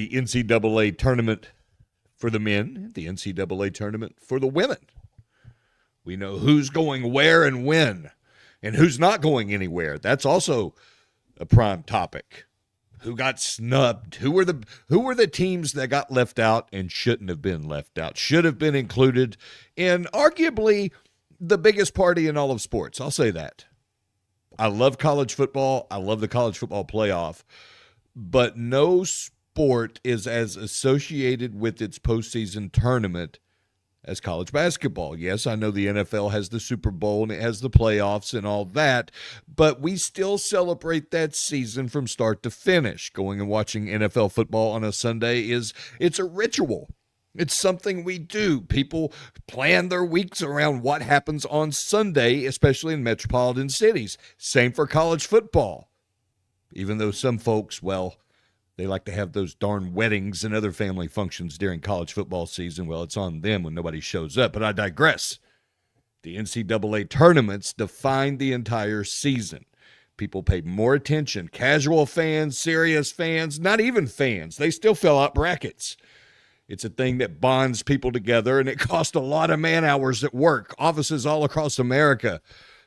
the NCAA tournament for the men, the NCAA tournament for the women. We know who's going where and when, and who's not going anywhere. That's also a prime topic. Who got snubbed? Who were the teams that got left out and shouldn't have been left out? Should have been included in arguably the biggest party in all of sports. I'll say that. I love college football. I love the college football playoff. But no sport is as associated with its postseason tournament as college basketball. Yes, I know the NFL has the Super Bowl and it has the playoffs and all that, but we still celebrate that season from start to finish. Going and watching NFL football on a Sunday it's a ritual. It's something we do. People plan their weeks around what happens on Sunday, especially in metropolitan cities. Same for college football. Even though some folks, well, they like to have those darn weddings and other family functions during college football season. Well, it's on them when nobody shows up. But I digress. The NCAA tournaments define the entire season. People pay more attention. Casual fans, serious fans, not even fans. They still fill out brackets. It's a thing that bonds people together, and it costs a lot of man hours at work. Offices all across America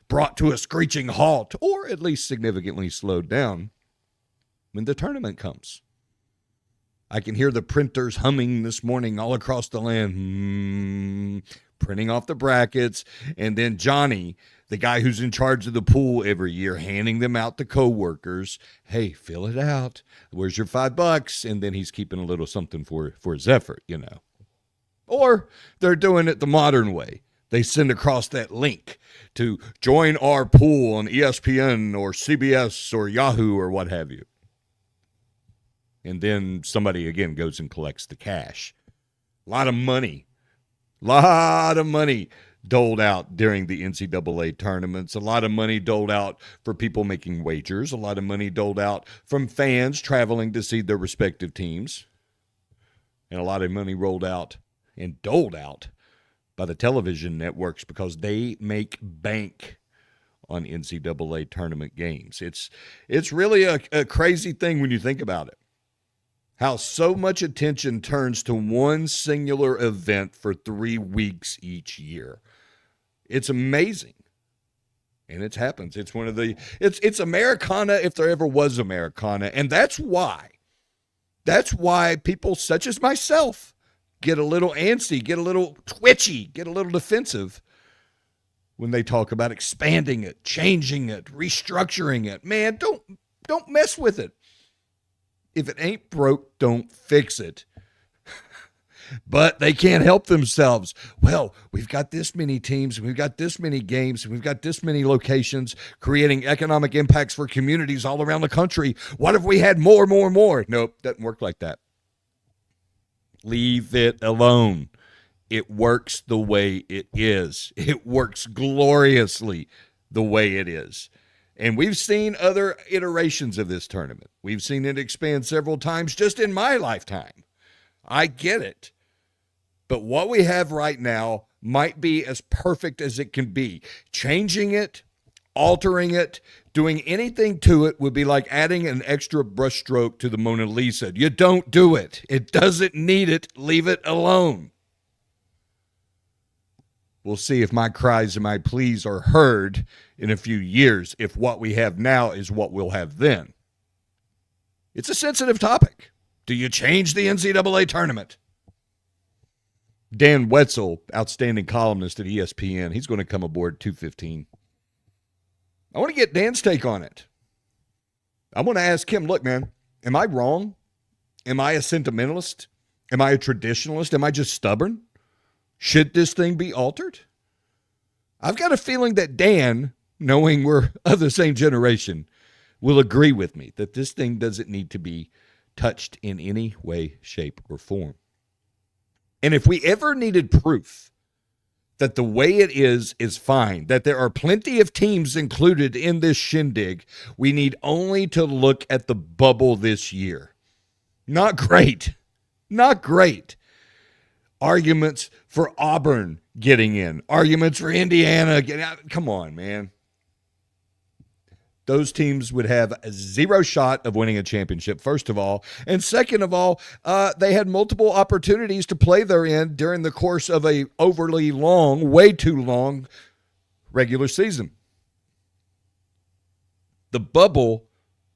brought to a screeching halt, or at least significantly slowed down when the tournament comes. I can hear the printers humming this morning all across the land, printing off the brackets, and then Johnny, the guy who's in charge of the pool every year, handing them out to coworkers. Hey, fill it out. Where's your $5? And then he's keeping a little something for his effort, you know. Or they're doing it the modern way. They send across that link to join our pool on ESPN or CBS or Yahoo or what have you. And then somebody, again, goes and collects the cash. A lot of money doled out during the NCAA tournaments. A lot of money doled out for people making wagers. A lot of money doled out from fans traveling to see their respective teams. And a lot of money rolled out and doled out by the television networks because they make bank on NCAA tournament games. It's really a crazy thing when you think about it. How so much attention turns to one singular event for 3 weeks each year. It's amazing. And it happens. It's one of the it's Americana if there ever was Americana. And that's why people such as myself get a little antsy, get a little twitchy, get a little defensive when they talk about expanding it, changing it, restructuring it. Man, don't mess with it. If it ain't broke, don't fix it. But they can't help themselves. Well, we've got this many teams, and we've got this many games, and we've got this many locations creating economic impacts for communities all around the country. What if we had more? Nope, doesn't work like that. Leave it alone. It works the way it is. It works gloriously the way it is. And we've seen other iterations of this tournament. We've seen it expand several times just in my lifetime. I get it. But what we have right now might be as perfect as it can be. Changing it, altering it, doing anything to it would be like adding an extra brushstroke to the Mona Lisa. You don't do it. It doesn't need it. Leave it alone. We'll see if my cries and my pleas are heard in a few years, if what we have now is what we'll have then. It's a sensitive topic. Do you change the NCAA tournament? Dan Wetzel, outstanding columnist at ESPN, he's going to come aboard 2:15. I want to get Dan's take on it. I want to ask him, look, man, am I wrong? Am I a sentimentalist? Am I a traditionalist? Am I just stubborn? Should this thing be altered? I've got a feeling that Dan, knowing we're of the same generation, will agree with me that this thing doesn't need to be touched in any way, shape, or form. And if we ever needed proof that the way it is fine, that there are plenty of teams included in this shindig, we need only to look at the bubble this year. Not great. Not great. Arguments for Auburn getting in. Arguments for Indiana getting out. Come on, man. those teams would have a zero shot of winning a championship, first of all. And second of all, they had multiple opportunities to play therein during the course of a overly long, way too long regular season. The bubble,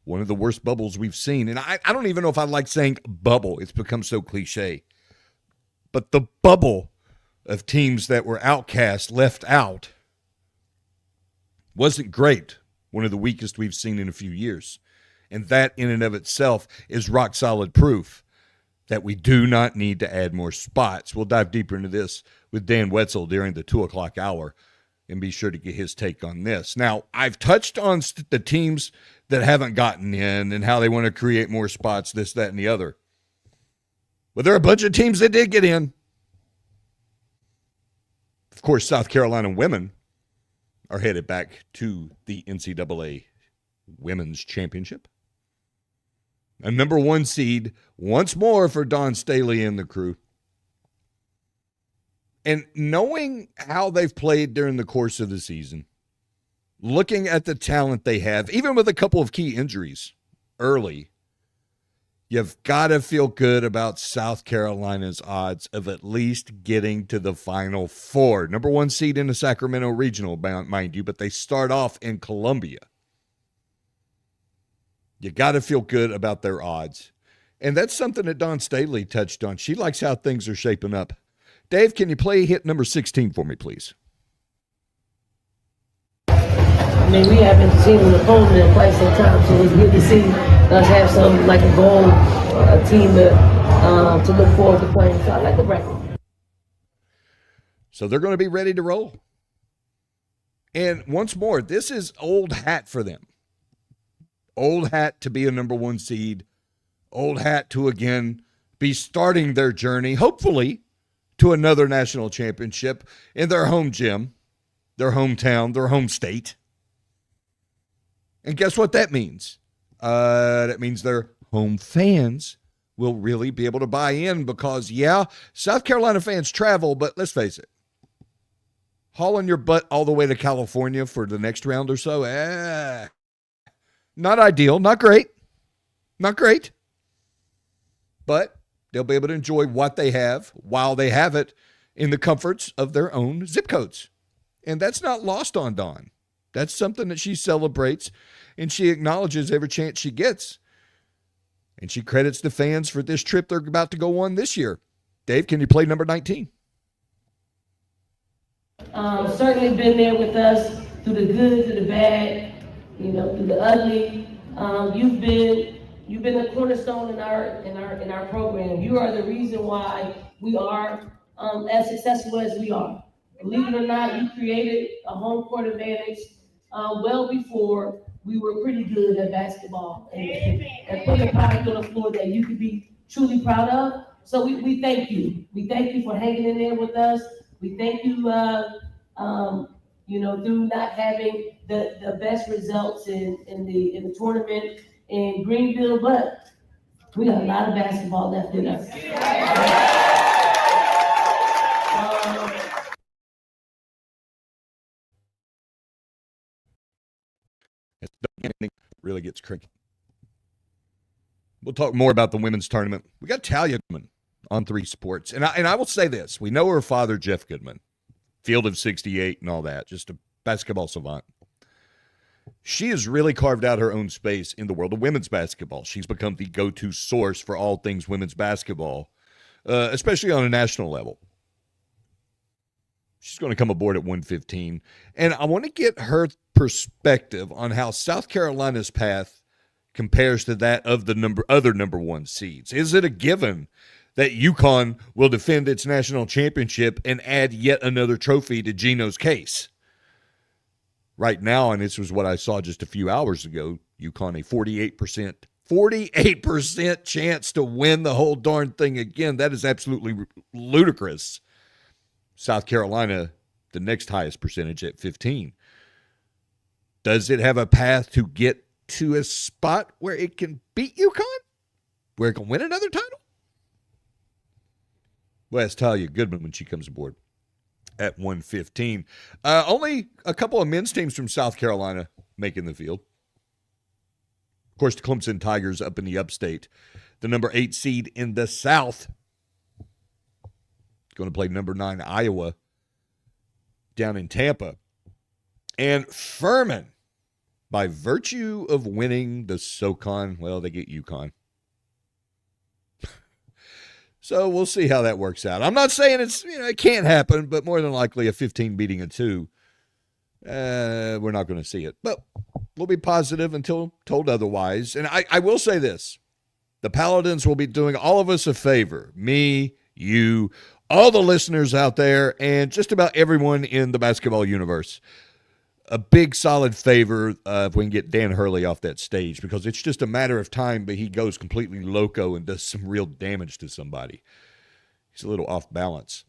one of the worst bubbles we've seen. And I don't even know if I like saying bubble. It's become so cliche. But the bubble of teams that were outcast, left out, wasn't great. One of the weakest we've seen in a few years. And that in and of itself is rock solid proof that we do not need to add more spots. We'll dive deeper into this with Dan Wetzel during the 2 o'clock hour and be sure to get his take on this. Now, I've touched on the teams that haven't gotten in and how they want to create more spots, this, that, and the other. But there are a bunch of teams that did get in. Of course, South Carolina women are headed back to the NCAA Women's Championship. A number 1 seed once more for Dawn Staley and the crew. And knowing how they've played during the course of the season, looking at the talent they have, even with a couple of key injuries early, you've got to feel good about South Carolina's odds of at least getting to the Final Four. Number 1 seed in the Sacramento Regional, mind you, but they start off in Columbia. You got to feel good about their odds. And that's something that Dawn Staley touched on. She likes how things are shaping up. Dave, can you play hit number 16 for me, please? I mean, we haven't seen an opponent in quite some time, so it's good to see us have some, like a goal, a team to look forward to playing. So I like the record. So they're going to be ready to roll. And once more, this is old hat for them. Old hat to be a number 1 seed. Old hat to, again, be starting their journey, hopefully, to another national championship in their home gym, their hometown, their home state. And guess what that means? That means their home fans will really be able to buy in because, yeah, South Carolina fans travel, but let's face it, hauling your butt all the way to California for the next round or so, not ideal, not great, but they'll be able to enjoy what they have while they have it in the comforts of their own zip codes. And that's not lost on Dawn. That's something that she celebrates and she acknowledges every chance she gets. And she credits the fans for this trip they're about to go on this year. Dave, can you play number 19? Certainly been there with us through the good, through the bad, through the ugly. You've been a cornerstone in our program. You are the reason why we are as successful as we are. Believe it or not, you created a home court advantage well before we were pretty good at basketball and put a product on the floor that you could be truly proud of. So we thank you. We thank you for hanging in there with us. We thank you, through not having the best results in the tournament in Greenville, but we got a lot of basketball left in us. Really gets cricket. We'll talk more about the women's tournament. We got Talia Goodman on 3 Sports. And I will say this. We know her father, Jeff Goodman, field of 68 and all that, just a basketball savant. She has really carved out her own space in the world of women's basketball. She's become the go-to source for all things women's basketball, especially on a national level. She's going to come aboard at 1:15. And I want to get her perspective on how South Carolina's path compares to that of the other number 1 seeds. Is it a given that UConn will defend its national championship and add yet another trophy to Gino's case? Right now, and this was what I saw just a few hours ago, UConn a 48% chance to win the whole darn thing again. That is absolutely ludicrous. South Carolina, the next highest percentage at 15. Does it have a path to get to a spot where it can beat UConn? Where it can win another title? Well, let's tell you, Goodman when she comes aboard at 1:15. Only a couple of men's teams from South Carolina making the field. Of course, the Clemson Tigers up in the upstate. The number 8 seed in the South. Going to play number 9 Iowa down in Tampa. And Furman, by virtue of winning the SoCon, well, they get UConn. So we'll see how that works out. I'm not saying it can't happen, but more than likely a 15 beating a 2. We're not going to see it. But we'll be positive until told otherwise. And I will say this. The Paladins will be doing all of us a favor. Me, you, all the listeners out there, and just about everyone in the basketball universe. A big, solid favor if we can get Dan Hurley off that stage, because it's just a matter of time, but he goes completely loco and does some real damage to somebody. He's a little off balance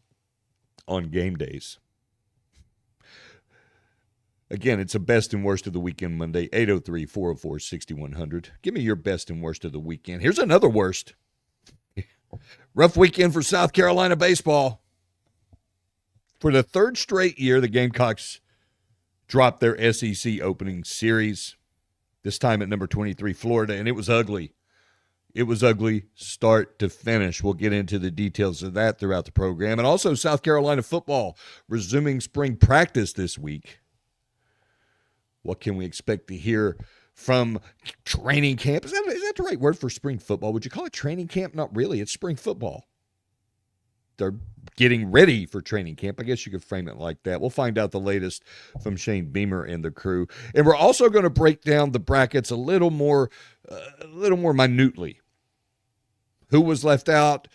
on game days. Again, it's a best and worst of the weekend Monday, 803-404-6100. Give me your best and worst of the weekend. Here's another worst. Rough weekend for South Carolina baseball. For the third straight year, the Gamecocks dropped their SEC opening series, this time at number 23, Florida, and it was ugly. It was ugly start to finish. We'll get into the details of that throughout the program. And also South Carolina football resuming spring practice this week. What can we expect to hear from training camp? Is that the right word for spring football? Would you call it training camp? Not really. It's spring football. They're getting ready for training camp. I guess you could frame it like that. We'll find out the latest from Shane Beamer and the crew. And we're also going to break down the brackets a little more minutely. Who was left out?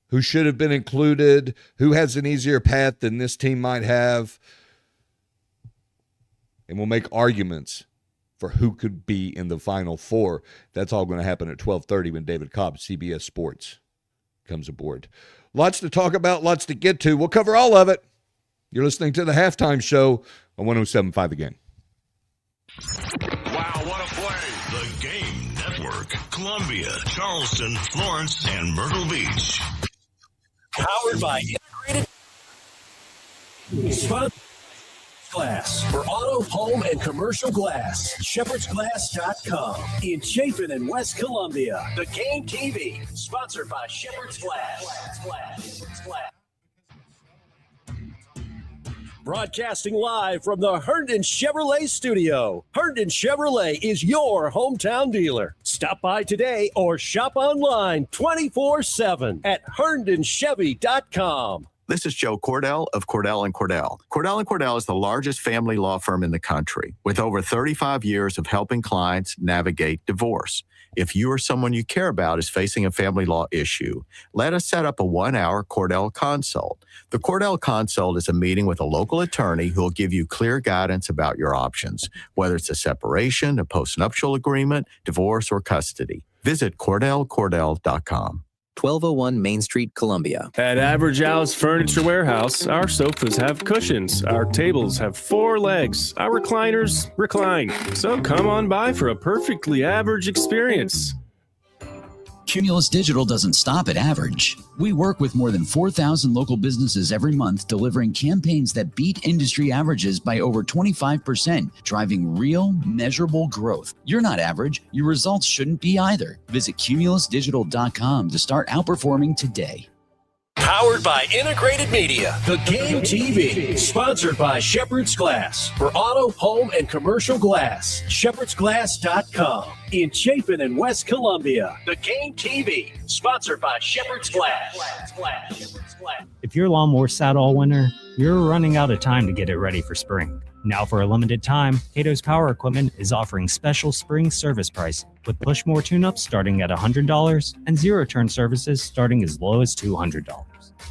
Who should have been included? Who has an easier path than this team might have? And we'll make arguments for who could be in the Final Four. That's all going to happen at 12:30 when David Cobb, CBS Sports, comes aboard. Lots to talk about, lots to get to. We'll cover all of it. You're listening to the Halftime Show on 107.5 The Game. Wow, what a play. The Game Network. Columbia, Charleston, Florence, and Myrtle Beach. Powered by Integrated Glass for auto, home, and commercial glass. ShepherdsGlass.com. In Chapin and West Columbia. The Game TV. Sponsored by Shepherd's Glass. Broadcasting live from the Herndon Chevrolet studio. Herndon Chevrolet is your hometown dealer. Stop by today or shop online 24/7 at HerndonChevy.com. This is Joe Cordell of Cordell & Cordell. Cordell & Cordell is the largest family law firm in the country with over 35 years of helping clients navigate divorce. If you or someone you care about is facing a family law issue, let us set up a 1-hour Cordell Consult. The Cordell Consult is a meeting with a local attorney who will give you clear guidance about your options, whether it's a separation, a postnuptial agreement, divorce, or custody. Visit CordellCordell.com. 1201 Main Street, Columbia. At Average House Furniture Warehouse, our sofas have cushions, our tables have 4 legs, our recliners recline. So come on by for a perfectly average experience. Cumulus Digital doesn't stop at average. We work with more than 4,000 local businesses every month, delivering campaigns that beat industry averages by over 25%, driving real, measurable growth. You're not average. Your results shouldn't be either. Visit cumulusdigital.com to start outperforming today. Powered by Integrated Media. The Game TV. Sponsored by Shepherd's Glass for auto, home, and commercial glass. ShepherdsGlass.com. In Chapin and West Columbia. The Game TV. Sponsored by Shepherd's Glass. If your lawnmower's sat all winter, you're running out of time to get it ready for spring. Now for a limited time, Cato's Power Equipment is offering special spring service price with push-more tune-ups starting at $100 and zero-turn services starting as low as $200.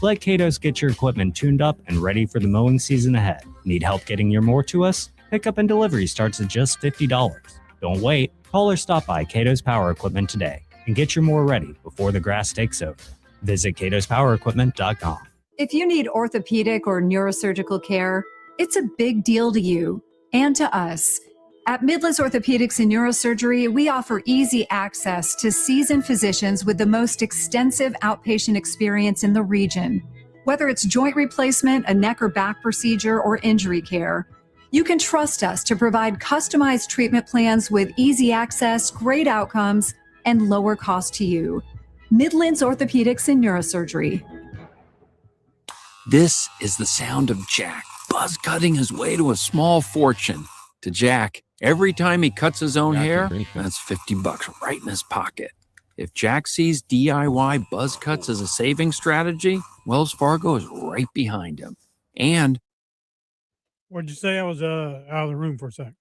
Let Cato's get your equipment tuned up and ready for the mowing season ahead. Need help getting your mower to us? Pickup and delivery starts at just $50. Don't wait. Call or stop by Cato's Power Equipment today and get your mower ready before the grass takes over. Visit CatosPowerEquipment.com. If you need orthopedic or neurosurgical care, it's a big deal to you and to us. At Midlands Orthopedics and Neurosurgery, we offer easy access to seasoned physicians with the most extensive outpatient experience in the region. Whether it's joint replacement, a neck or back procedure, or injury care, You can trust us to provide customized treatment plans with easy access, great outcomes, and lower cost to you. Midlands Orthopedics and Neurosurgery. This is the sound of Jack buzz cutting his way to a small fortune. To Jack, every time he cuts his own hair, that's $50 right in his pocket. If Jack sees DIY buzz cuts as a saving strategy, Wells Fargo is right behind him. And what'd you say? I was out of the room for a sec.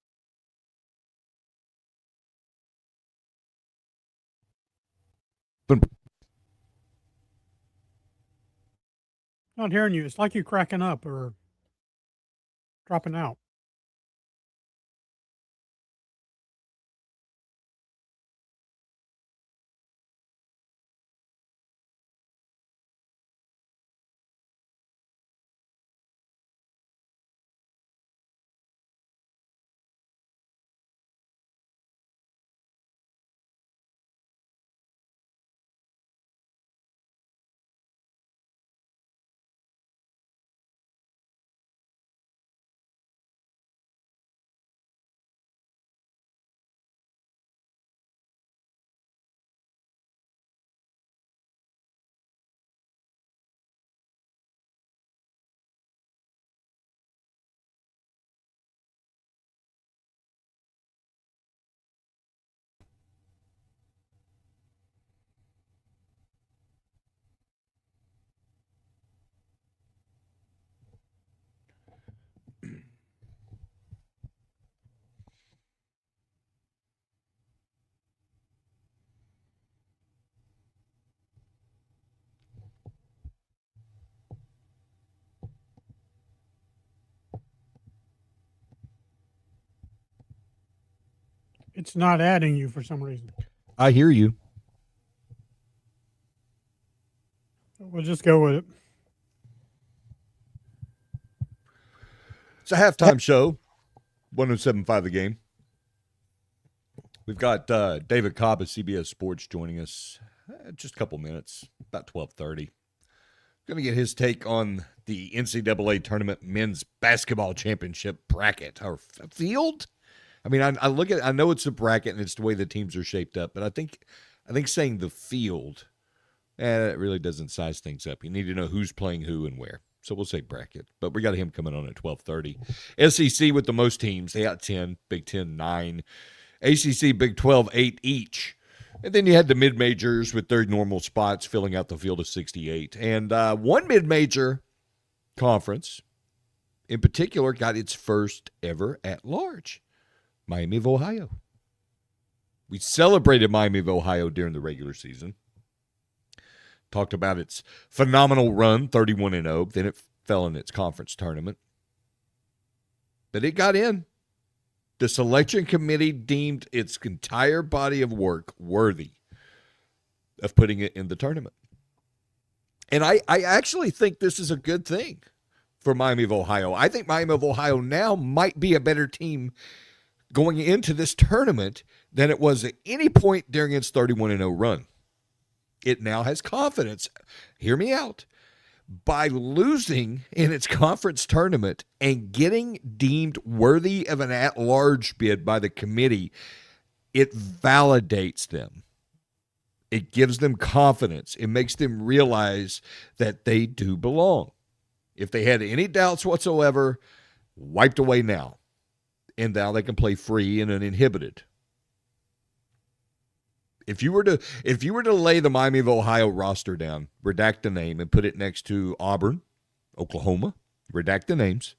Not hearing you. It's like you cracking up or dropping out. It's not adding you for some reason. I hear you. We'll just go with it. It's a halftime show, 107.5 The Game. We've got David Cobb of CBS Sports joining us just a couple minutes, about 12:30. Going to get his take on the NCAA Tournament Men's Basketball Championship bracket, or field. I mean, I look at, I know it's a bracket and it's the way the teams are shaped up, but I think saying the field, it really doesn't size things up. You need to know who's playing who and where. So we'll say bracket, but we got him coming on at 12:30. SEC with the most teams, they got 10, Big Ten 9, ACC, Big 12 8 each, and then you had the mid majors with their normal spots filling out the field of 68, and one mid major conference in particular got its first ever at large. Miami of Ohio. We celebrated Miami of Ohio during the regular season. Talked about its phenomenal run, 31-0. Then it fell in its conference tournament. But it got in. The selection committee deemed its entire body of work worthy of putting it in the tournament. And I actually think this is a good thing for Miami of Ohio. I think Miami of Ohio now might be a better team going into this tournament than it was at any point during its 31-0 run. It now has confidence, hear me out, by losing in its conference tournament and getting deemed worthy of an at-large bid by the committee. It validates them. It gives them confidence. It makes them realize that they do belong. If they had any doubts whatsoever, wiped away now. And now they can play free and uninhibited. If you were to lay the Miami of Ohio roster down, redact the name, and put it next to Auburn, Oklahoma, redact the names,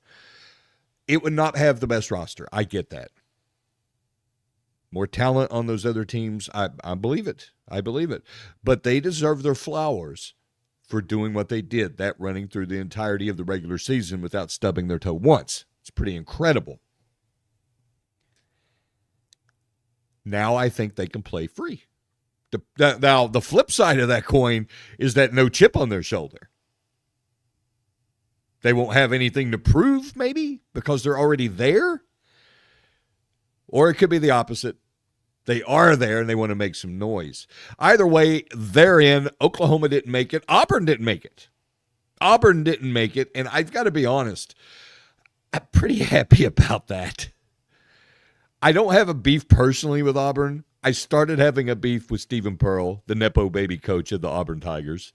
it would not have the best roster. I get that. More talent on those other teams, I believe it. I believe it. But they deserve their flowers for doing what they did, that running through the entirety of the regular season without stubbing their toe once. It's pretty incredible. Now I think they can play free. Now, the flip side of that coin is that no chip on their shoulder. They won't have anything to prove, maybe, because they're already there. Or it could be the opposite. They are there and they want to make some noise. Either way, they're in. Oklahoma didn't make it. Auburn didn't make it. And I've got to be honest. I'm pretty happy about that. I don't have a beef personally with Auburn. I started having a beef with Stephen Pearl, the Nepo baby coach of the Auburn Tigers.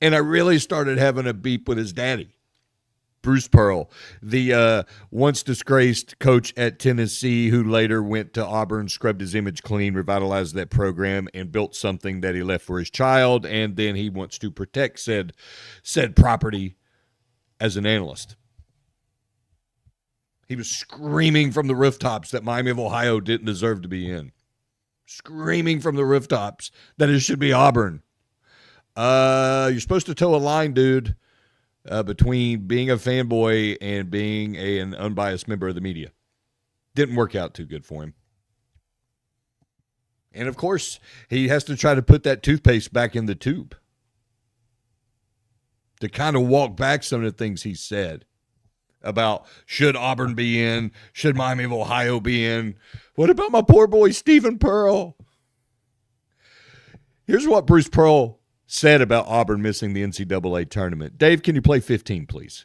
And I really started having a beef with his daddy, Bruce Pearl, the once disgraced coach at Tennessee who later went to Auburn, scrubbed his image clean, revitalized that program, and built something that he left for his child. And then he wants to protect said property as an analyst. He was screaming from the rooftops that Miami of Ohio didn't deserve to be in. Screaming from the rooftops that it should be Auburn. You're supposed to toe a line, dude, between being a fanboy and being an unbiased member of the media. Didn't work out too good for him. And, of course, he has to try to put that toothpaste back in the tube to kind of walk back some of the things he said about should Auburn be in, should Miami of Ohio be in. What about my poor boy Stephen Pearl? Here's what Bruce Pearl said about Auburn missing the NCAA tournament. Dave, can you play 15, please?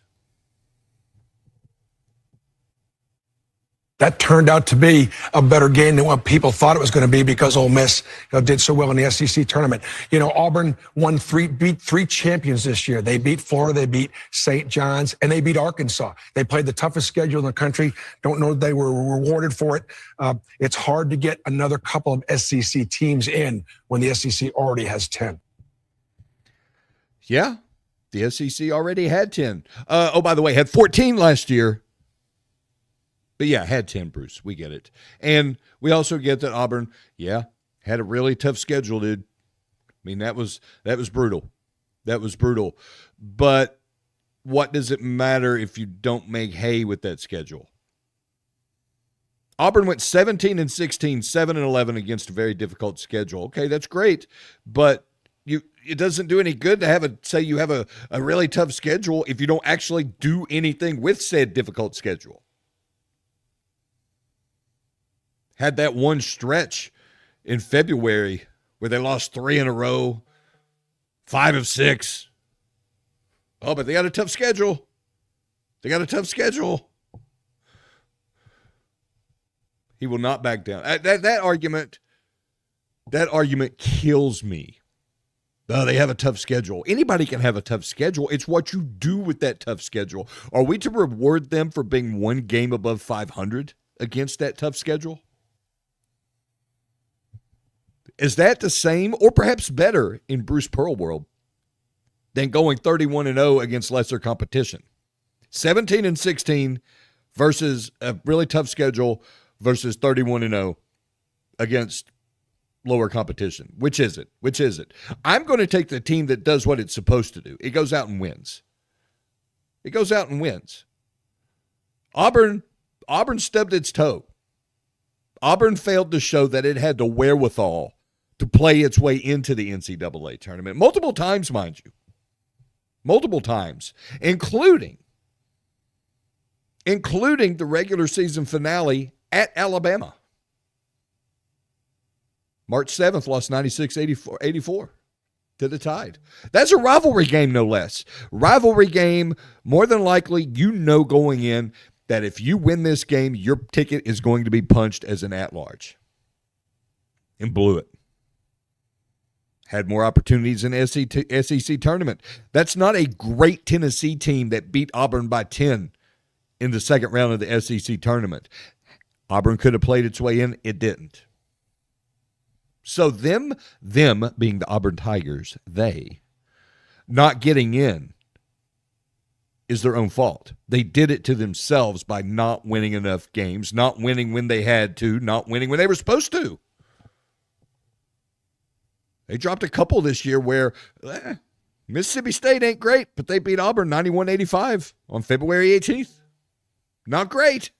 That turned out to be a better game than what people thought it was going to be because Ole Miss did so well in the SEC tournament. Auburn beat three champions this year. They beat Florida, they beat St. John's, and they beat Arkansas. They played the toughest schedule in the country. Don't know that they were rewarded for it. It's hard to get another couple of SEC teams in when the SEC already has 10. Yeah, the SEC already had 10. By the way, had 14 last year. But yeah, had 10, Bruce. We get it. And we also get that Auburn, had a really tough schedule, dude. I mean, that was brutal. That was brutal. But what does it matter if you don't make hay with that schedule? Auburn went 17-16, 7-11 against a very difficult schedule. Okay, that's great. But it doesn't do any good to you have a really tough schedule if you don't actually do anything with said difficult schedule. Had that one stretch in February where they lost 3 in a row, 5 of 6. Oh, but they got a tough schedule. He will not back down. That argument kills me. Oh, they have a tough schedule. Anybody can have a tough schedule. It's what you do with that tough schedule. Are we to reward them for being one game above 500 against that tough schedule? Is that the same or perhaps better in Bruce Pearl world than going 31-0 against lesser competition? 17-16 versus a really tough schedule versus 31-0 against lower competition. Which is it? I'm going to take the team that does what it's supposed to do. It goes out and wins. Auburn stubbed its toe. Auburn failed to show that it had the wherewithal to play its way into the NCAA tournament. Multiple times, mind you. Multiple times. Including the regular season finale at Alabama. March 7th, lost 96-84 to the Tide. That's a rivalry game, no less. Rivalry game, more than likely, going in that if you win this game, your ticket is going to be punched as an at-large. And blew it. Had more opportunities in the SEC tournament. That's not a great Tennessee team that beat Auburn by 10 in the second round of the SEC tournament. Auburn could have played its way in. It didn't. So them being the Auburn Tigers, they not getting in is their own fault. They did it to themselves by not winning enough games, not winning when they had to, not winning when they were supposed to. They dropped a couple this year where Mississippi State ain't great, but they beat Auburn 91-85 on February 18th. Not great.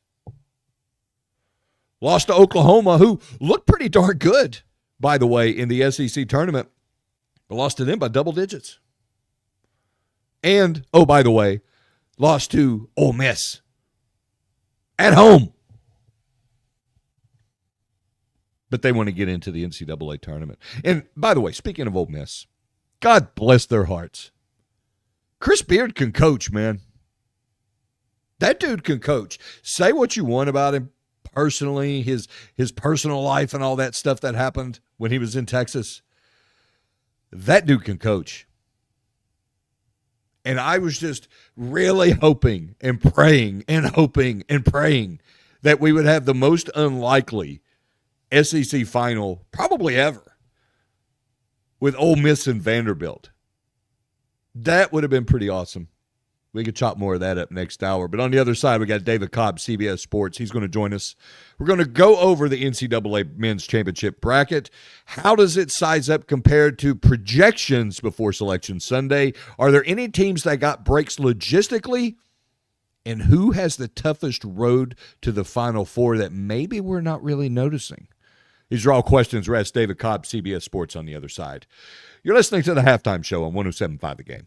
Lost to Oklahoma, who looked pretty darn good, by the way, in the SEC tournament, but lost to them by double digits. And, by the way, lost to Ole Miss at home. But they want to get into the NCAA tournament. And, by the way, speaking of Ole Miss, God bless their hearts. Chris Beard can coach, man. That dude can coach. Say what you want about him personally, his personal life and all that stuff that happened when he was in Texas. That dude can coach. And I was just really hoping and praying and hoping and praying that we would have the most unlikely SEC final probably ever with Ole Miss and Vanderbilt. That would have been pretty awesome. We could chop more of that up next hour. But on the other side, we got David Cobb, CBS Sports. He's going to join us. We're going to go over the NCAA Men's Championship bracket. How does it size up compared to projections before Selection Sunday? Are there any teams that got breaks logistically? And who has the toughest road to the Final Four that maybe we're not really noticing? These are all questions. We're asked David Cobb, CBS Sports, on the other side. You're listening to the Halftime Show on 107.5 The Game.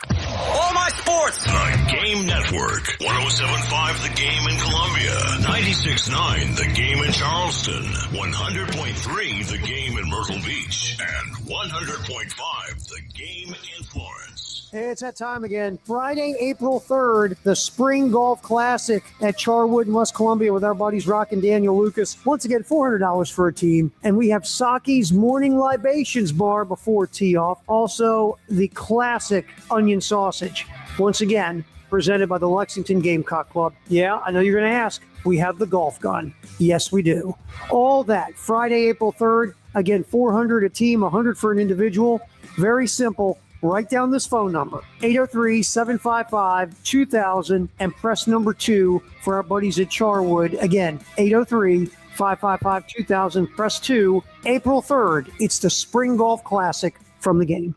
All my sports. The Game Network. 107.5 The Game in Columbia. 96.9 The Game in Charleston. 100.3 The Game in Myrtle Beach. And 100.5 The Game in Florence. Hey, it's that time again. Friday, April 3rd, the Spring Golf Classic at Charwood in West Columbia with our buddies Rock and Daniel Lucas. Once again, $400 for a team. And we have Saki's Morning Libations Bar before tee-off. Also, the classic onion sausage. Once again, presented by the Lexington Gamecock Club. Yeah, I know you're going to ask. We have the golf gun. Yes, we do. All that, Friday, April 3rd. Again, $400 a team, $100 for an individual. Very simple. Write down this phone number, 803-755-2000, and press number 2 for our buddies at Charwood. Again, 803-555-2000, press 2. April 3rd, it's the Spring Golf Classic from the Game.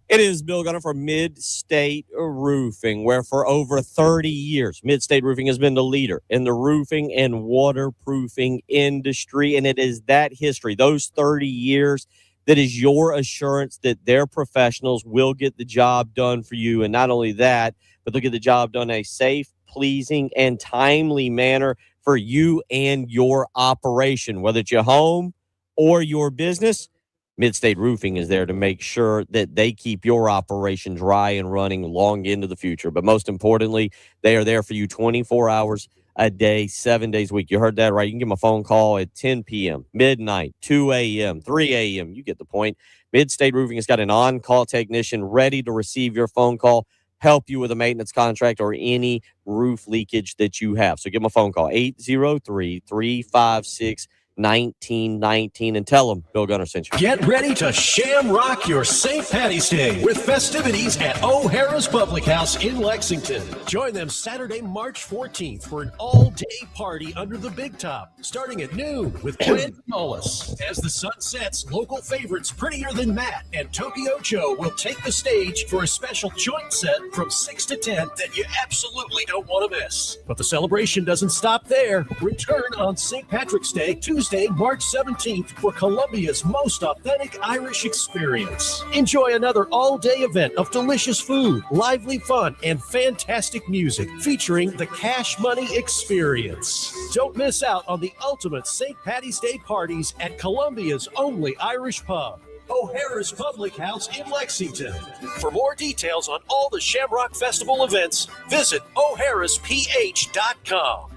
It is Bill Gunner for Mid-State Roofing, where for over 30 years, Mid-State Roofing has been the leader in the roofing and waterproofing industry, and it is that history, those 30 years, that is your assurance that their professionals will get the job done for you. And not only that, but they'll get the job done in a safe, pleasing, and timely manner for you and your operation. Whether it's your home or your business, Mid-State Roofing is there to make sure that they keep your operation dry and running long into the future. But most importantly, they are there for you 24 hours a day, 7 days a week. You heard that right. You can give them a phone call at 10 p.m., midnight, 2 a.m., 3 a.m. You get the point. Mid-State Roofing has got an on-call technician ready to receive your phone call, help you with a maintenance contract or any roof leakage that you have. So give them a phone call, 803-356-1919, and tell them Bill Gunner sent you. Get ready to shamrock your St. Patty's Day with festivities at O'Hara's Public House in Lexington. Join them Saturday, March 14th for an all-day party under the Big Top, starting at noon with Grand Mullis. As the sun sets, local favorites Prettier Than Matt and Tokyo Joe will take the stage for a special joint set from 6 to 10 that you absolutely don't want to miss. But the celebration doesn't stop there. Return on St. Patrick's Day, Tuesday, March 17th for Columbia's most authentic Irish experience. Enjoy another all-day event of delicious food, lively fun, and fantastic music featuring the Cash Money Experience. Don't miss out on the ultimate St. Patty's Day parties at Columbia's only Irish pub, O'Hara's Public House in Lexington. For more details on all the Shamrock Festival events, visit o'harasph.com.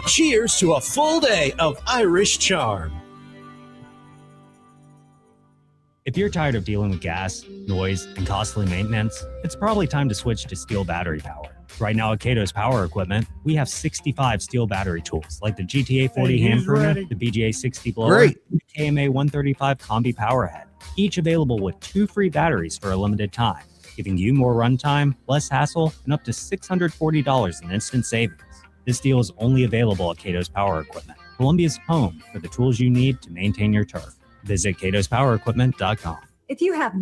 Cheers to a full day of Irish charm. If you're tired of dealing with gas, noise, and costly maintenance, it's probably time to switch to Steel battery power. Right now at Cato's Power Equipment, we have 65 Steel battery tools like the GTA 40 hand pruner, the BGA 60 blower, and the KMA 135 combi power head, each available with 2 free batteries for a limited time, giving you more runtime, less hassle, and up to $640 in instant savings. This deal is only available at Cato's Power Equipment, Columbia's home for the tools you need to maintain your turf. Visit catospowerequipment.com. If you have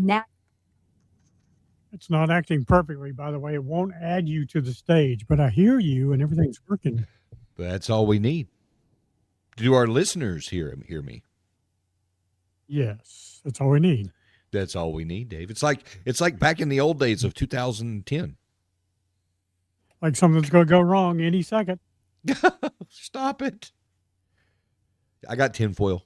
It's not acting perfectly, by the way. It won't add you to the stage, but I hear you and everything's working. That's all we need. Do our listeners hear me? Yes, that's all we need. That's all we need, Dave. It's like back in the old days of 2010. Like something's going to go wrong any second. Stop it. I got tinfoil.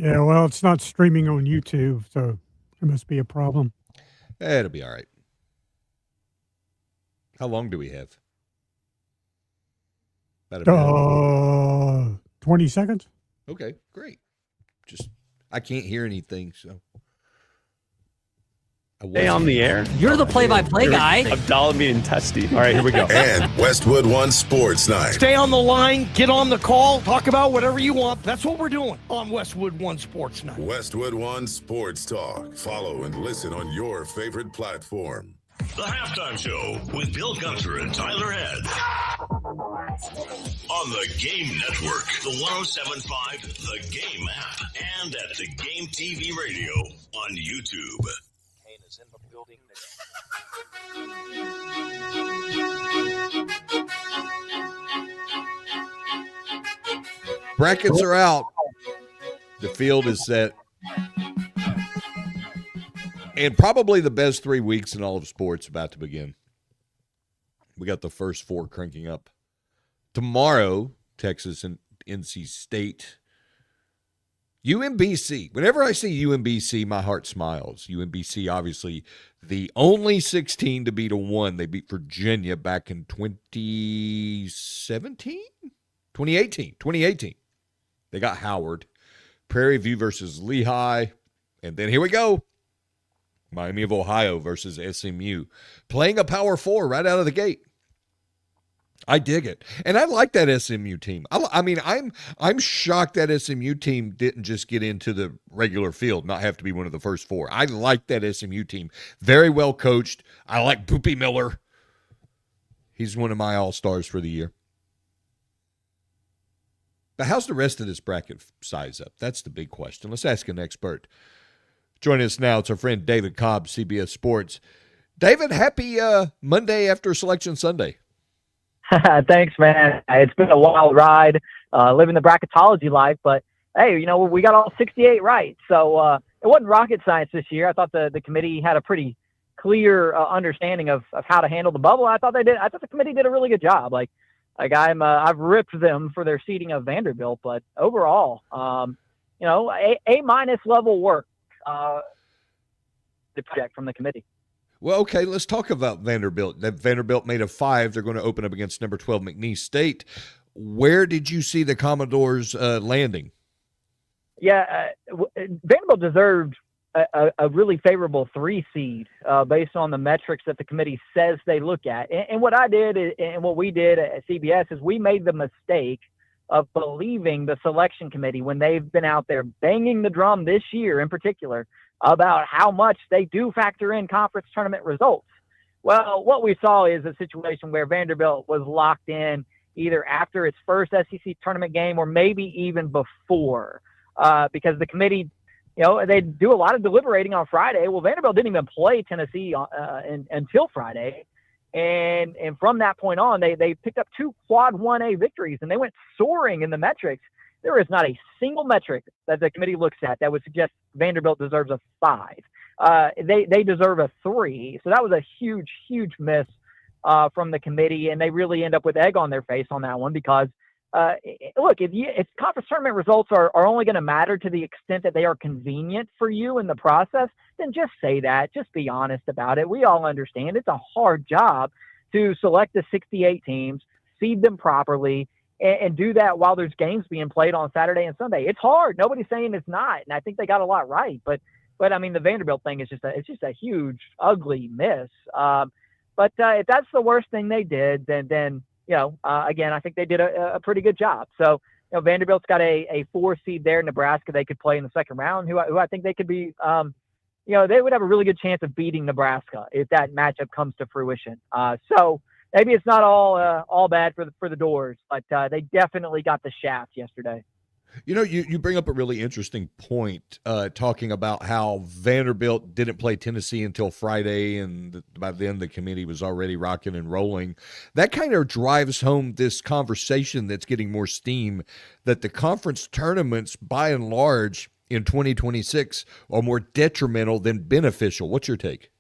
Yeah, well, it's not streaming on YouTube, so there must be a problem. It'll be all right. How long do we have? About a minute. 20 seconds. Okay, great. I can't hear anything, so. Stay on the air. You're the play-by-play guy. Abdallah being testy. All right, here we go. And Westwood One Sports Night. Stay on the line, get on the call, talk about whatever you want. That's what we're doing on Westwood One Sports Night. Westwood One Sports Talk. Follow and listen on your favorite platform. The Halftime Show with Bill Gunther and Tyler Head. On the Game Network, the 107.5, the Game app, and at the Game TV radio on YouTube. Kane is in the building. Brackets are out. The field is set. And probably the best 3 weeks in all of sports about to begin. We got the first four cranking up. Tomorrow, Texas and NC State. UMBC. Whenever I see UMBC, my heart smiles. UMBC, obviously, the only 16 to beat a 1. They beat Virginia back in 2017? 2018. They got Howard. Prairie View versus Lehigh. And then here we go. Miami of Ohio versus SMU. Playing a Power 4 right out of the gate. I dig it. And I like that SMU team. I mean, I'm shocked that SMU team didn't just get into the regular field, not have to be one of the first four. I like that SMU team. Very well coached. I like Poopy Miller. He's one of my all-stars for the year. But how's the rest of this bracket size up? That's the big question. Let's ask an expert. Joining us now, it's our friend David Cobb, CBS Sports. David, happy Monday after Selection Sunday. Thanks, man. It's been a wild ride living the bracketology life, but hey, you know, we got all 68 right. So it wasn't rocket science this year. I thought the committee had a pretty clear understanding of how to handle the bubble. I thought the committee did a really good job. I've ripped them for their seeding of Vanderbilt, but overall, you know, A- level work. The project from the committee. Well, okay, let's talk about Vanderbilt. Vanderbilt made a 5. They're going to open up against number 12 McNeese State. Where did you see the Commodores landing? Yeah, Vanderbilt deserved a really favorable 3 seed based on the metrics that the committee says they look at. And what I did and what we did at CBS is we made the mistake of believing the selection committee when they've been out there banging the drum this year in particular about how much they do factor in conference tournament results. Well, what we saw is a situation where Vanderbilt was locked in either after its first SEC tournament game or maybe even before because the committee, you know, they do a lot of deliberating on Friday. Well, Vanderbilt didn't even play Tennessee until Friday. And from that point on, they picked up 2 quad 1A victories, and they went soaring in the metrics. There is not a single metric that the committee looks at that would suggest Vanderbilt deserves a 5. They deserve a 3. So that was a huge, huge miss from the committee, and they really end up with egg on their face on that one because, look, if conference tournament results are only going to matter to the extent that they are convenient for you in the process, then just say that. Just be honest about it. We all understand it's a hard job to select the 68 teams, seed them properly, and do that while there's games being played on Saturday and Sunday. It's hard. Nobody's saying it's not, and I think they got a lot right. But I mean, the Vanderbilt thing is just a huge, ugly miss. But if that's the worst thing they did, then you know, again, I think they did a pretty good job. So, you know, Vanderbilt's got a 4 seed there. Nebraska, they could play in the second round, who I think they could be, you know, they would have a really good chance of beating Nebraska if that matchup comes to fruition. So maybe it's not all bad for the Doors, but they definitely got the shaft yesterday. You know, you bring up a really interesting point, talking about how Vanderbilt didn't play Tennessee until Friday, and by then the committee was already rocking and rolling. That kind of drives home this conversation that's getting more steam, that the conference tournaments, by and large, in 2026 are more detrimental than beneficial. What's your take?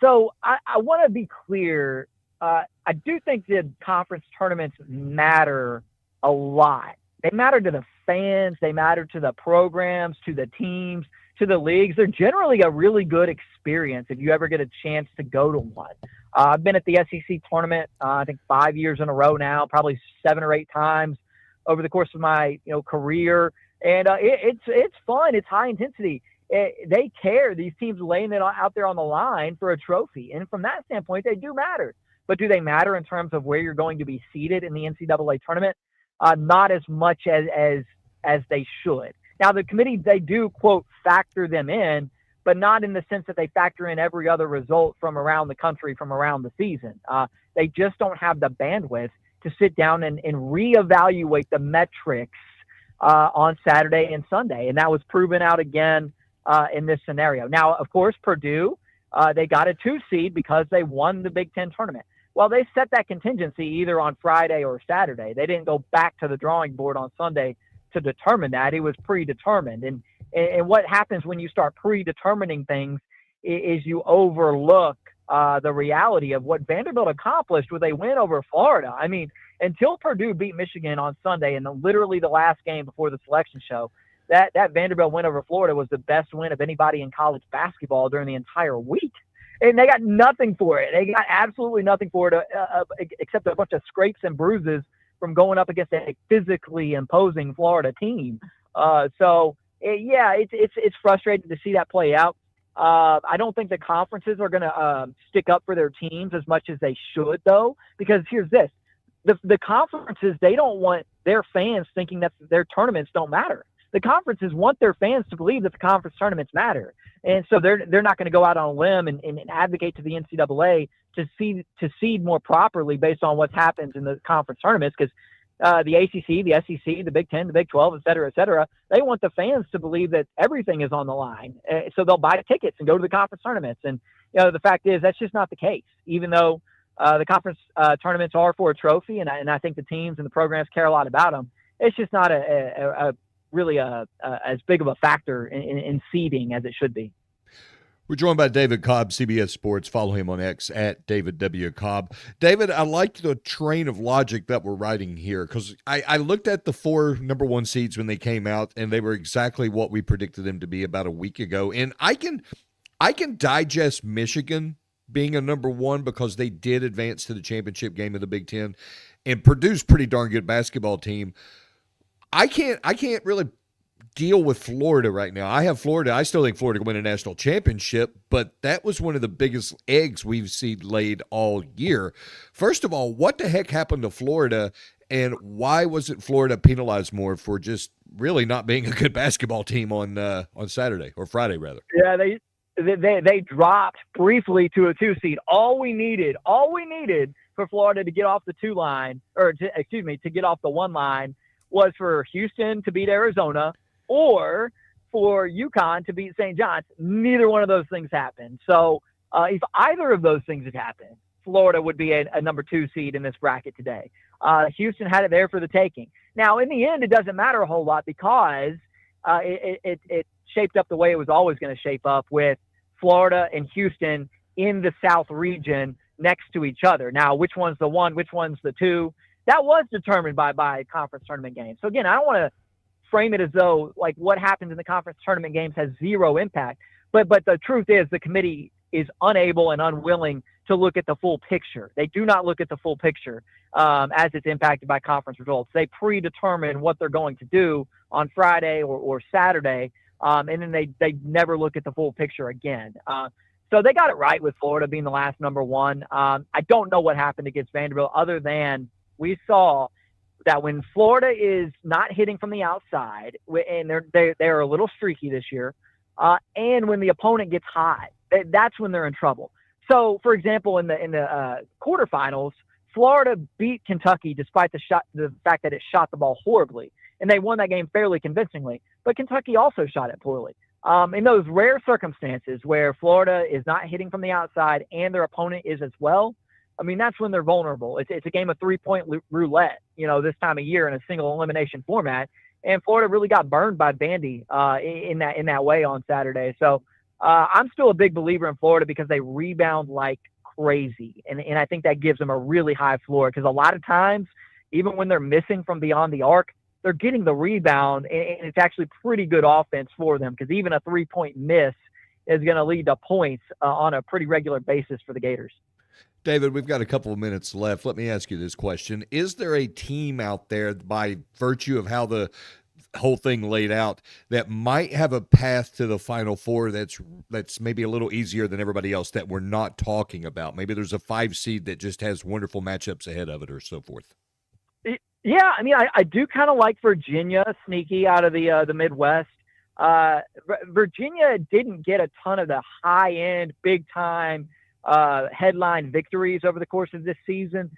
So I want to be clear. I do think that conference tournaments matter a lot. They matter to the fans. They matter to the programs, to the teams, to the leagues. They're generally a really good experience if you ever get a chance to go to one. I've been at the SEC tournament, I think 5 years in a row now, probably 7 or 8 times over the course of my career. And it's fun. It's high intensity. They care. These teams laying it out there on the line for a trophy. And from that standpoint, they do matter. But do they matter in terms of where you're going to be seated in the NCAA tournament? Not as much as they should. Now, the committee, they do, quote, factor them in, but not in the sense that they factor in every other result from around the country, from around the season. They just don't have the bandwidth to sit down and reevaluate the metrics on Saturday and Sunday. And that was proven out again in this scenario. Now, of course, Purdue, they got a 2 seed because they won the Big Ten tournament. Well, they set that contingency either on Friday or Saturday. They didn't go back to the drawing board on Sunday to determine that. It was predetermined. And what happens when you start predetermining things is you overlook the reality of what Vanderbilt accomplished with a win over Florida. I mean, until Purdue beat Michigan on Sunday in literally the last game before the selection show, that Vanderbilt win over Florida was the best win of anybody in college basketball during the entire week. And they got nothing for it. They got absolutely nothing for it except a bunch of scrapes and bruises from going up against a physically imposing Florida team. It's frustrating to see that play out. I don't think the conferences are going to stick up for their teams as much as they should, though, because here's this. The conferences, they don't want their fans thinking that their tournaments don't matter. The conferences want their fans to believe that the conference tournaments matter. And so they're not going to go out on a limb and advocate to the NCAA to seed more properly based on what happens in the conference tournaments, because the ACC, the SEC, the Big Ten, the Big 12, et cetera, they want the fans to believe that everything is on the line. So they'll buy tickets and go to the conference tournaments. And the fact is that's just not the case, even though the conference tournaments are for a trophy, and I think the teams and the programs care a lot about them. It's just not really as big of a factor in seeding as it should be. We're joined by David Cobb, CBS Sports. Follow him on X at David W. Cobb. David, I like the train of logic that we're writing here, because I looked at the 4 number 1 seeds when they came out, and they were exactly what we predicted them to be about a week ago. And I can digest Michigan being a number 1 because they did advance to the championship game of the Big Ten and Purdue's pretty darn good basketball team. I can't really deal with Florida right now. I have Florida. I still think Florida can win a national championship, but that was one of the biggest eggs we've seen laid all year. First of all, what the heck happened to Florida, and why wasn't Florida penalized more for just really not being a good basketball team on Saturday or Friday rather? Yeah, they dropped briefly to a 2 seed. All we needed for Florida to get off the 2 line, to get off the 1 line, was for Houston to beat Arizona or for UConn to beat St. John's. Neither one of those things happened. So if either of those things had happened, Florida would be a number 2 seed in this bracket today. Houston had it there for the taking. Now, in the end, it doesn't matter a whole lot because it shaped up the way it was always going to shape up, with Florida and Houston in the South region next to each other. Now, which one's the 1, which one's the 2? That was determined by conference tournament games. So again, I don't want to frame it as though like what happens in the conference tournament games has zero impact. But the truth is the committee is unable and unwilling to look at the full picture. They do not look at the full picture as it's impacted by conference results. They predetermine what they're going to do on Friday or Saturday, and then they never look at the full picture again. So they got it right with Florida being the last number 1. I don't know what happened against Vanderbilt other than we saw that when Florida is not hitting from the outside, and they're a little streaky this year, and when the opponent gets hot, that's when they're in trouble. So, for example, in the quarterfinals, Florida beat Kentucky despite the fact that it shot the ball horribly, and they won that game fairly convincingly. But Kentucky also shot it poorly. In those rare circumstances where Florida is not hitting from the outside and their opponent is as well, I mean, that's when they're vulnerable. It's a game of 3-point roulette, this time of year in a single elimination format. And Florida really got burned by Vandy in that way on Saturday. So I'm still a big believer in Florida because they rebound like crazy. And I think that gives them a really high floor, because a lot of times, even when they're missing from beyond the arc, they're getting the rebound, and it's actually pretty good offense for them because even a 3-point miss is going to lead to points on a pretty regular basis for the Gators. David, we've got a couple of minutes left. Let me ask you this question. Is there a team out there, by virtue of how the whole thing laid out, that might have a path to the Final Four that's maybe a little easier than everybody else that we're not talking about? Maybe there's a 5 seed that just has wonderful matchups ahead of it or so forth. Yeah, I mean, I do kind of like Virginia, sneaky out of the Midwest. Virginia didn't get a ton of the high-end, big-time headline victories over the course of this season,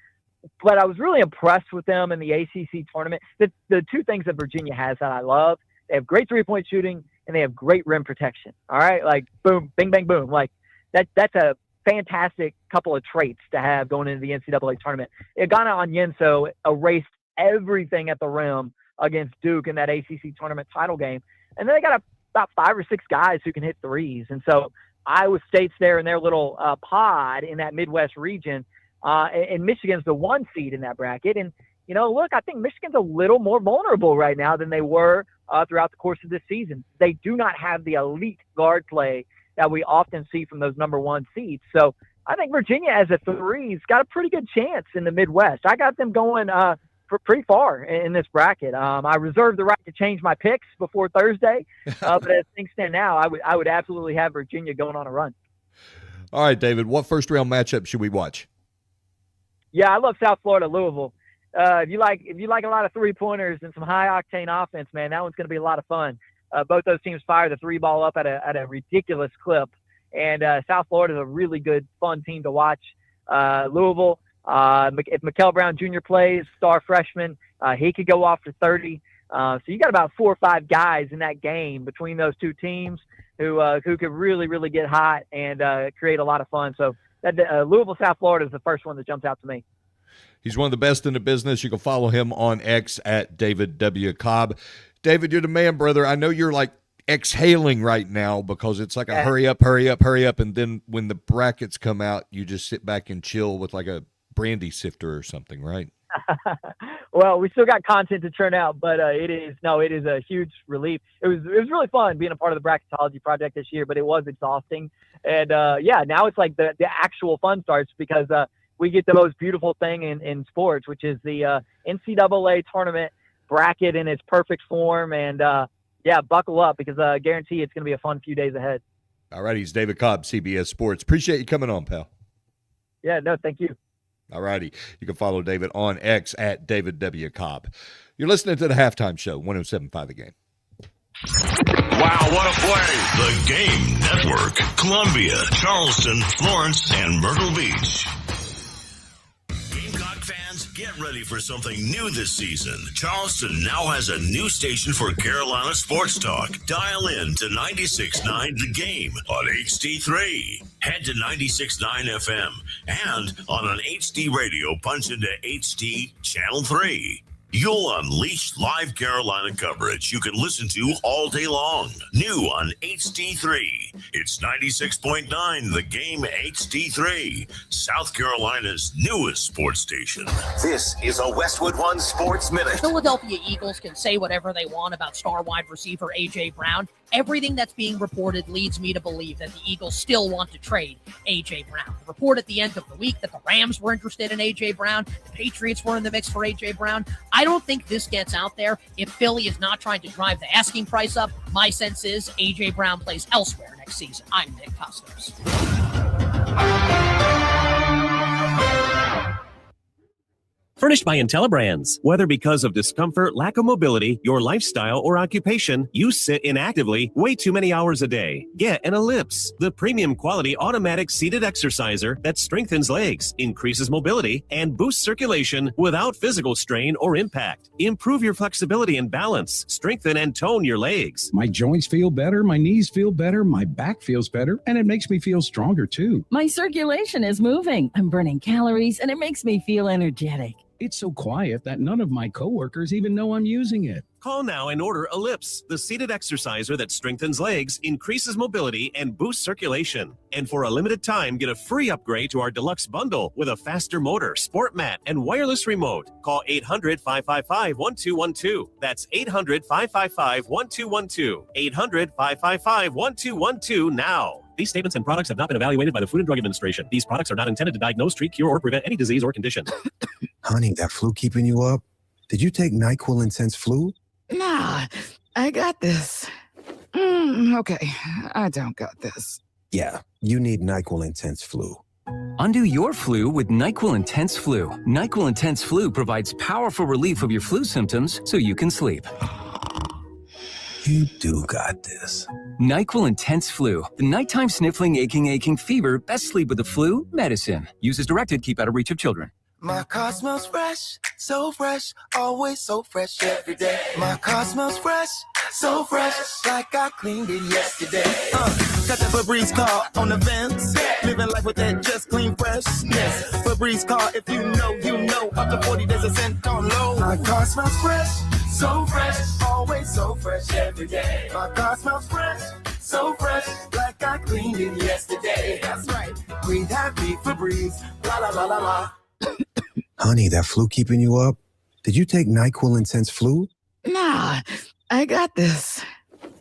but I was really impressed with them in the ACC tournament. The two things that Virginia has that I love, they have great three-point shooting and they have great rim protection. All right, like boom, bing, bang, boom. Like that's a fantastic couple of traits to have going into the NCAA tournament. Ghana Onyenso erased everything at the rim against Duke in that ACC tournament title game, and then they got about 5 or 6 guys who can hit threes, and so Iowa State's there in their little pod in that Midwest region, and Michigan's the 1 seed in that bracket. And, you know, look, I think Michigan's a little more vulnerable right now than they were throughout the course of this season. They do not have the elite guard play that we often see from those number 1 seeds. So I think Virginia as a 3's got a pretty good chance in the Midwest. I got them going pretty far in this bracket. I reserve the right to change my picks before Thursday, but as things stand now, I would absolutely have Virginia going on a run. All right, David, what first-round matchup should we watch? Yeah, I love South Florida, Louisville. If you like a lot of three-pointers and some high-octane offense, man, that one's going to be a lot of fun. Both those teams fire the 3-ball up at a ridiculous clip, and South Florida is a really good, fun team to watch. Louisville, if Mikal Brown Jr. plays, star freshman, he could go off for 30. So you got about 4 or 5 guys in that game between those two teams who could really, really get hot and create a lot of fun. So that Louisville, South Florida is the first one that jumps out to me. He's one of the best in the business. You can follow him on X at David W. Cobb. David, you're the man, brother. I know you're like exhaling right now because it's like a hurry up. And then when the brackets come out, you just sit back and chill with like a brandy sifter or something, right? Well, we still got content to churn out, but it is a huge relief. It was really fun being a part of the Bracketology project this year, but it was exhausting. And now it's like the actual fun starts because we get the most beautiful thing in sports, which is the NCAA tournament bracket in its perfect form. And buckle up because I guarantee it's going to be a fun few days ahead. All right, he's David Cobb, CBS Sports. Appreciate you coming on, pal. Yeah, no, thank you. All righty. You can follow David on X at David W. Cobb. You're listening to the Halftime Show, 107.5 The Game. Wow, what a play. The Game Network. Columbia, Charleston, Florence, and Myrtle Beach. Gamecock fans, get ready for something new this season. Charleston now has a new station for Carolina sports talk. Dial in to 96.9 The Game on HD3. Head to 96.9 FM and on an HD radio, punch into HD Channel 3. You'll unleash live Carolina coverage you can listen to all day long. New on HD3. It's 96.9 The Game HD3, South Carolina's newest sports station. This is a Westwood One Sports Minute. Philadelphia Eagles can say whatever they want about star wide receiver A.J. Brown. Everything that's being reported leads me to believe that the Eagles still want to trade A.J. Brown. The report at the end of the week that the Rams were interested in A.J. Brown, the Patriots were in the mix for A.J. Brown. I don't think this gets out there if Philly is not trying to drive the asking price up. My sense is A.J. Brown plays elsewhere next season. I'm Nick Costos. Furnished by IntelliBrands. Whether because of discomfort, lack of mobility, your lifestyle, or occupation, you sit inactively way too many hours a day. Get an Ellipse, the premium quality automatic seated exerciser that strengthens legs, increases mobility, and boosts circulation without physical strain or impact. Improve your flexibility and balance. Strengthen and tone your legs. My joints feel better, my knees feel better, my back feels better, and it makes me feel stronger too. My circulation is moving. I'm burning calories, and it makes me feel energetic. It's so quiet that none of my coworkers even know I'm using it. Call now and order Ellipse, the seated exerciser that strengthens legs, increases mobility, and boosts circulation. And for a limited time, get a free upgrade to our deluxe bundle with a faster motor, sport mat, and wireless remote. Call 800-555-1212. That's 800-555-1212. 800-555-1212 now. These statements and products have not been evaluated by the Food and Drug Administration. These products are not intended to diagnose, treat, cure, or prevent any disease or condition. Honey, that flu keeping you up? Did you take NyQuil Intense Flu? Nah, I got this. Okay, I don't got this. Yeah, you need NyQuil Intense Flu. Undo your flu with NyQuil Intense Flu. NyQuil Intense Flu provides powerful relief of your flu symptoms so you can sleep. You do got this. NyQuil Intense Flu. The nighttime sniffling, aching fever. Best sleep with the flu medicine. Use as directed. Keep out of reach of children. My car smells fresh, so fresh, always so fresh every day. My car smells fresh, so fresh, like I cleaned it yesterday. Got that Febreze car on the vents, living life with that just clean freshness. Febreze car, if you know, you know. Up to 40 days a scent on low. My car smells fresh, so fresh, always so fresh every day. My car smells fresh, so fresh, like I cleaned it yesterday. That's right, breathe happy Febreze, la la la la la. Honey, that flu keeping you up? Did you take NyQuil Intense Flu? Nah, I got this.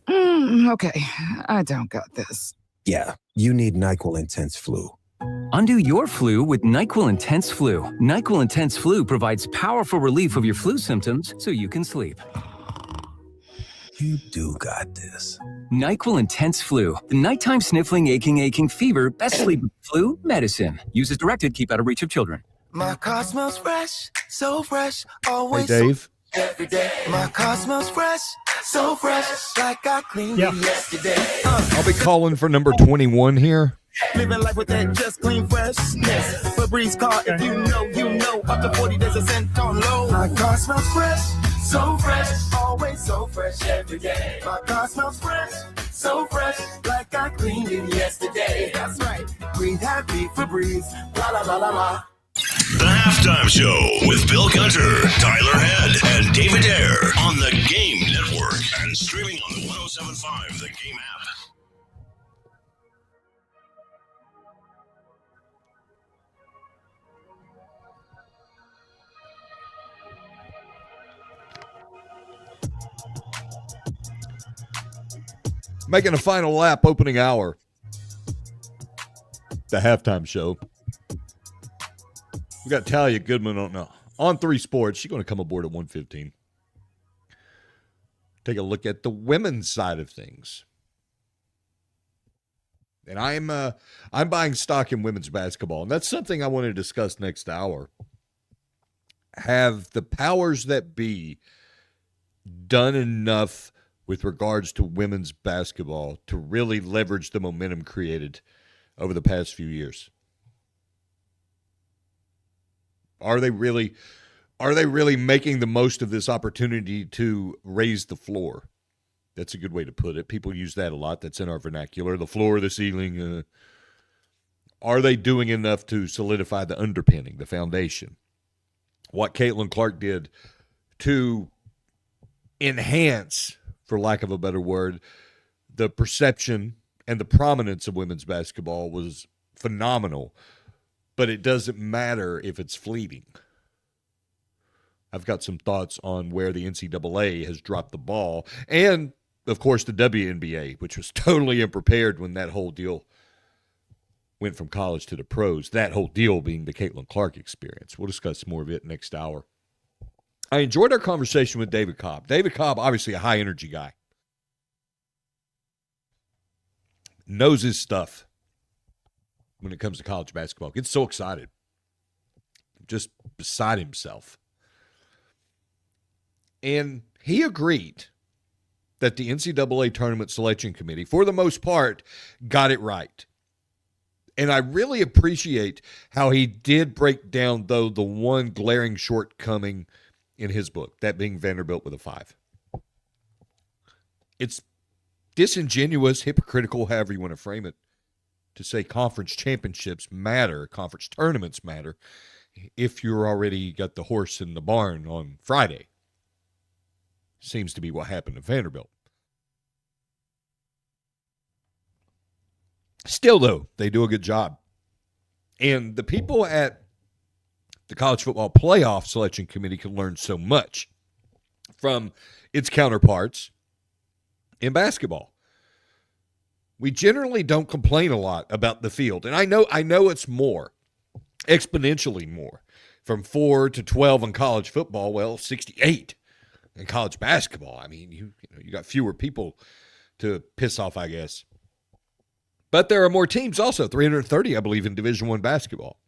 Okay, I don't got this. Yeah, you need NyQuil Intense Flu. Undo your flu with NyQuil Intense Flu. NyQuil Intense Flu provides powerful relief of your flu symptoms so you can sleep. You do got this. NyQuil Intense Flu. The nighttime sniffling, aching fever. Best sleep with flu medicine. Use as directed. Keep out of reach of children. My car smells fresh, so fresh, always Hey, Dave. so every day. My car smells fresh, so fresh, like I cleaned it yesterday. I'll be calling for number 21 here. Living life with that just clean freshness. Febreze car, if you know, you know. Up to 40 days a scent on low. My car smells fresh, so fresh, always so fresh every day. My car smells fresh, so fresh, like I cleaned it yesterday. That's right, breathe happy Febreze, la la la la la. The Halftime Show with Bill Gunter, Tyler Head, and David Ayer on the Game Network and streaming on the 107.5 The Game app. Making a final lap, opening hour. The Halftime Show. We got Talia Goodman on 3 Sports. She's going to come aboard at 1:15. Take a look at the women's side of things. And I'm buying stock in women's basketball, and that's something I want to discuss next hour. Have the powers that be done enough with regards to women's basketball to really leverage the momentum created over the past few years? Are they really making the most of this opportunity to raise the floor? That's a good way to put it. People use that a lot. That's in our vernacular. The floor, the ceiling. Are they doing enough to solidify the underpinning, the foundation? What Caitlin Clark did to enhance, for lack of a better word, the perception and the prominence of women's basketball was phenomenal. But it doesn't matter if it's fleeting. I've got some thoughts on where the NCAA has dropped the ball. And, of course, the WNBA, which was totally unprepared when that whole deal went from college to the pros. That whole deal being the Caitlin Clark experience. We'll discuss more of it next hour. I enjoyed our conversation with David Cobb. David Cobb, obviously a high-energy guy. Knows his stuff when it comes to college basketball. Gets so excited. Just beside himself. And he agreed that the NCAA Tournament Selection Committee, for the most part, got it right. And I really appreciate how he did break down, though, the one glaring shortcoming in his book, that being Vanderbilt with a 5. It's disingenuous, hypocritical, however you want to frame it, to say conference championships matter, conference tournaments matter if you're already got the horse in the barn on Friday. Seems to be what happened to Vanderbilt. Still, though, they do a good job. And the people at the College Football Playoff Selection Committee can learn so much from its counterparts in basketball. We generally don't complain a lot about the field. And I know it's more, exponentially more. From 4 to 12 in college football, well, 68 in college basketball. I mean, you got fewer people to piss off, I guess. But there are more teams also, 330, I believe, in Division I basketball.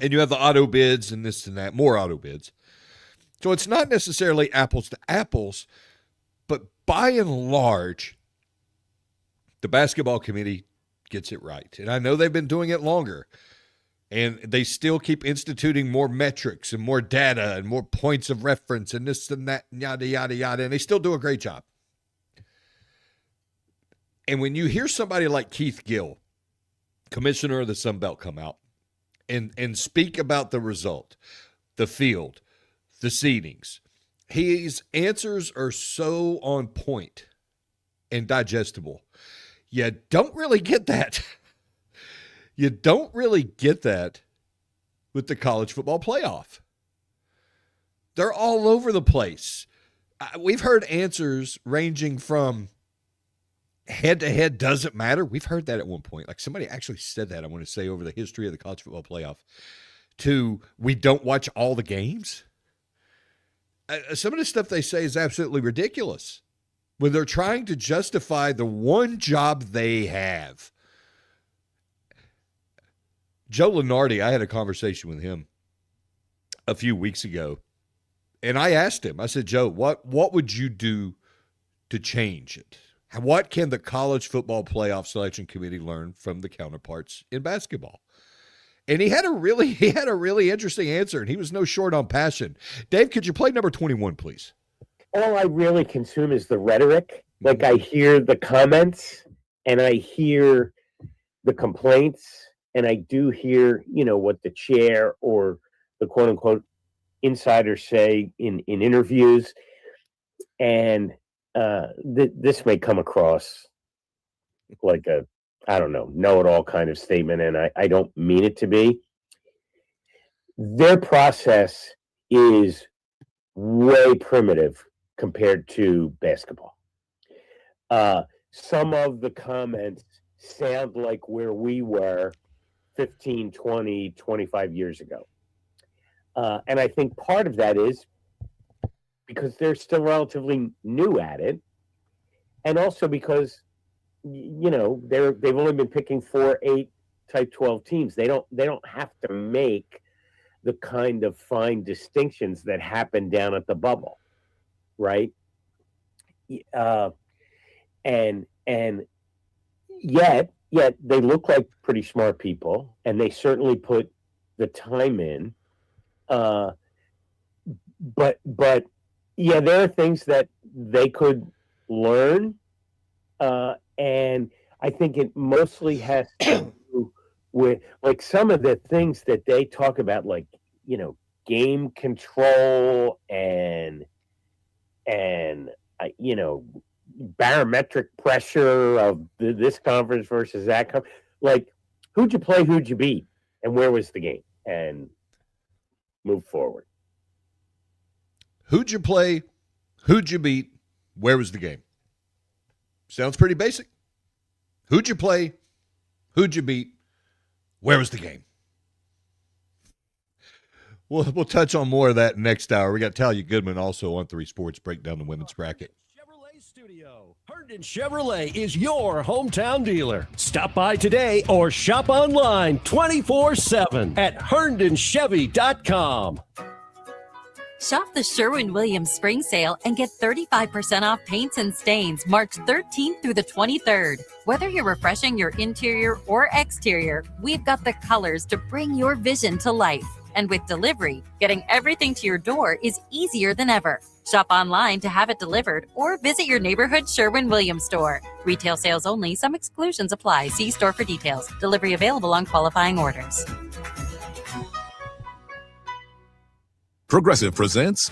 And you have the auto bids and this and that, more auto bids. So it's not necessarily apples to apples, but by and large, the basketball committee gets it right. And I know they've been doing it longer. And they still keep instituting more metrics and more data and more points of reference and this and that, and yada, yada, yada. And they still do a great job. And when you hear somebody like Keith Gill, commissioner of the Sun Belt, come out and speak about the result, the field, the seedings, his answers are so on point and digestible. You don't really get that. You don't really get that with the college football playoff. They're all over the place. We've heard answers ranging from head-to-head doesn't matter. We've heard that at one point. Like somebody actually said that, I want to say, over the history of the college football playoff, to we don't watch all the games. Some of the stuff they say is absolutely ridiculous when they're trying to justify the one job they have. Joe Lenardi, I had a conversation with him a few weeks ago, and I asked him, I said, Joe, what would you do to change it? What can the College Football Playoff Selection Committee learn from the counterparts in basketball? And he had a really interesting answer, and he was no short on passion. Dave, could you play number 21, please? All I really consume is the rhetoric. Like I hear the comments, and I hear the complaints, and I do hear, what the chair or the quote-unquote insiders say in interviews. And this may come across like a, know-it-all kind of statement, and I don't mean it to be. Their process is way primitive compared to basketball. Some of the comments sound like where we were 15, 20, 25 years ago. And I think part of that is because they're still relatively new at it. And also because, they've only been picking 4, 8 type 12 teams. They don't have to make the kind of fine distinctions that happen down at the bubble. Right. And yet they look like pretty smart people, and they certainly put the time in. But yeah, there are things that they could learn. And I think it mostly has to do with like some of the things that they talk about, like, game control and barometric pressure of this conference versus that conference. Like, who'd you play, who'd you beat, and where was the game? And move forward. Who'd you play, who'd you beat, where was the game? Sounds pretty basic. Who'd you play, who'd you beat, where was the game? We'll touch on more of that next hour. We got Talia Goodman also on 3 Sports, break down the women's bracket. Herndon Chevrolet is your hometown dealer. Stop by today or shop online 24/7 at herndonchevy.com. Shop the Sherwin-Williams Spring Sale and get 35% off paints and stains March 13th through the 23rd. Whether you're refreshing your interior or exterior, we've got the colors to bring your vision to life. And with delivery, getting everything to your door is easier than ever. Shop online to have it delivered or visit your neighborhood Sherwin-Williams store. Retail sales only. Some exclusions apply. See store for details. Delivery available on qualifying orders. Progressive presents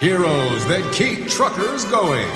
Heroes That Keep Truckers Going.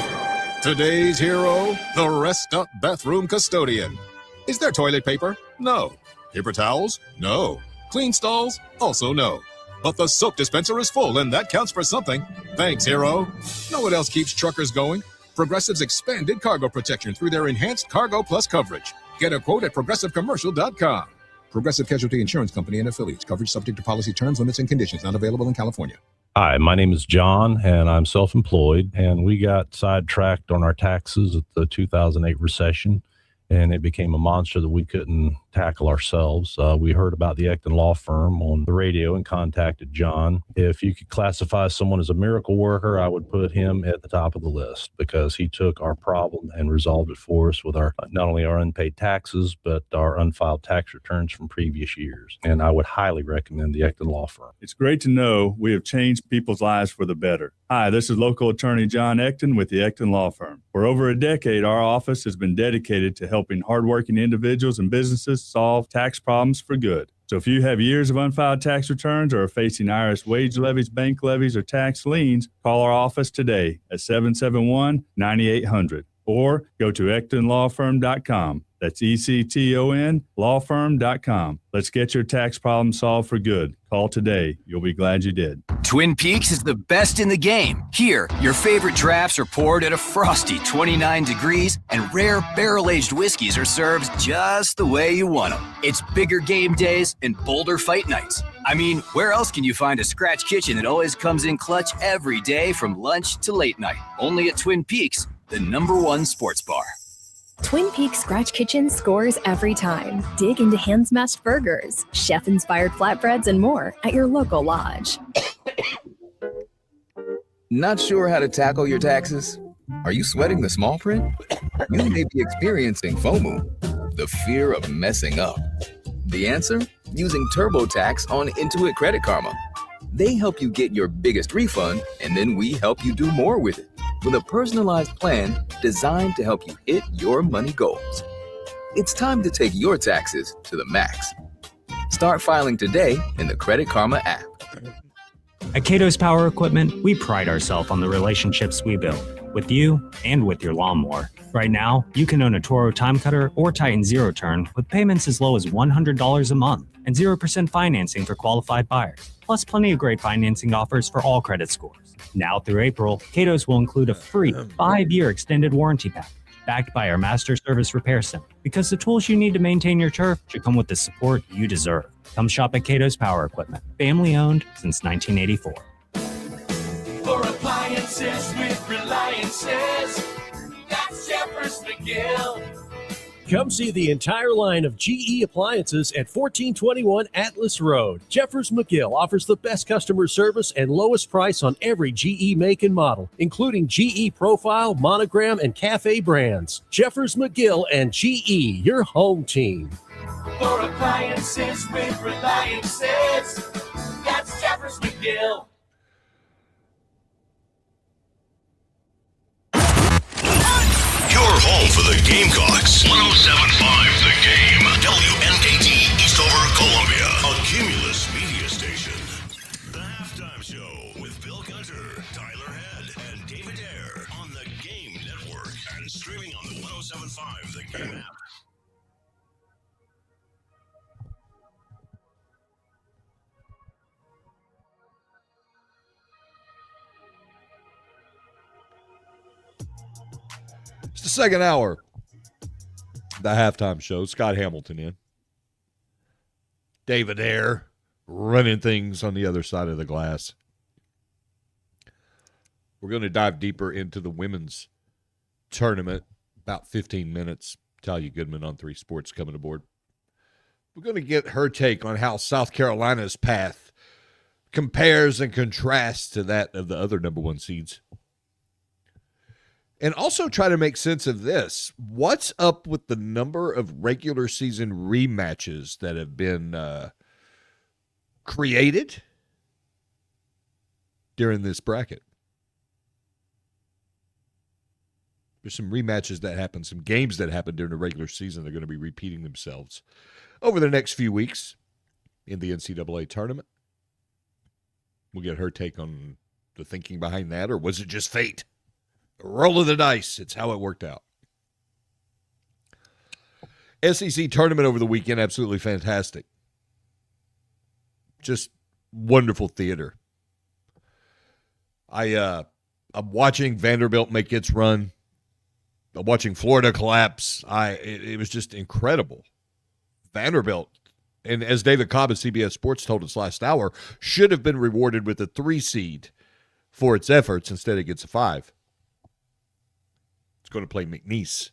Today's hero, the rest-up bathroom custodian. Is there toilet paper? No. Paper towels? No. Clean stalls? Also no. But the soap dispenser is full, and that counts for something. Thanks, hero. Know what else keeps truckers going? Progressive's expanded cargo protection through their enhanced Cargo Plus coverage. Get a quote at progressivecommercial.com. Progressive Casualty Insurance Company and affiliates. Coverage subject to policy terms, limits, and conditions. Not available in California. Hi, my name is John, and I'm self-employed, and we got sidetracked on our taxes at the 2008 recession, and it became a monster that we couldn't tackle ourselves. We heard about the Ecton Law Firm on the radio and contacted John. If you could classify someone as a miracle worker, I would put him at the top of the list because he took our problem and resolved it for us with our not only our unpaid taxes, but our unfiled tax returns from previous years. And I would highly recommend the Ecton Law Firm. It's great to know we have changed people's lives for the better. Hi, this is local attorney John Ecton with the Ecton Law Firm. For over a decade, our office has been dedicated to helping hardworking individuals and businesses solve tax problems for good. So if you have years of unfiled tax returns or are facing IRS wage levies, bank levies, or tax liens, call our office today at 771-9800 or go to EctonLawFirm.com. That's ECTON lawfirm.com. Let's get your tax problem solved for good. Call today. You'll be glad you did. Twin Peaks is the best in the game. Here, your favorite drafts are poured at a frosty 29 degrees, and rare barrel-aged whiskeys are served just the way you want them. It's bigger game days and bolder fight nights. I mean, where else can you find a scratch kitchen that always comes in clutch every day from lunch to late night? Only at Twin Peaks, the #1 sports bar. Twin Peaks Scratch Kitchen scores every time. Dig into hand-smashed burgers, chef-inspired flatbreads, and more at your local lodge. Not sure how to tackle your taxes? Are you sweating the small print? You may be experiencing FOMO, the fear of messing up. The answer? Using TurboTax on Intuit Credit Karma. They help you get your biggest refund, and then we help you do more with it. With a personalized plan designed to help you hit your money goals. It's time to take your taxes to the max. Start filing today in the Credit Karma app. At Cato's Power Equipment, we pride ourselves on the relationships we build with you and with your lawnmower. Right now, you can own a Toro Time Cutter or Titan Zero Turn with payments as low as $100 a month and 0% financing for qualified buyers, plus plenty of great financing offers for all credit scores. Now through April, Cato's will include a free 5-year extended warranty pack backed by our Master Service Repair Center, because the tools you need to maintain your turf should come with the support you deserve. Come shop at Cato's Power Equipment, family owned since 1984. For appliances with Reliances, that's Jeffers McGill. Come see the entire line of GE appliances at 1421 Atlas Road. Jeffers McGill offers the best customer service and lowest price on every GE make and model, including GE Profile, Monogram, and Cafe brands. Jeffers McGill and GE, your home team. For appliances with Reliances, that's Jeffers McGill. Your home for the Gamecocks. 107.5 The Game. WNKT Eastover, Columbia. A Cumulus media station. The Halftime Show with Bill Gunter, Tyler Head, and David Ayer on the Game Network and streaming on the 107.5 The Game app. It's the second hour. The halftime show. Scott Hamilton in. David Ayer running things on the other side of the glass. We're going to dive deeper into the women's tournament. About 15 minutes. Talia Goodman on 3 Sports coming aboard. We're going to get her take on how South Carolina's path compares and contrasts to that of the other #1 seeds. And also try to make sense of this. What's up with the number of regular season rematches that have been created during this bracket? There's some rematches that happen, some games that happen during the regular season. They're going to be repeating themselves over the next few weeks in the NCAA tournament. We'll get her take on the thinking behind that, or was it just fate? A roll of the dice. It's how it worked out. SEC tournament over the weekend, absolutely fantastic. Just wonderful theater. I'm watching Vanderbilt make its run. I'm watching Florida collapse. It was just incredible. Vanderbilt, and as David Cobb of CBS Sports told us last hour, should have been rewarded with a 3 seed for its efforts. Instead, it gets a 5. It's going to play McNeese.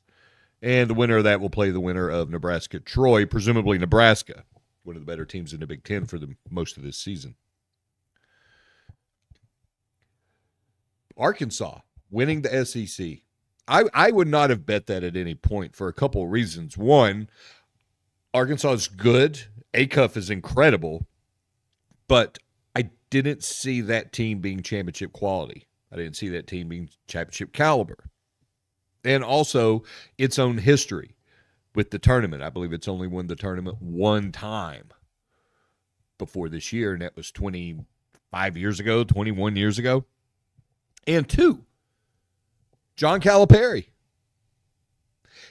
And the winner of that will play the winner of Nebraska-Troy, presumably Nebraska, one of the better teams in the Big Ten for most of this season. Arkansas winning the SEC. I would not have bet that at any point for a couple of reasons. One, Arkansas is good. Acuff is incredible. But I didn't see that team being championship quality. I didn't see that team being championship caliber. And also its own history with the tournament. I believe it's only won the tournament one time before this year, and that was 25 years ago, 21 years ago. And 2, John Calipari.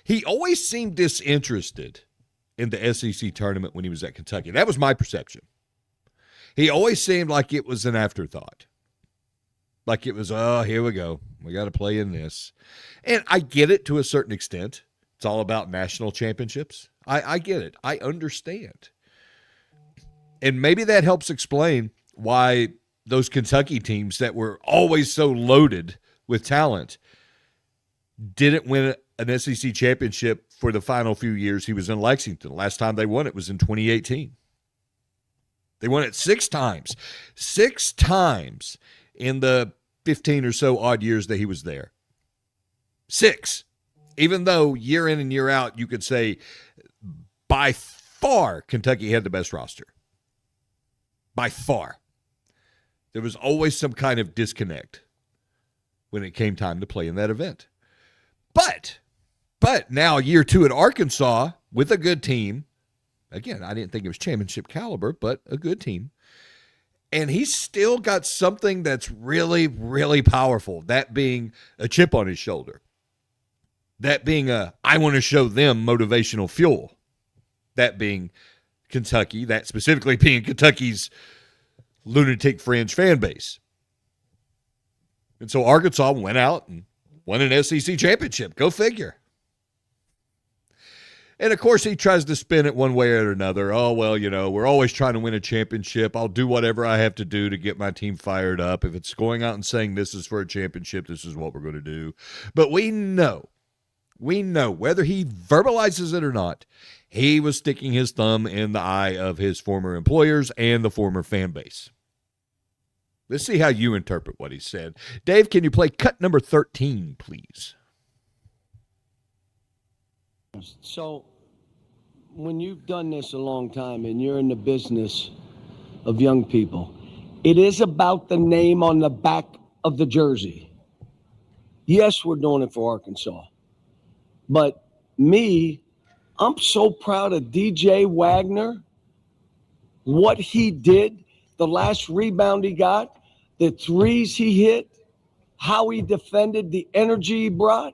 He always seemed disinterested in the SEC tournament when he was at Kentucky. That was my perception. He always seemed like it was an afterthought. Like it was, oh, here we go. We got to play in this. And I get it to a certain extent. It's all about national championships. I get it. I understand. And maybe that helps explain why those Kentucky teams that were always so loaded with talent didn't win an SEC championship for the final few years he was in Lexington. Last time they won it was in 2018. They won it 6 times. 6 times in the 15 or so odd years that he was there. 6. Even though year in and year out, you could say by far Kentucky had the best roster. By far. There was always some kind of disconnect when it came time to play in that event. But now year 2 at Arkansas with a good team. Again, I didn't think it was championship caliber, but a good team. And he's still got something that's really, really powerful. That being a chip on his shoulder. That being I want to show them motivational fuel. That being Kentucky. That specifically being Kentucky's lunatic fringe fan base. And so Arkansas went out and won an SEC championship. Go figure. And, of course, he tries to spin it one way or another. Oh, well, we're always trying to win a championship. I'll do whatever I have to do to get my team fired up. If it's going out and saying this is for a championship, this is what we're going to do. But we know, whether he verbalizes it or not, he was sticking his thumb in the eye of his former employers and the former fan base. Let's see how you interpret what he said. Dave, can you play cut number 13, please? So, when you've done this a long time and you're in the business of young people, it is about the name on the back of the jersey. Yes, we're doing it for Arkansas. But I'm so proud of DJ Wagner, what he did, the last rebound he got, the threes he hit, how he defended, the energy he brought.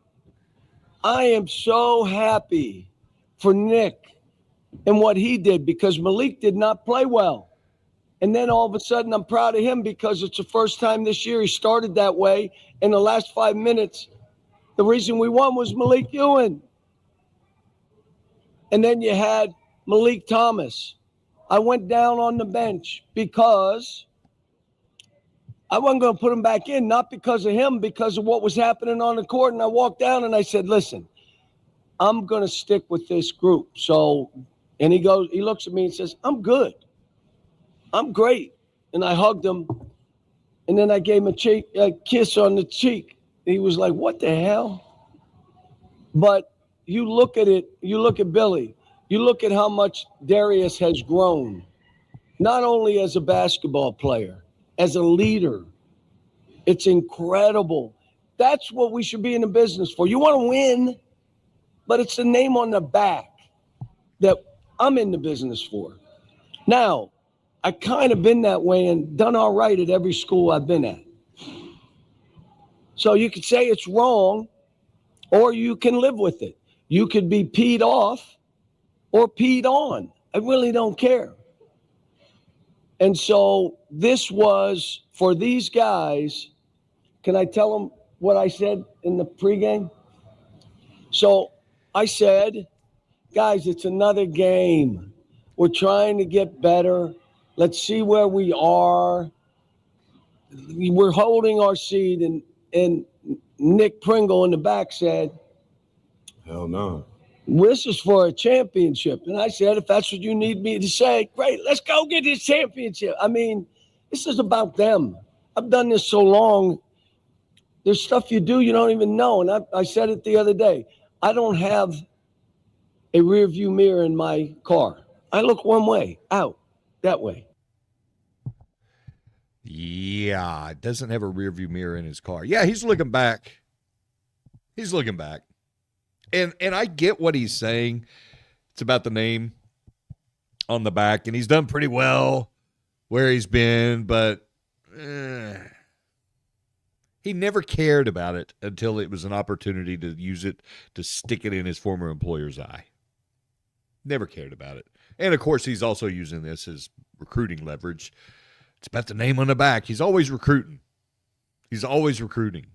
I am so happy for Nick and what he did because Malik did not play well. And then all of a sudden I'm proud of him because it's the first time this year he started that way. In the last 5 minutes, the reason we won was Malik Ewan. And then you had Malik Thomas. I went down on the bench because I wasn't going to put him back in, not because of him, because of what was happening on the court. And I walked down and I said, listen, I'm going to stick with this group. So, and he looks at me and says, I'm good. I'm great. And I hugged him. And then I gave him a kiss on the cheek. He was like, what the hell? But you look at it, you look at Billy, you look at how much Darius has grown, not only as a basketball player, as a leader. It's incredible. That's what we should be in the business for. You want to win, but it's the name on the back that I'm in the business for. Now, I kind of been that way and done all right at every school I've been at. So you could say it's wrong, or you can live with it. You could be peed off or peed on. I really don't care. And so this was for these guys. Can I tell them what I said in the pregame? So I said, guys, it's another game. We're trying to get better. Let's see where we are. We're holding our seed. And Nick Pringle in the back said, hell no. This is for a championship. And I said, if that's what you need me to say, great, let's go get this championship. I mean, this is about them. I've done this so long. There's stuff you do you don't even know. And I said it the other day. I don't have a rear view mirror in my car. I look one way, out, that way. Yeah, doesn't have a rear view mirror in his car. Yeah, he's looking back. He's looking back. And I get what he's saying. It's about the name on the back, and he's done pretty well where he's been, but he never cared about it until it was an opportunity to use it to stick it in his former employer's eye. Never cared about it. And, of course, he's also using this as recruiting leverage. It's about the name on the back. He's always recruiting. He's always recruiting.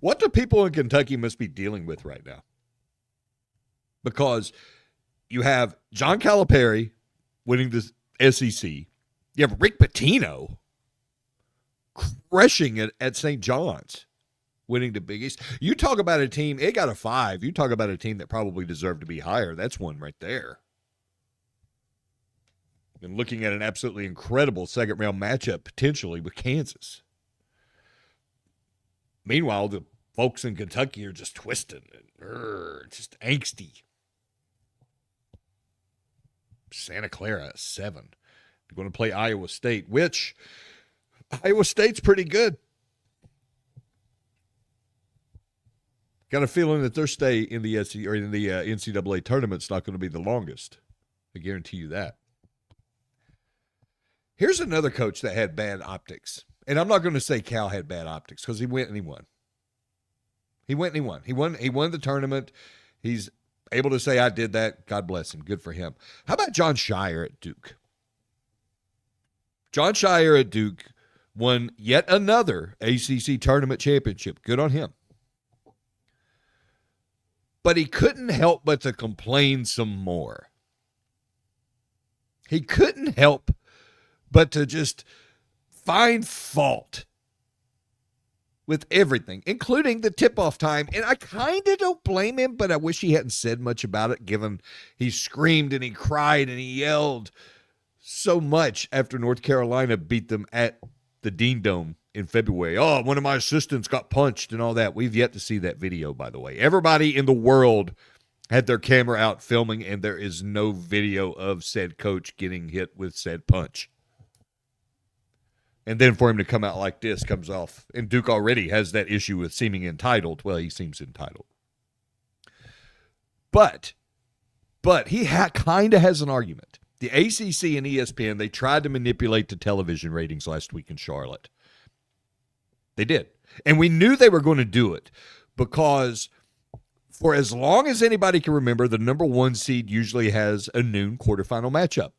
What do people in Kentucky must be dealing with right now? Because you have John Calipari winning the SEC. You have Rick Pitino crushing it at St. John's, winning the Big East. You talk about a team, it got a 5. You talk about a team that probably deserved to be higher. That's one right there. And looking at an absolutely incredible second-round matchup potentially with Kansas. Meanwhile, the folks in Kentucky are just twisted and just angsty. Santa Clara, 7. They're going to play Iowa State, which Iowa State's pretty good. Got a feeling that their stay in the NCAA tournament's not going to be the longest. I guarantee you that. Here's another coach that had bad optics. And I'm not going to say Cal had bad optics because he went and he won. He went and he won. He won the tournament. He's able to say, I did that. God bless him. Good for him. How about John Shire at Duke? John Shire at Duke won yet another ACC tournament championship. Good on him. But he couldn't help but to complain some more. He couldn't help but to just find fault with everything, including the tip-off time. And I kind of don't blame him, but I wish he hadn't said much about it, given he screamed and he cried and he yelled so much after North Carolina beat them at the Dean Dome in February. Oh, one of my assistants got punched and all that. We've yet to see that video, by the way. Everybody in the world had their camera out filming, and there is no video of said coach getting hit with said punch. And then for him to come out like this comes off. And Duke already has that issue with seeming entitled. Well, he seems entitled. But he kind of has an argument. The ACC and ESPN, they tried to manipulate the television ratings last week in Charlotte. They did. And we knew they were going to do it because for as long as anybody can remember, the number 1 seed usually has a noon quarterfinal matchup.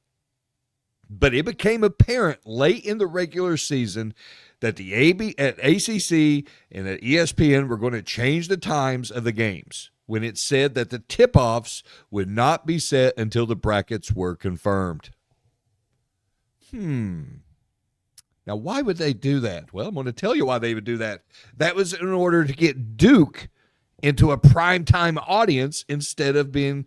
But it became apparent late in the regular season that the ACC and the ESPN were going to change the times of the games when it said that the tip-offs would not be set until the brackets were confirmed. Now, why would they do that? Well, I'm going to tell you why they would do that. That was in order to get Duke into a primetime audience instead of being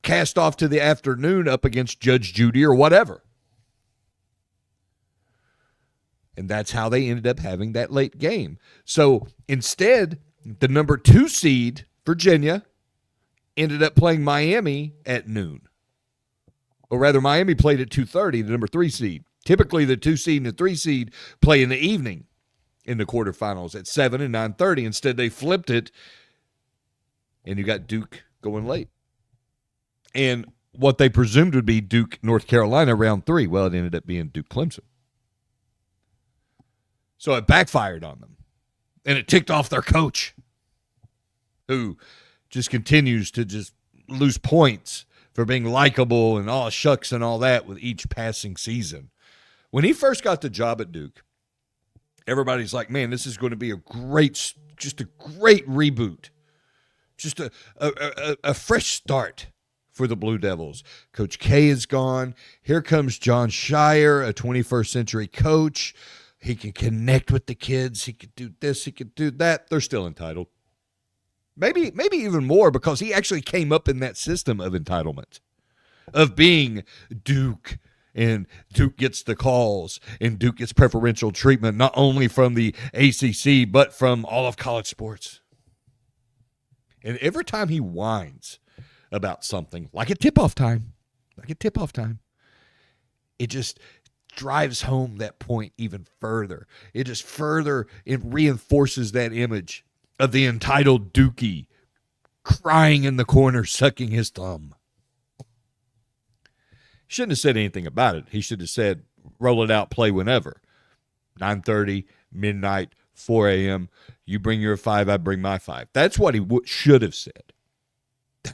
cast off to the afternoon up against Judge Judy or whatever. And that's how they ended up having that late game. So instead, the number 2 seed, Virginia, ended up playing Miami at noon. Or rather, Miami played at 2:30, the number 3 seed. Typically, the 2 seed and the 3 seed play in the evening in the quarterfinals at 7 and 9:30. Instead, they flipped it, and you got Duke going late. And what they presumed would be Duke, North Carolina, round 3. Well, it ended up being Duke, Clemson. So it backfired on them. And it ticked off their coach, who just continues to just lose points for being likable and all shucks and all that with each passing season. When he first got the job at Duke, everybody's like, man, this is going to be a great reboot. Just a fresh start for the Blue Devils. Coach K is gone. Here comes John Shire, a 21st century coach. He can connect with the kids. He could do this. He could do that. They're still entitled. Maybe even more, because he actually came up in that system of entitlement, of being Duke, and Duke gets the calls, and Duke gets preferential treatment, not only from the ACC, but from all of college sports. And every time he whines about something, like a tip-off time, it just drives home that point even further. It just further, it reinforces that image of the entitled Dookie crying in the corner, sucking his thumb. Shouldn't have said anything about it. He should have said, roll it out, play whenever. 9:30, midnight, 4 a.m. You bring your 5, I bring my 5. That's what he should have said.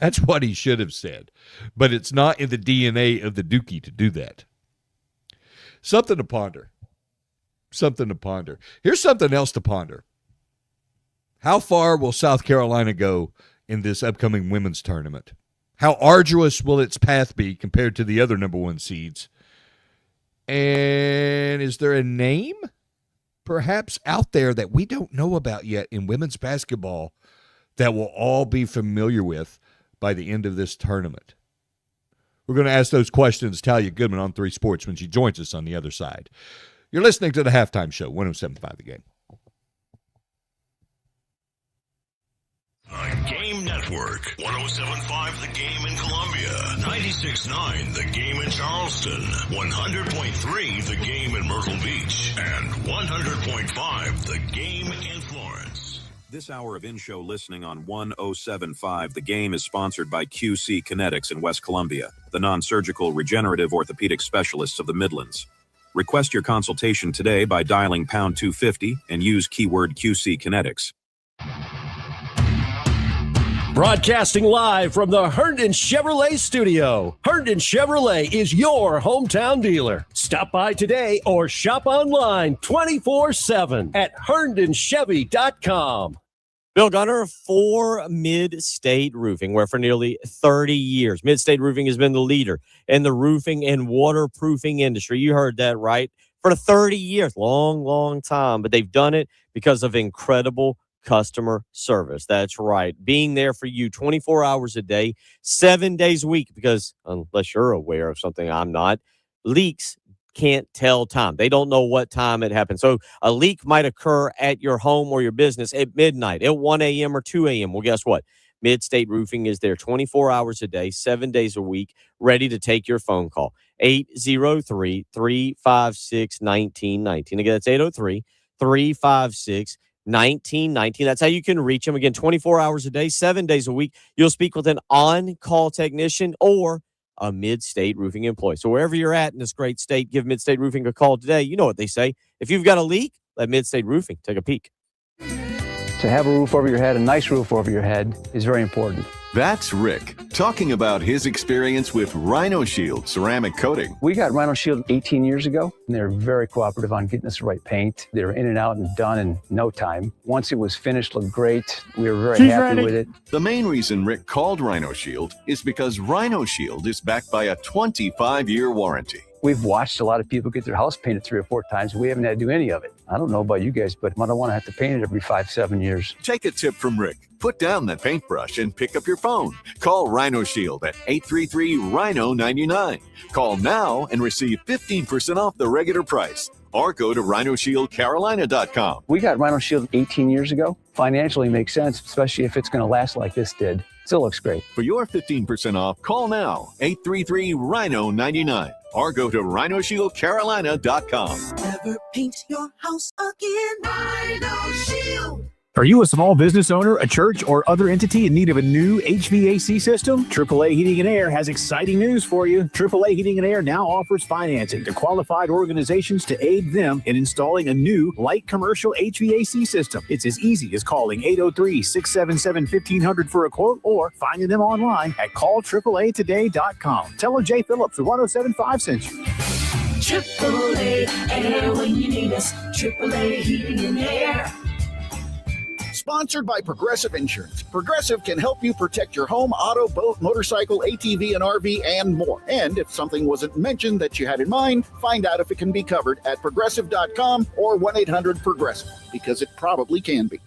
That's what he should have said. But it's not in the DNA of the Dookie to do that. Something to ponder. Here's something else to ponder. How far will South Carolina go in this upcoming women's tournament? How arduous will its path be compared to the other number 1 seeds? And is there a name perhaps out there that we don't know about yet in women's basketball that we'll all be familiar with by the end of this tournament? We're going to ask those questions to Talia Goodman on 3 Sports when she joins us on the other side. You're listening to the Halftime Show, 107.5 The Game. Game Network, 107.5 The Game in Columbia, 96.9 The Game in Charleston, 100.3 The Game in Myrtle Beach, and 100.5 The Game in Florence. This hour of in-show listening on 107.5 The Game is sponsored by QC Kinetics in West Columbia, the non-surgical regenerative orthopedic specialists of the Midlands. Request your consultation today by dialing pound 250 and use keyword QC Kinetics. Broadcasting live from the Herndon Chevrolet studio. Herndon Chevrolet is your hometown dealer. Stop by today or shop online 24/7 at herndonchevy.com. Bill Gunner for Mid-State Roofing, where for nearly 30 years, Mid-State Roofing has been the leader in the roofing and waterproofing industry. You heard that right. For 30 years, long time, but they've done it because of incredible customer service. That's right. Being there for you 24 hours a day, 7 days a week, because unless you're aware of something I'm not, leaks can't tell time. They don't know what time it happened. So a leak might occur at your home or your business at midnight, at 1 a.m. or 2 a.m. Well, guess what? Mid-State Roofing is there 24 hours a day, 7 days a week, ready to take your phone call. 803-356-1919. Again, that's 803-356-1919. That's how you can reach them. Again, 24 hours a day, 7 days a week. You'll speak with an on-call technician or a Mid-State Roofing employee. So wherever you're at in this great state, give Mid-State Roofing a call today. You know what they say. If you've got a leak, let Mid-State Roofing take a peek. To have a roof over your head, a nice roof over your head, is very important. That's Rick talking about his experience with Rhino Shield ceramic coating. We got Rhino Shield 18 years ago, and they were very cooperative on getting us the right paint. They were in and out and done in no time. Once it was finished, looked great. We were very happy with it. The main reason Rick called Rhino Shield is because Rhino Shield is backed by a 25-year warranty. We've watched a lot of people get their house painted 3 or 4 times. We haven't had to do any of it. I don't know about you guys, but I don't want to have to paint it every 5-7 years. Take a tip from Rick. Put down that paintbrush and pick up your phone. Call Rhino Shield at 833-RHINO-99. Call now and receive 15% off the regular price. Or go to RhinoShieldCarolina.com. We got Rhino Shield 18 years ago. Financially makes sense, especially if it's going to last like this did. Still looks great. For your 15% off, call now, 833-RHINO-99. Or go to RhinoShieldCarolina.com. Never paint your house again. Rhino Shield. Are you a small business owner, a church, or other entity in need of a new HVAC system? AAA Heating and Air has exciting news for you. AAA Heating and Air now offers financing to qualified organizations to aid them in installing a new light commercial HVAC system. It's as easy as calling 803-677-1500 for a quote or finding them online at callAAAtoday.com. Tell them Jay Phillips of 1075 sent you. AAA Air when you need us. AAA Heating and Air. Sponsored by Progressive Insurance. Progressive can help you protect your home, auto, boat, motorcycle, ATV, and RV, and more. And if something wasn't mentioned that you had in mind, find out if it can be covered at progressive.com or 1-800-PROGRESSIVE, because it probably can be.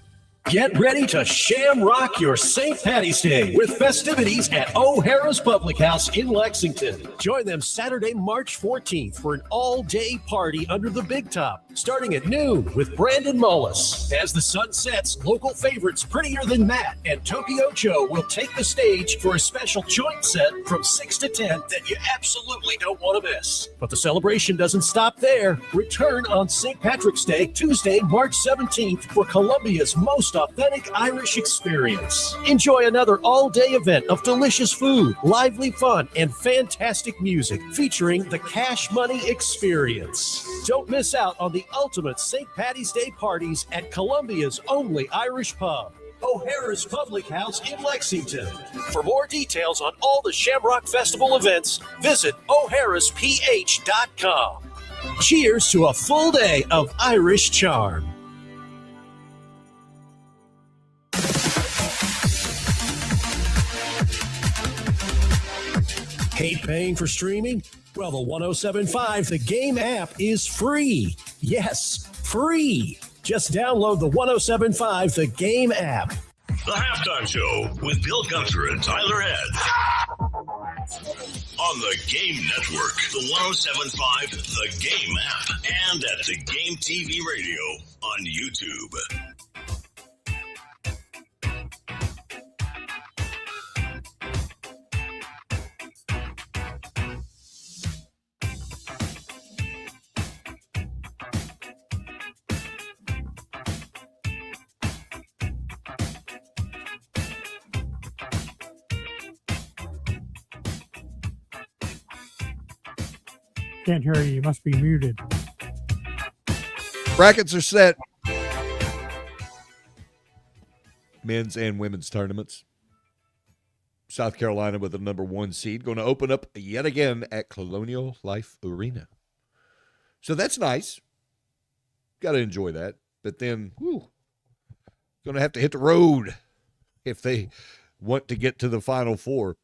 Get ready to shamrock your St. Patty's Day with festivities at O'Hara's Public House in Lexington. Join them Saturday, March 14th for an all-day party under the Big Top, starting at noon with Brandon Mullis. As the sun sets, local favorites Prettier Than Matt and Tokyo Joe will take the stage for a special joint set from 6 to 10 that you absolutely don't want to miss. But the celebration doesn't stop there. Return on St. Patrick's Day, Tuesday, March 17th for Columbia's most authentic Irish experience. Enjoy another all-day event of delicious food, lively fun, and fantastic music featuring the Cash Money Experience. Don't miss out on the ultimate St. Patty's Day parties at Columbia's only Irish pub, O'Hara's Public House in Lexington. For more details on all the Shamrock Festival events, visit o'harasph.com. Cheers to a full day of Irish charm. Hate paying for streaming? Well, the 1075 The Game app is free. Yes, free. Just download the 1075 The Game app. The Halftime Show with Bill Gunther and Tyler Head. On the Game Network, the 1075 The Game app, and at The Game TV Radio on YouTube. Can't hear you. You must be muted. Brackets are set. Men's and women's tournaments. South Carolina with the number 1 seed going to open up yet again at Colonial Life Arena. So that's nice. Got to enjoy that. But then, going to have to hit the road if they want to get to the Final Four.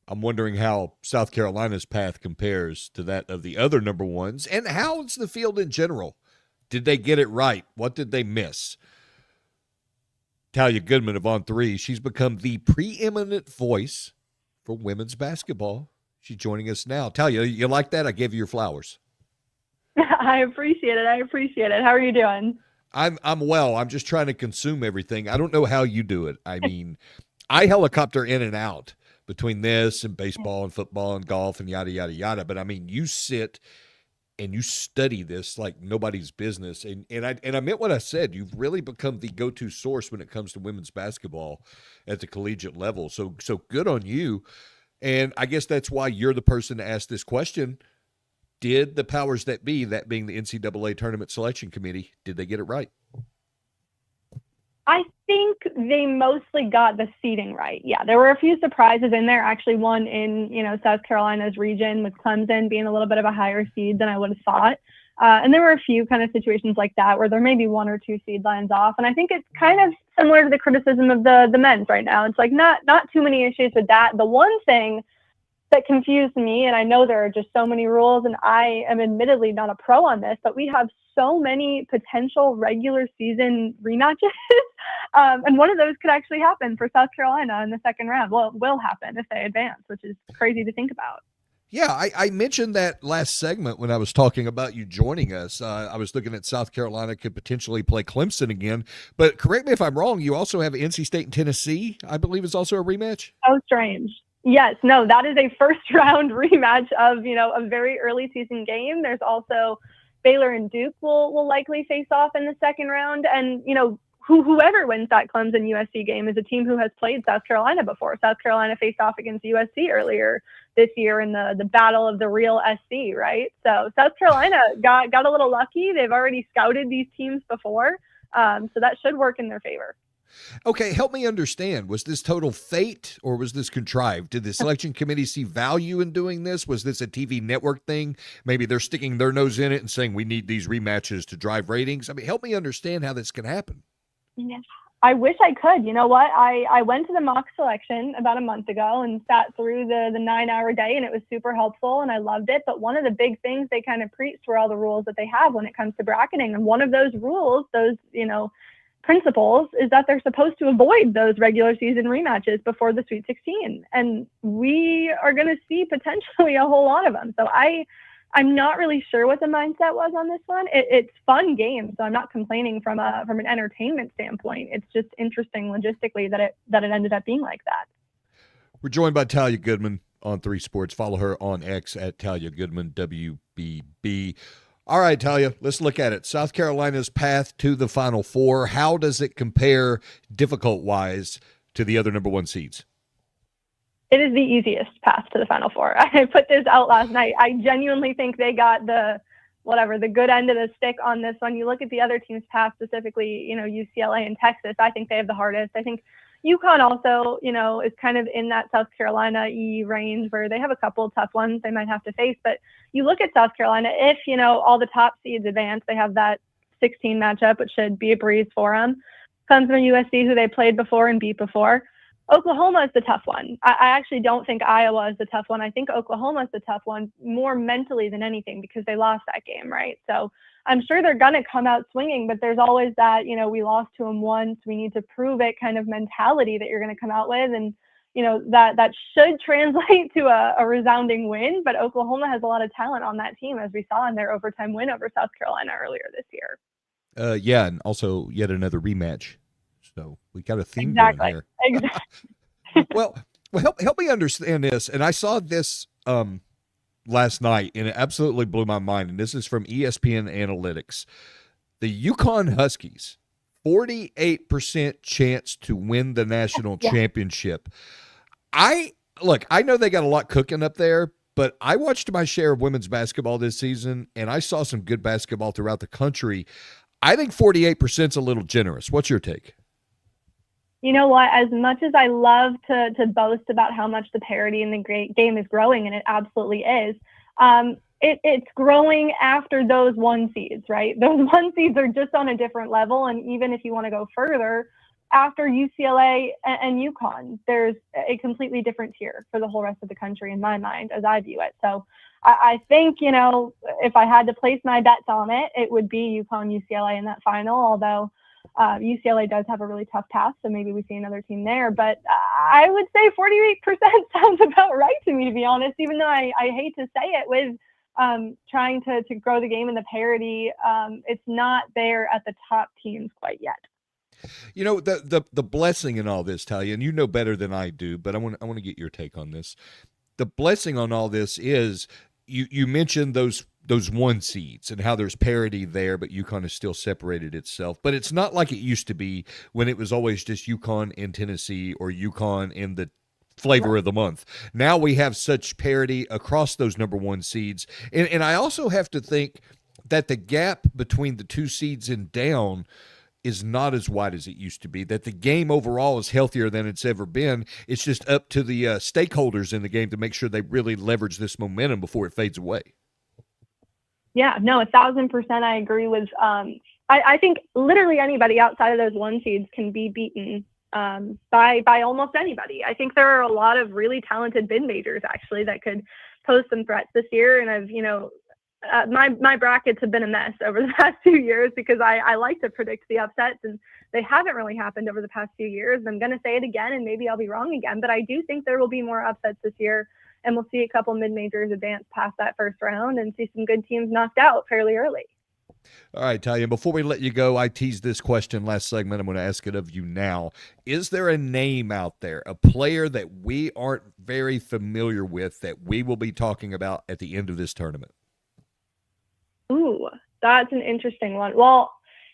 I'm wondering how South Carolina's path compares to that of the other number 1s, and how's the field in general? Did they get it right? What did they miss? Talia Goodman of On 3, she's become the preeminent voice for women's basketball. She's joining us now. Talia, you like that? I gave you your flowers. I appreciate it. How are you doing? I'm well. I'm just trying to consume everything. I don't know how you do it. I mean, I helicopter in and out between this and baseball and football and golf and yada, yada, yada. But, I mean, you sit and you study this like nobody's business. And I meant what I said. You've really become the go-to source when it comes to women's basketball at the collegiate level. So good on you. And I guess that's why you're the person to ask this question. Did the powers that be, that being the NCAA Tournament Selection Committee, did they get it right? I think they mostly got the seeding right. Yeah, there were a few surprises in there. Actually, one in South Carolina's region with Clemson being a little bit of a higher seed than I would have thought. And there were a few kind of situations like that where there may be 1 or 2 seed lines off. And I think it's kind of similar to the criticism of the men's right now. It's like not too many issues with that. The one thing that confused me, and I know there are just so many rules, and I am admittedly not a pro on this, but we have so many potential regular season rematches. And one of those could actually happen for South Carolina in the second round. Well, it will happen if they advance, which is crazy to think about. Yeah, I mentioned that last segment when I was talking about you joining us. I was looking at South Carolina could potentially play Clemson again. But correct me if I'm wrong, you also have NC State and Tennessee, I believe is also a rematch? Oh, strange. Yes, no, that is a first round rematch of, a very early season game. There's also Baylor and Duke will likely face off in the second round. And, whoever wins that Clemson USC game is a team who has played South Carolina before. South Carolina faced off against USC earlier this year in the battle of the real SC, right? So South Carolina got a little lucky. They've already scouted these teams before. So that should work in their favor. Okay, help me understand. Was this total fate or was this contrived? Did the selection committee see value in doing this? Was this a TV network thing? Maybe they're sticking their nose in it and saying we need these rematches to drive ratings. I mean, help me understand how this can happen. Yeah. I wish I could. You know what? I went to the mock selection about a month ago and sat through the 9-hour day, and it was super helpful and I loved it. But one of the big things they kind of preached were all the rules that they have when it comes to bracketing. And one of those rules, those, principles, is that they're supposed to avoid those regular season rematches before the Sweet 16. And we are going to see potentially a whole lot of them. So I'm not really sure what the mindset was on this one. It's fun games, so I'm not complaining from an entertainment standpoint. It's just interesting logistically that it ended up being like that. We're joined by Talia Goodman on 3 Sports. Follow her on X at Talia Goodman, WBB. All right, Talia, let's look at it. South Carolina's path to the Final Four. How does it compare difficult-wise to the other number 1 seeds? It is the easiest path to the Final Four. I put this out last night. I genuinely think they got the good end of the stick on this one. You look at the other teams' path, specifically, UCLA and Texas. I think they have the hardest. I think UConn also, is kind of in that South Carolina-y range where they have a couple of tough ones they might have to face. But you look at South Carolina, if, all the top seeds advance, they have that 16 matchup, which should be a breeze for them. Clemson and USC, who they played before and beat before. Oklahoma is the tough one. I actually don't think Iowa is the tough one. I think Oklahoma is the tough one more mentally than anything because they lost that game, right? So I'm sure they're going to come out swinging, but there's always that, we lost to them once, we need to prove it kind of mentality that you're going to come out with. And, that should translate to a resounding win, but Oklahoma has a lot of talent on that team, as we saw in their overtime win over South Carolina earlier this year. Yeah, and also yet another rematch. So we got a theme going here. Exactly. Well, help me understand this. And I saw this last night, and it absolutely blew my mind. And this is from ESPN Analytics. The UConn Huskies, 48% chance to win the national championship. I know they got a lot cooking up there, but I watched my share of women's basketball this season, and I saw some good basketball throughout the country. I think 48% is a little generous. What's your take? You know what? As much as I love to boast about how much the parity in the game is growing, and it absolutely is, it's growing after those 1 seeds, right? Those 1 seeds are just on a different level, and even if you want to go further, after UCLA and UConn, there's a completely different tier for the whole rest of the country in my mind, as I view it. So I think, if I had to place my bets on it, it would be UConn, UCLA in that final, although UCLA does have a really tough path, so maybe we see another team there. But I would say 48% sounds about right to me, to be honest, even though I hate to say it with trying to grow the game in the parity. It's not there at the top teams quite yet. The blessing in all this, Talia, and you know better than I do, but I want to get your take on this. The blessing on all this is you mentioned those 1 seeds and how there's parity there, but UConn has still separated itself. But it's not like it used to be when it was always just UConn and Tennessee or UConn in the flavor of the month. Now we have such parity across those number 1 seeds. And I also have to think that the gap between the 2 seeds and down is not as wide as it used to be, that the game overall is healthier than it's ever been. It's just up to the stakeholders in the game to make sure they really leverage this momentum before it fades away. Yeah, no, 1,000% I agree with. I think literally anybody outside of those 1 seeds can be beaten by almost anybody. I think there are a lot of really talented bid majors actually that could pose some threats this year. And I've, my brackets have been a mess over the past 2 years because I like to predict the upsets, and they haven't really happened over the past few years. I'm going to say it again, and maybe I'll be wrong again, but I do think there will be more upsets this year, and we'll see a couple mid-majors advance past that first round and see some good teams knocked out fairly early. All right, Talia, before we let you go, I teased this question last segment. I'm going to ask it of you now. Is there a name out there, a player that we aren't very familiar with that we will be talking about at the end of this tournament? Ooh, That's an interesting one. Well,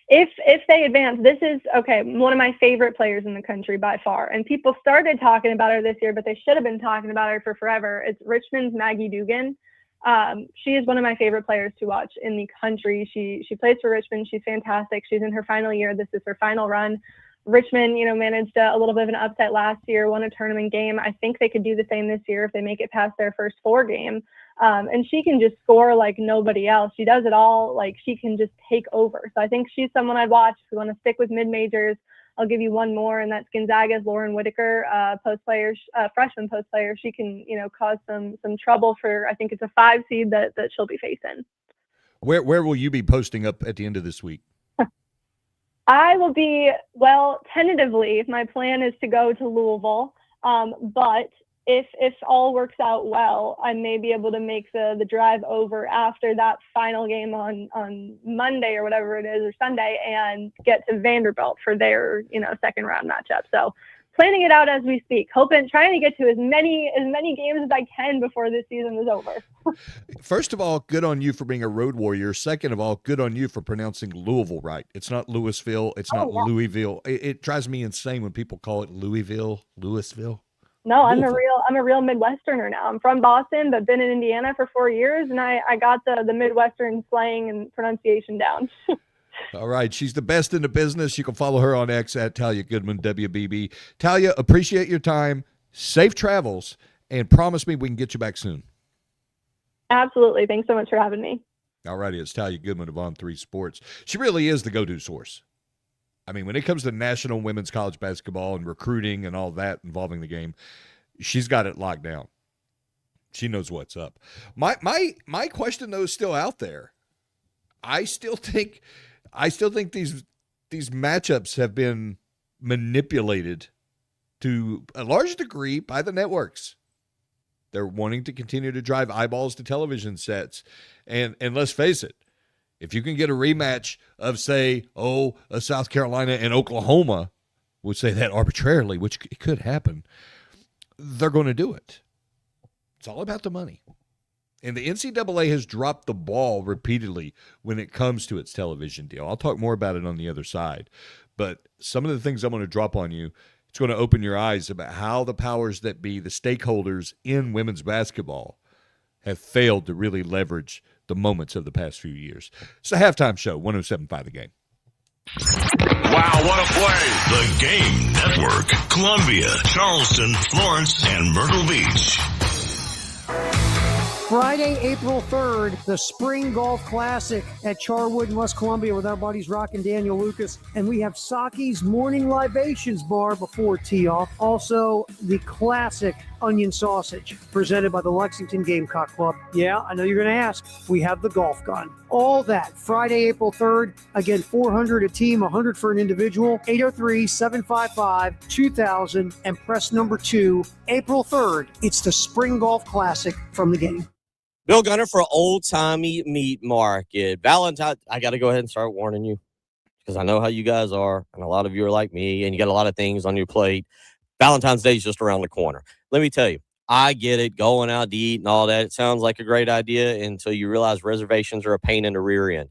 if they advance, this is one of my favorite players in the country by far. And people started talking about her this year, but they should have been talking about her for forever. It's Richmond's Maggie Dugan. She is one of my favorite players to watch in the country. She plays for Richmond. She's fantastic. She's in her final year. This is her final run. Richmond, managed a little bit of an upset last year, won a tournament game. I think they could do the same this year if they make it past their first 4 game. And she can just score like nobody else. She does it all. Like, she can just take over. So I think she's someone I'd watch. If we want to stick with mid-majors, I'll give you one more, and that's Gonzaga's Lauren Whitaker, freshman post player. She can, cause some trouble for, I think it's a 5 seed that she'll be facing. Where will you be posting up at the end of this week? I will be, tentatively, my plan is to go to Louisville. But if all works out well, I may be able to make the drive over after that final game on Monday or whatever it is, or Sunday, and get to Vanderbilt for their, second round matchup. So planning it out as we speak, trying to get to as many games as I can before this season is over. First of all, good on you for being a road warrior. Second of all, good on you for pronouncing Louisville right. It's not Louisville. It's not Louisville. It drives me insane when people call it Louisville. No, I'm a real Midwesterner now. I'm from Boston, but been in Indiana for 4 years, and I got the Midwestern slang and pronunciation down. All right. She's the best in the business. You can follow her on X at Talia Goodman, WBB. Talia, appreciate your time. Safe travels, and promise me we can get you back soon. Absolutely. Thanks so much for having me. All righty. It's Talia Goodman of On3 Sports. She really is the go-to source. I mean, when it comes to national women's college basketball and recruiting and all that involving the game, she's got it locked down. She knows what's up. My question, though, is still out there. I still think these matchups have been manipulated to a large degree by the networks. They're wanting to continue to drive eyeballs to television sets. And let's face it, if you can get a rematch of, say, a South Carolina and Oklahoma, we'll say that arbitrarily, which it could happen, they're going to do it. It's all about the money. And the NCAA has dropped the ball repeatedly when it comes to its television deal. I'll talk more about it on the other side. But some of the things I'm going to drop on you, it's going to open your eyes about how the powers that be, the stakeholders in women's basketball, have failed to really leverage the moments of the past few years. It's a halftime show, 107.5 The Game. Wow, what a play! The Game Network. Columbia, Charleston, Florence, and Myrtle Beach. Friday, April 3rd, the Spring Golf Classic at Charwood in West Columbia with our buddies Rock and Daniel Lucas. And we have Saki's Morning Libations Bar before tee-off. Also, the classic onion sausage presented by the Lexington Gamecock Club. Yeah, I know you're going to ask. We have the golf gun. All that Friday, April 3rd. Again, $400 a team, $100 for an individual. 803-755-2000 and press number 2. April 3rd. It's the Spring Golf Classic from the Game. Bill Gunner for Old Timey Meat Market. Valentine, I got to go ahead and start warning you because I know how you guys are, and a lot of you are like me, and you got a lot of things on your plate. Valentine's Day is just around the corner. Let me tell you, I get it, going out to eat and all that. It sounds like a great idea until you realize reservations are a pain in the rear end.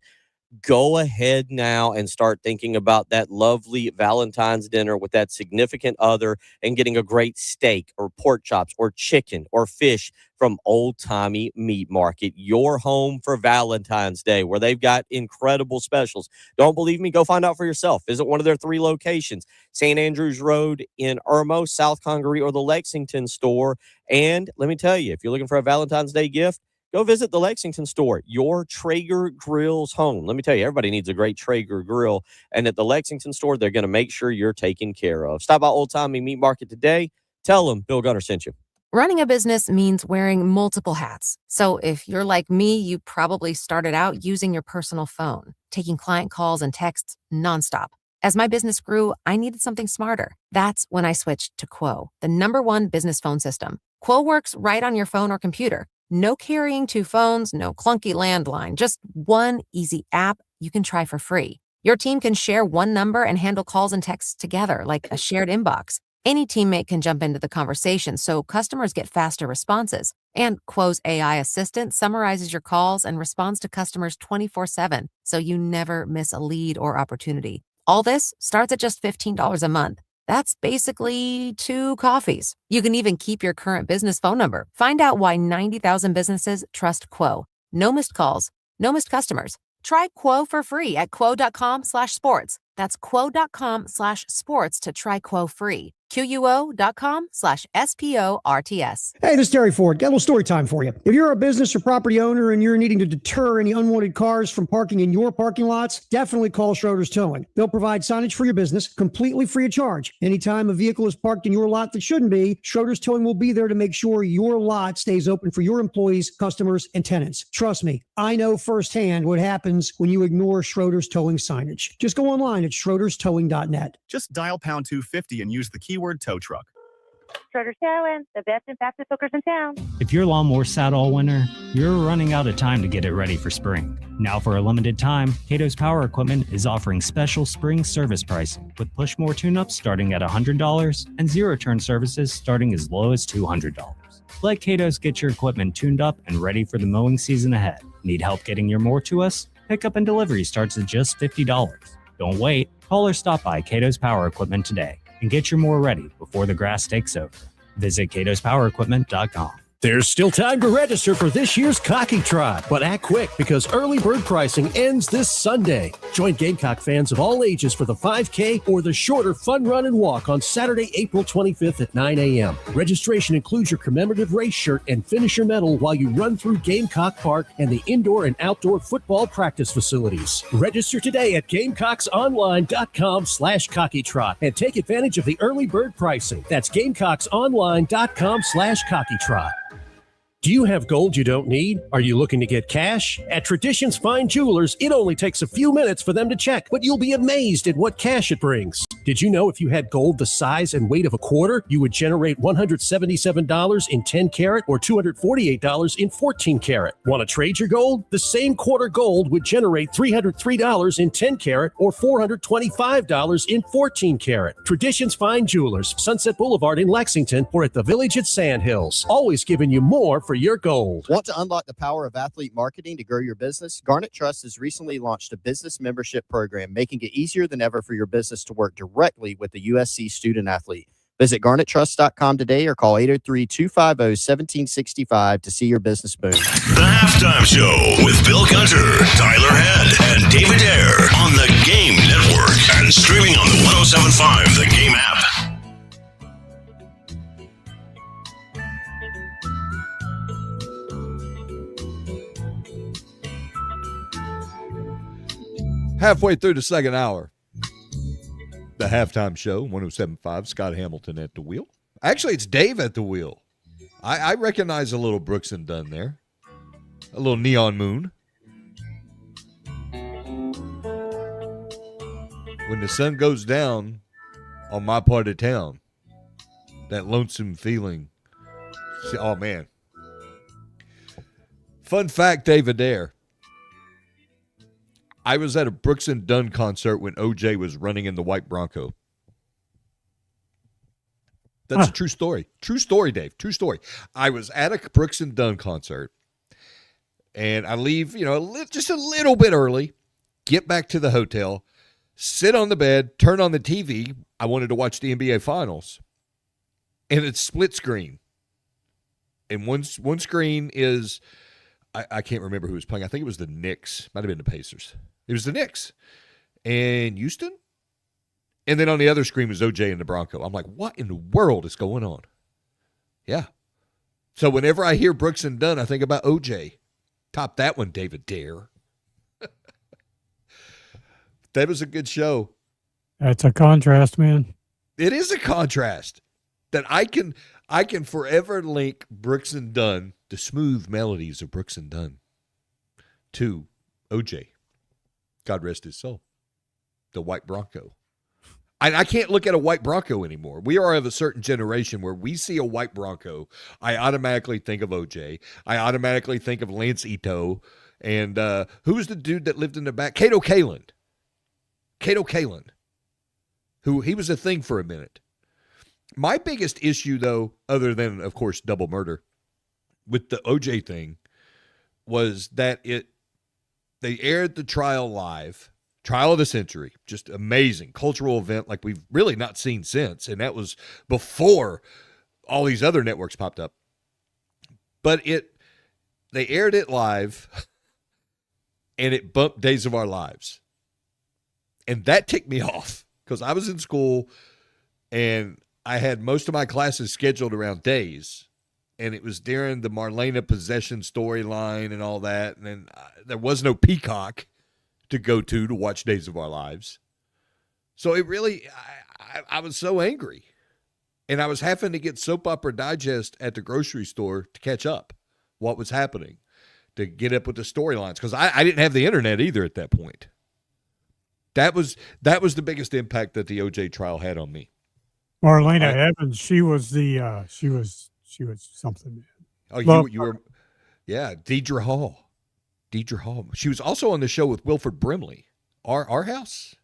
Go ahead now and start thinking about that lovely Valentine's dinner with that significant other and getting a great steak or pork chops or chicken or fish from Old Timey Meat Market, your home for Valentine's Day, where they've got incredible specials. Don't believe me? Go find out for yourself. Visit one of their 3 locations, St. Andrews Road in Irmo, South Congaree, or the Lexington store. And let me tell you, if you're looking for a Valentine's Day gift, go visit the Lexington store, your Traeger Grill's home. Let me tell you, everybody needs a great Traeger grill. And at the Lexington store, they're going to make sure you're taken care of. Stop by Old Timey Meat Market today. Tell them Bill Gunner sent you. Running a business means wearing multiple hats. So if you're like me, you probably started out using your personal phone, taking client calls and texts nonstop. As my business grew, I needed something smarter. That's when I switched to Quo, the #1 business phone system. Quo works right on your phone or computer. No carrying 2 phones, no clunky landline, just one easy app you can try for free. Your team can share one number and handle calls and texts together like a shared inbox. Any teammate can jump into the conversation, so customers get faster responses. And Quo's AI assistant summarizes your calls and responds to customers 24/7, so you never miss a lead or opportunity. All this starts at just $15 a month. That's basically 2 coffees. You can even keep your current business phone number. Find out why 90,000 businesses trust Quo. No missed calls, no missed customers. Try Quo for free at quo.com/sports. That's quo.com/sports to try Quo free. QUO.com/SPORTS. Hey, this is Terry Ford. Got a little story time for you. If you're a business or property owner and you're needing to deter any unwanted cars from parking in your parking lots, definitely call Schroeder's Towing. They'll provide signage for your business completely free of charge. Anytime a vehicle is parked in your lot that shouldn't be, Schroeder's Towing will be there to make sure your lot stays open for your employees, customers, and tenants. Trust me, I know firsthand what happens when you ignore Schroeder's Towing signage. Just go online at schroederstowing.net. Just dial pound 250 and use the keyword tow truck. Schroeder's Towing, the best and fastest hookers in town. If your lawnmower sat all winter, you're running out of time to get it ready for spring. Now for a limited time, Cato's Power Equipment is offering special spring service pricing with push-more tune-ups starting at $100 and zero-turn services starting as low as $200. Let Cato's get your equipment tuned up and ready for the mowing season ahead. Need help getting your mower to us? Pickup and delivery starts at just $50. Don't wait. Call or stop by Cato's Power Equipment today and get your mower ready before the grass takes over. Visit CatosPowerEquipment.com. There's still time to register for this year's Cocky Trot, but act quick because early bird pricing ends this Sunday. Join Gamecock fans of all ages for the 5K or the shorter fun run and walk on Saturday, April 25th at 9 a.m. Registration includes your commemorative race shirt and finisher medal while you run through Gamecock Park and the indoor and outdoor football practice facilities. Register today at GamecocksOnline.com/CockyTrot and take advantage of the early bird pricing. That's GamecocksOnline.com/CockyTrot. Do you have gold you don't need? Are you looking to get cash? At Traditions Fine Jewelers, it only takes a few minutes for them to check, but you'll be amazed at what cash it brings. Did you know if you had gold the size and weight of a quarter, you would generate $177 in 10 karat or $248 in 14 karat? Want to trade your gold? The same quarter gold would generate $303 in 10 karat or $425 in 14 karat. Traditions Fine Jewelers, Sunset Boulevard in Lexington, or at the Village at Sandhills. Always giving you more for your gold. Want to unlock the power of athlete marketing to grow your business? Garnet Trust has recently launched a business membership program, making it easier than ever for your business to work directly with the USC student athlete. Visit garnettrust.com today or call 803-250-1765 to see your business boom. The Halftime Show with Bill Gunter, Tyler Head, and David Ayer on the Game Network and streaming on the 107.5 The Game app. Halfway through the second hour, the Halftime Show, 107.5, Scott Hamilton at the wheel. Actually, it's Dave at the wheel. I recognize a little Brooks and Dunn there. A little Neon Moon. When the sun goes down on my part of town, that lonesome feeling. Oh, man. Fun fact, David Dare. I was at a Brooks and Dunn concert when OJ was running in the white Bronco. That's a true story. True story, Dave. True story. I was at a Brooks and Dunn concert, and I leave, just a little bit early, get back to the hotel, sit on the bed, turn on the TV. I wanted to watch the NBA Finals, and it's split screen. And one screen is, I can't remember who was playing. I think it was the Knicks. Might have been the Pacers. It was the Knicks and Houston. And then on the other screen was OJ and the Bronco. I'm like, what in the world is going on? Yeah. So whenever I hear Brooks and Dunn, I think about OJ. Top that one, David Dare. That was a good show. That's a contrast, man. It is a contrast that I can forever link Brooks and Dunn, the smooth melodies of Brooks and Dunn, to OJ. God rest his soul. The white Bronco. I can't look at a white Bronco anymore. We are of a certain generation where we see a white Bronco, I automatically think of OJ. I automatically think of Lance Ito. And who's the dude that lived in the back? Cato Kalin. Cato Kalin. Who, he was a thing for a minute. My biggest issue, though, other than, of course, double murder, with the OJ thing was that they aired the trial live, trial of the century, just amazing cultural event like we've really not seen since. And that was before all these other networks popped up. But they aired it live and it bumped Days of Our Lives. And that ticked me off because I was in school and I had most of my classes scheduled around Days. And it was during the Marlena possession storyline and all that. And then there was no Peacock to go to watch Days of Our Lives. So it really, I was so angry. And I was having to get Soap Opera Digest at the grocery store to catch up what was happening, to get up with the storylines. Because I didn't have the internet either at that point. That was the biggest impact that the OJ trial had on me. Marlena Evans, she was something. Oh, you were, yeah, Deidre Hall. She was also on the show with Wilford Brimley. Our House?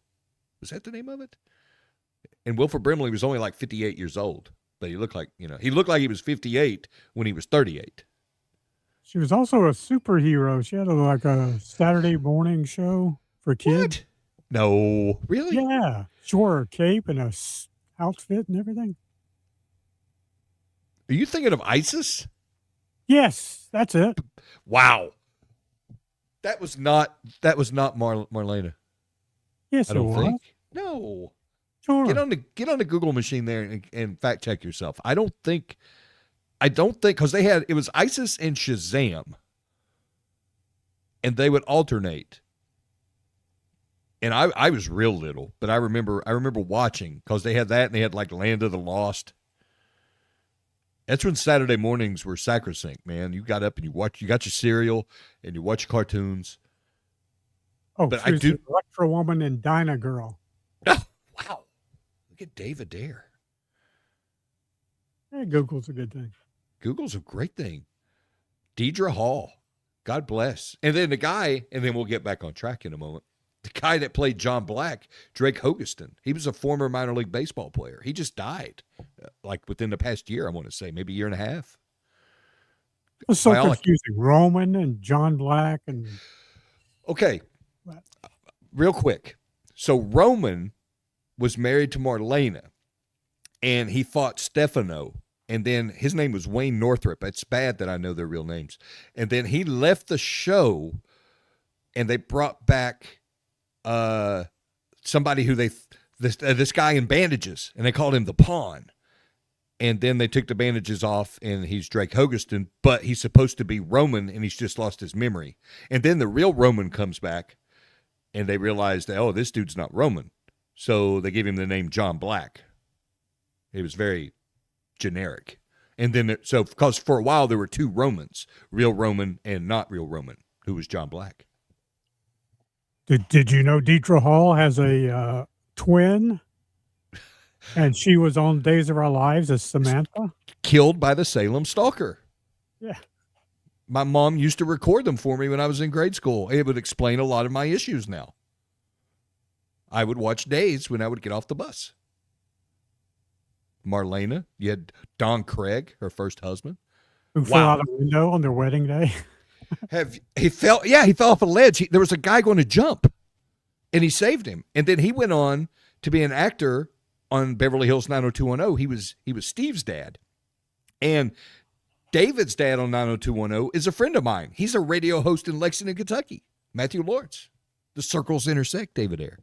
Was that the name of it? And Wilford Brimley was only like 58 years old, but he looked like he was 58 when he was 38. She was also a superhero. She had a Saturday morning show for kids. What? No, really? Yeah, she wore a cape and a outfit and everything. Are you thinking of ISIS? Yes, that's it. Wow. That was not Marlena. Yes, I don't it was. think. No. Sure. Get on the Google machine there and fact check yourself. I don't think because it was ISIS and Shazam. And they would alternate. And I was real little, but I remember watching because they had that and they had like Land of the Lost. That's when Saturday mornings were sacrosanct, man. You got up and you got your cereal and you watch cartoons. Oh, but she was the Electra Woman and Dinah Girl. Oh, wow. Look at David Dare. Hey, Google's a good thing. Google's a great thing. Deidre Hall. God bless. And then the guy, and then we'll get back on track in a moment. The guy that played John Black, Drake Hogestyn, he was a former minor league baseball player. He just died, like within the past year, I want to say, maybe a year and a half. It was so confusing. Roman and John Black and... Okay, real quick. So Roman was married to Marlena, and he fought Stefano, and then his name was Wayne Northrup. It's bad that I know their real names. And then he left the show, and they brought back somebody who this guy in bandages, and they called him the Pawn. And then they took the bandages off, and he's Drake Hogestyn, but he's supposed to be Roman, and he's just lost his memory. And then the real Roman comes back, and they realized, oh, this dude's not Roman. So they gave him the name John Black. It was very generic. And then, because for a while there were two Romans, real Roman and not real Roman, who was John Black. Did you know Deidre Hall has a twin? And she was on Days of Our Lives as Samantha? Killed by the Salem Stalker. Yeah. My mom used to record them for me when I was in grade school. It would explain a lot of my issues now. I would watch Days when I would get off the bus. Marlena, you had Don Craig, her first husband. Who fell out of the window on their wedding day? He fell off a ledge. There was a guy going to jump, and he saved him. And then he went on to be an actor on Beverly Hills 90210. He was Steve's dad. And David's dad on 90210 is a friend of mine. He's a radio host in Lexington, Kentucky. Matthew Lawrence. The circles intersect, David Ayer.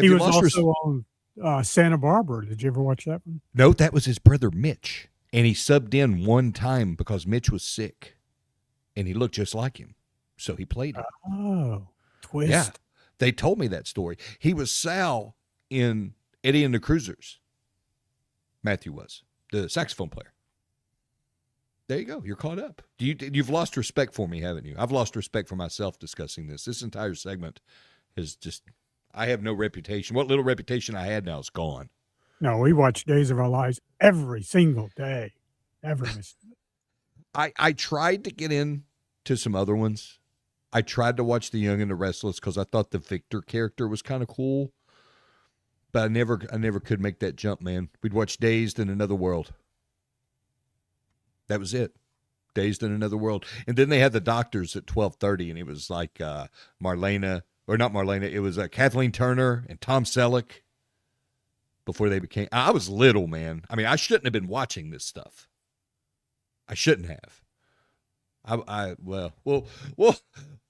He was also on Santa Barbara. Did you ever watch that one? No, that was his brother Mitch. And he subbed in one time because Mitch was sick. And he looked just like him. So he played him. Oh, twist. Yeah. They told me that story. He was Sal in Eddie and the Cruisers. Matthew was the saxophone player. There you go. You're caught up. You've lost respect for me, haven't you? I've lost respect for myself discussing this. This entire segment is just, I have no reputation. What little reputation I had now is gone. No, we watch Days of Our Lives every single day. Never missed it. I tried to get in to some other ones. I tried to watch The Young and the Restless because I thought the Victor character was kind of cool. But I never could make that jump, man. We'd watch Dazed in Another World. That was it. Dazed in Another World. And then they had the doctors at 12:30, and it was like Kathleen Turner and Tom Selleck before they became. I was little, man. I mean, I shouldn't have been watching this stuff. I shouldn't have.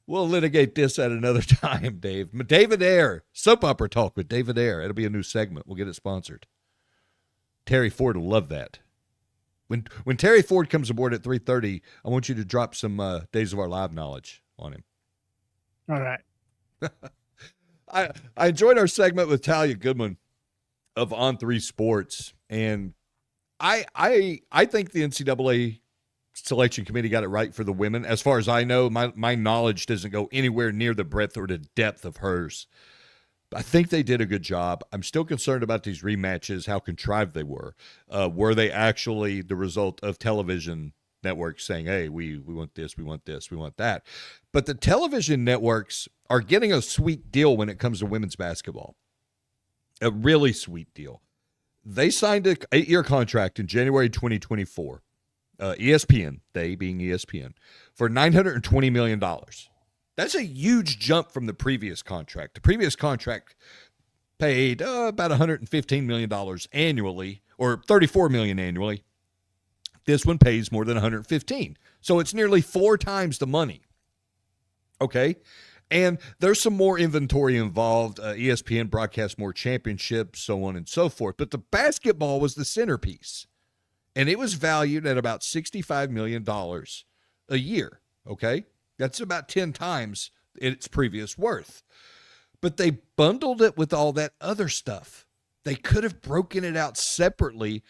We'll litigate this at another time, Dave. David Ayer, Soap Opera Talk with David Ayer. It'll be a new segment. We'll get it sponsored. Terry Ford will love that. When Terry Ford comes aboard at 3:30, I want you to drop some Days of Our Live knowledge on him. All right. I enjoyed our segment with Talia Goodman of On3 Sports, and I think the NCAA selection committee got it right for the women. As far as I know, my knowledge doesn't go anywhere near the breadth or the depth of hers. I think they did a good job. I'm still concerned about these rematches, how contrived they were. Were they actually the result of television networks saying, hey, we want this, we want this, we want that? But the television networks are getting a sweet deal when it comes to women's basketball. A really sweet deal. They signed an 8-year contract in January 2024. ESPN, they being ESPN, for $920 million. That's a huge jump from the previous contract. The previous contract paid about $115 million annually, or $34 million annually. This one pays more than $115. So it's nearly 4 times the money. Okay? And there's some more inventory involved. ESPN broadcasts more championships, so on and so forth. But the basketball was the centerpiece. And it was valued at about $65 million a year, okay? That's about 10 times its previous worth. But they bundled it with all that other stuff. They could have broken it out separately,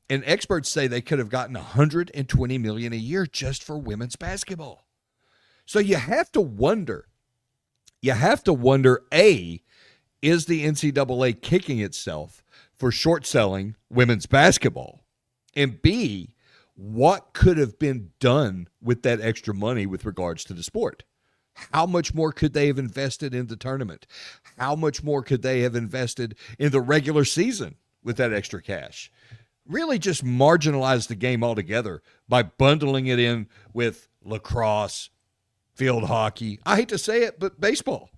and experts say they could have gotten $120 million a year just for women's basketball. So you have to wonder, A, is the NCAA kicking itself for short-selling women's basketball? And B, what could have been done with that extra money with regards to the sport? How much more could they have invested in the tournament? How much more could they have invested in the regular season with that extra cash? Really just marginalize the game altogether by bundling it in with lacrosse, field hockey. I hate to say it, but baseball.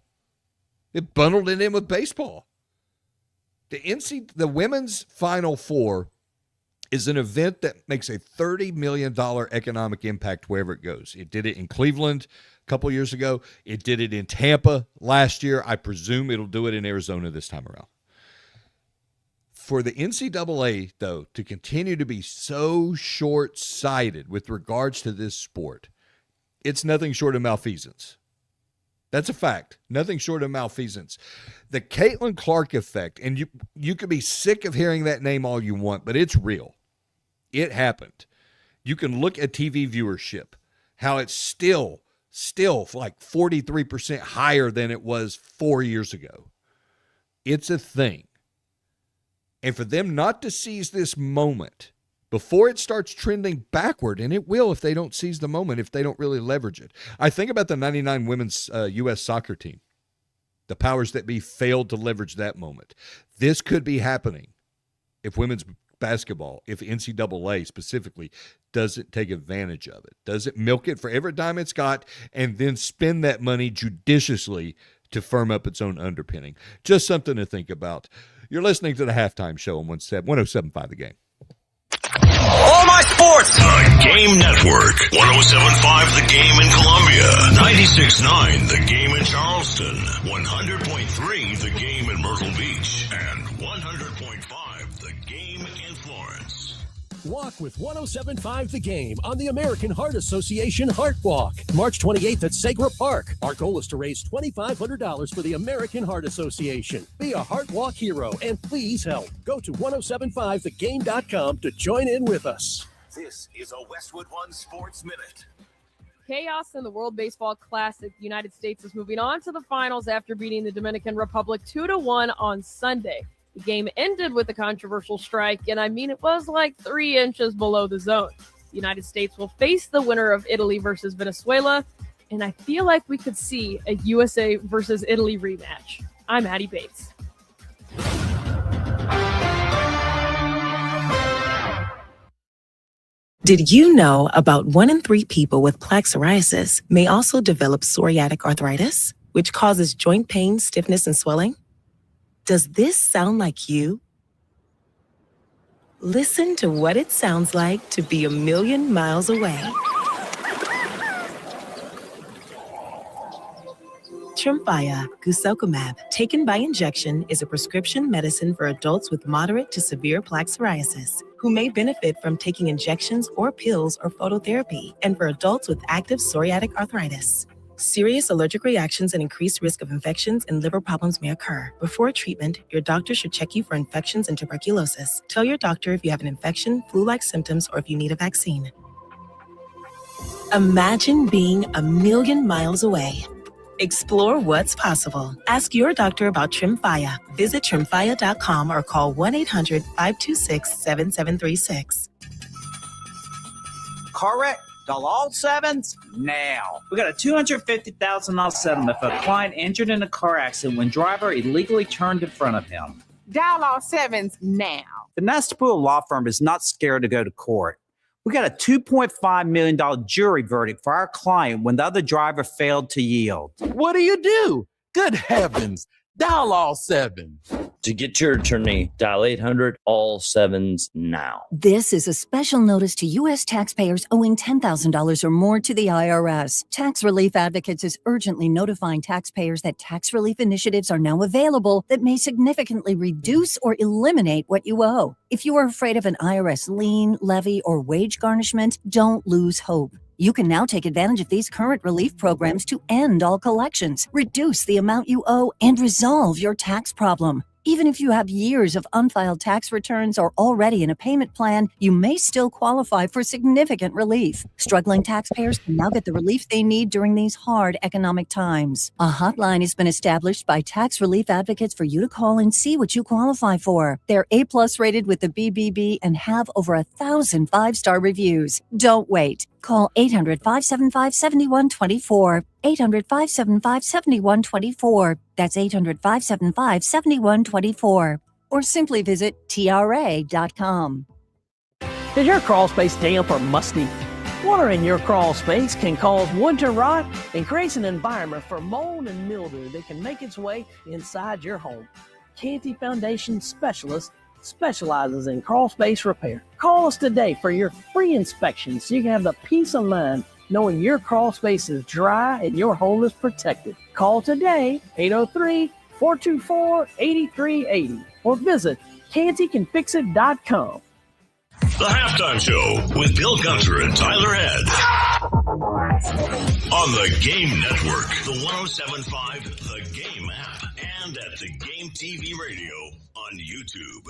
It bundled it in with baseball. The women's Final Four is an event that makes a $30 million economic impact wherever it goes. It did it in Cleveland a couple years ago. It did it in Tampa last year. I presume it'll do it in Arizona this time around. For the NCAA, though, to continue to be so short-sighted with regards to this sport, it's nothing short of malfeasance. That's a fact. Nothing short of malfeasance. The Caitlin Clark effect, and you could be sick of hearing that name all you want, but it's real. It happened. You can look at TV viewership, how it's still like 43% higher than it was 4 years ago. It's a thing. And for them not to seize this moment before it starts trending backward, and it will if they don't seize the moment, if they don't really leverage it. I think about the 99 women's U.S. soccer team. The powers that be failed to leverage that moment. This could be happening if women's basketball, if NCAA specifically, doesn't take advantage of it, doesn't milk it for every dime it's got, and then spend that money judiciously to firm up its own underpinning. Just something to think about. You're listening to the Halftime Show on 107.5 The Game. All my sports. The Game Network. 107.5 The Game in Columbia. 96.9 The Game in Charleston. 100.3 The Game in Myrtle Beach. And 100.5 The Game in Florence. Walk with 107.5 The Game on the American Heart Association Heart Walk, March 28th at Sagra Park. Our goal is to raise $2,500 for the American Heart Association. Be a Heart Walk hero and please help. Go to 1075thegame.com to join in with us. This is a Westwood One Sports Minute. Chaos in the World Baseball Classic. The United States is moving on to the finals after beating the Dominican Republic 2-1 on Sunday. The game ended with a controversial strike, and I mean, it was like 3 inches below the zone. The United States will face the winner of Italy versus Venezuela, and I feel like we could see a USA versus Italy rematch. I'm Addie Bates. Did you know about 1 in 3 people with plaque psoriasis may also develop psoriatic arthritis, which causes joint pain, stiffness, and swelling? Does this sound like you? Listen to what it sounds like to be a million miles away. Tremfya guselkumab, taken by injection, is a prescription medicine for adults with moderate to severe plaque psoriasis who may benefit from taking injections or pills or phototherapy, and for adults with active psoriatic arthritis. Serious allergic reactions and increased risk of infections and liver problems may occur. Before treatment, your doctor should check you for infections and tuberculosis. Tell your doctor if you have an infection, flu-like symptoms, or if you need a vaccine. Imagine being a million miles away. Explore what's possible. Ask your doctor about Tremfya. Visit tremfya.com or call 1-800-526-7736. Car wreck? Dial all sevens now. We got a $250,000 settlement for a client injured in a car accident when driver illegally turned in front of him. Dial all sevens now. The Nestapool Law Firm is not scared to go to court. We got a $2.5 million jury verdict for our client when the other driver failed to yield. What do? Good heavens. Dial all sevens. To get your attorney, dial 800-ALL-7s now. This is a special notice to U.S. taxpayers owing $10,000 or more to the IRS. Tax Relief Advocates is urgently notifying taxpayers that tax relief initiatives are now available that may significantly reduce or eliminate what you owe. If you are afraid of an IRS lien, levy, or wage garnishment, don't lose hope. You can now take advantage of these current relief programs to end all collections, reduce the amount you owe, and resolve your tax problem. Even if you have years of unfiled tax returns or already in a payment plan, you may still qualify for significant relief. Struggling taxpayers can now get the relief they need during these hard economic times. A hotline has been established by Tax Relief Advocates for you to call and see what you qualify for. They're A+ rated with the BBB and have over 1,000 5-star reviews. Don't wait. Call 800-575-7124. 800-575-7124. That's 800-575-7124. Or simply visit TRA.com. Is your crawl space damp or musty? Water in your crawl space can cause wood to rot and creates an environment for mold and mildew that can make its way inside your home. Canty Foundation Specialist specializes in crawl space repair. Call us today for your free inspection so you can have the peace of mind knowing your crawl space is dry and your home is protected. Call today, 803-424-8380, or visit cantycanfixit.com. The Halftime Show with Bill Gunter and Tyler Head. On the Game Network, the 107.5 The Game app, and at the Game TV Radio on YouTube.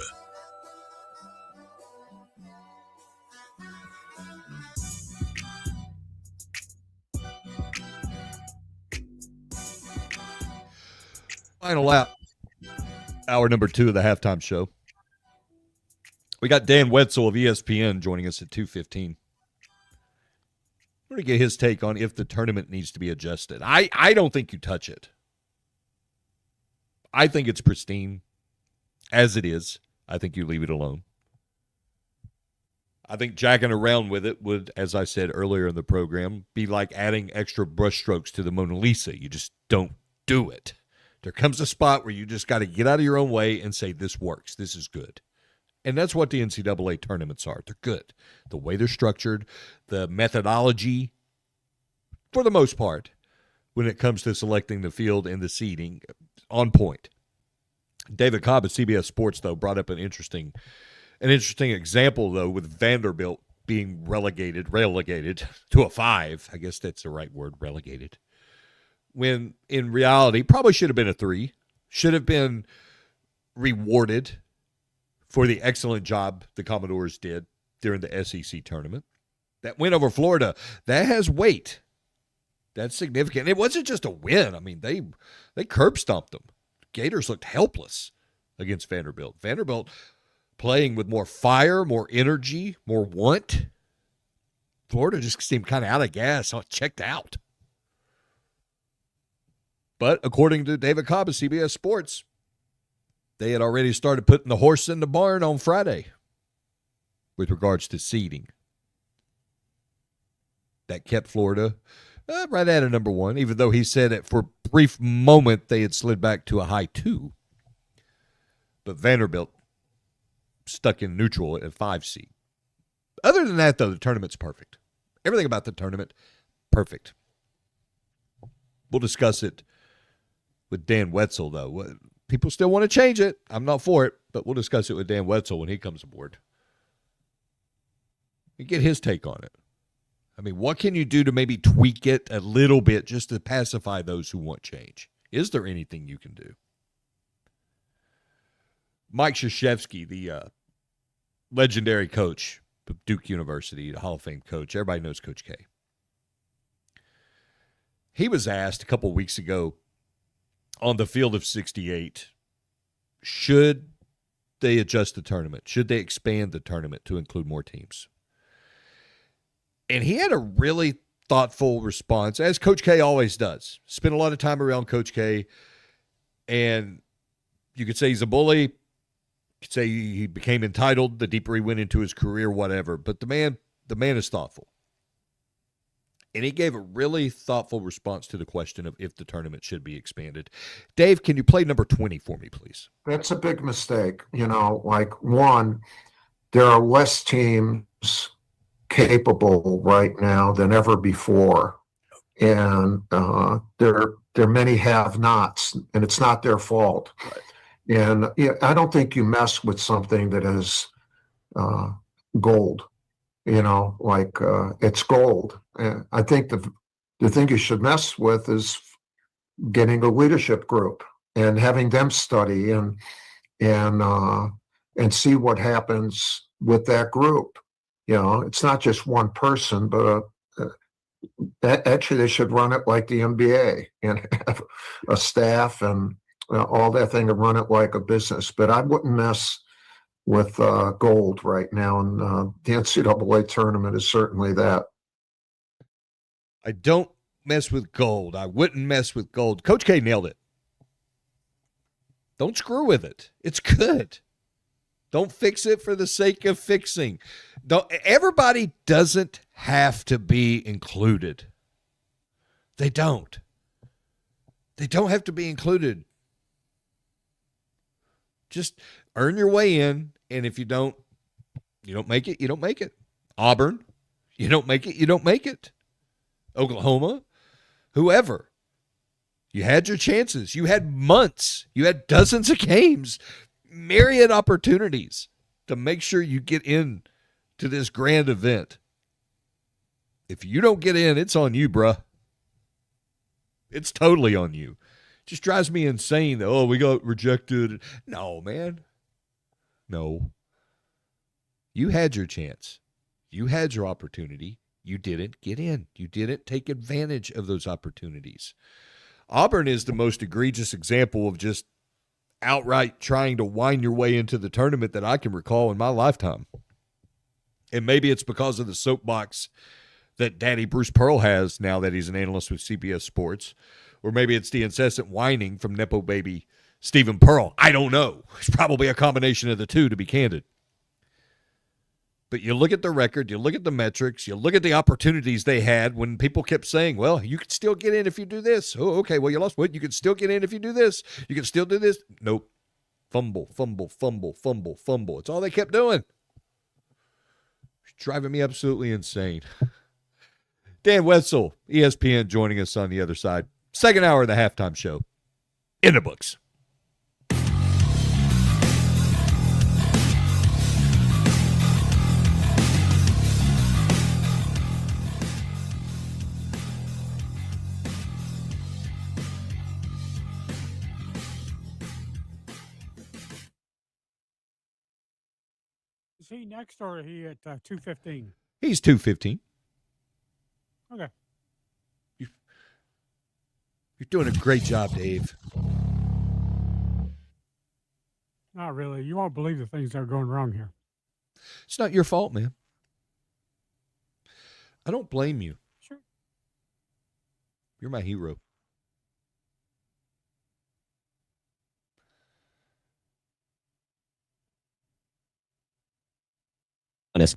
Final lap. Hour number 2 of the Halftime Show. We got Dan Wetzel of ESPN joining us at 2:15. We're going to get his take on if the tournament needs to be adjusted. I don't think you touch it. I think it's pristine as it is. I think you leave it alone. I think jacking around with it would, as I said earlier in the program, be like adding extra brushstrokes to the Mona Lisa. You just don't do it. There comes a spot where you just got to get out of your own way and say, this works. This is good. And that's what the NCAA tournaments are. They're good. The way they're structured, the methodology, for the most part, when it comes to selecting the field and the seeding, on point. David Cobb at CBS Sports, though, brought up an interesting example, though, with Vanderbilt being relegated to a 5. I guess that's the right word, relegated. When in reality, probably should have been a 3. Should have been rewarded for the excellent job the Commodores did during the SEC tournament. That win over Florida, that has weight. That's significant. It wasn't just a win. I mean, they curb stomped them. Gators looked helpless against Vanderbilt. Vanderbilt playing with more fire, more energy, more want. Florida just seemed kind of out of gas, checked out. But according to David Cobb of CBS Sports, they had already started putting the horse in the barn on Friday with regards to seeding. that kept Florida right at a number 1, even though he said that for a brief moment they had slid back to a high 2. But Vanderbilt stuck in neutral at 5 seed. Other than that, though, the tournament's perfect. Everything about the tournament, perfect. We'll discuss it with Dan Wetzel, though. People still want to change it. I'm not for it, but we'll discuss it with Dan Wetzel when he comes aboard. And get his take on it. I mean, what can you do to maybe tweak it a little bit just to pacify those who want change? Is there anything you can do? Mike Krzyzewski, the legendary coach of Duke University, the Hall of Fame coach. Everybody knows Coach K. He was asked a couple weeks ago on the field of 68, should they adjust the tournament? Should they expand the tournament to include more teams? And he had a really thoughtful response, as Coach K always does. Spent a lot of time around Coach K, and you could say he's a bully. You could say he became entitled the deeper he went into his career, whatever. But the man is thoughtful. And he gave a really thoughtful response to the question of if the tournament should be expanded. Dave, can you play number 20 for me, please? That's a big mistake. Like, one, there are less teams capable right now than ever before. And there are many have-nots, and it's not their fault. Right. And I don't think you mess with something that is gold. It's gold. And I think the thing you should mess with is getting a leadership group and having them study and see what happens with that group. It's not just one person, but actually they should run it like the NBA and have a staff and all that thing and run it like a business. But I wouldn't mess with gold right now, and the NCAA tournament is certainly that. I don't mess with gold. I wouldn't mess with gold. Coach K nailed it. Don't screw with it. It's good. Don't fix it for the sake of fixing. Everybody doesn't have to be included. They don't. They don't have to be included. Just earn your way in, and if you don't make it, you don't make it. Auburn, you don't make it, you don't make it. Oklahoma, whoever. You had your chances. You had months. You had dozens of games, myriad opportunities to make sure you get in to this grand event. If you don't get in, it's on you, bruh. It's totally on you. Just drives me insane. Oh, we got rejected. No, man. No. You had your chance. You had your opportunity. You didn't get in. You didn't take advantage of those opportunities. Auburn is the most egregious example of just outright trying to wind your way into the tournament that I can recall in my lifetime. And maybe it's because of the soapbox that Daddy Bruce Pearl has now that he's an analyst with CBS Sports. Or maybe it's the incessant whining from Nepo baby Stephen Pearl. I don't know. It's probably a combination of the two, to be candid. But you look at the record, you look at the metrics, you look at the opportunities they had when people kept saying, well, you can still get in if you do this. Oh, okay, well, you lost weight. You can still get in if you do this. You can still do this. Nope. Fumble, fumble, fumble, fumble, fumble. It's all they kept doing. It's driving me absolutely insane. Dan Wetzel, ESPN, joining us on the other side. Second hour of the halftime show. In the books. Is he next or are he at 2:15? He's 2:15. Okay. You're doing a great job, Dave. Not really. You won't believe the things that are going wrong here. It's not your fault, man. I don't blame you. Sure. You're my hero.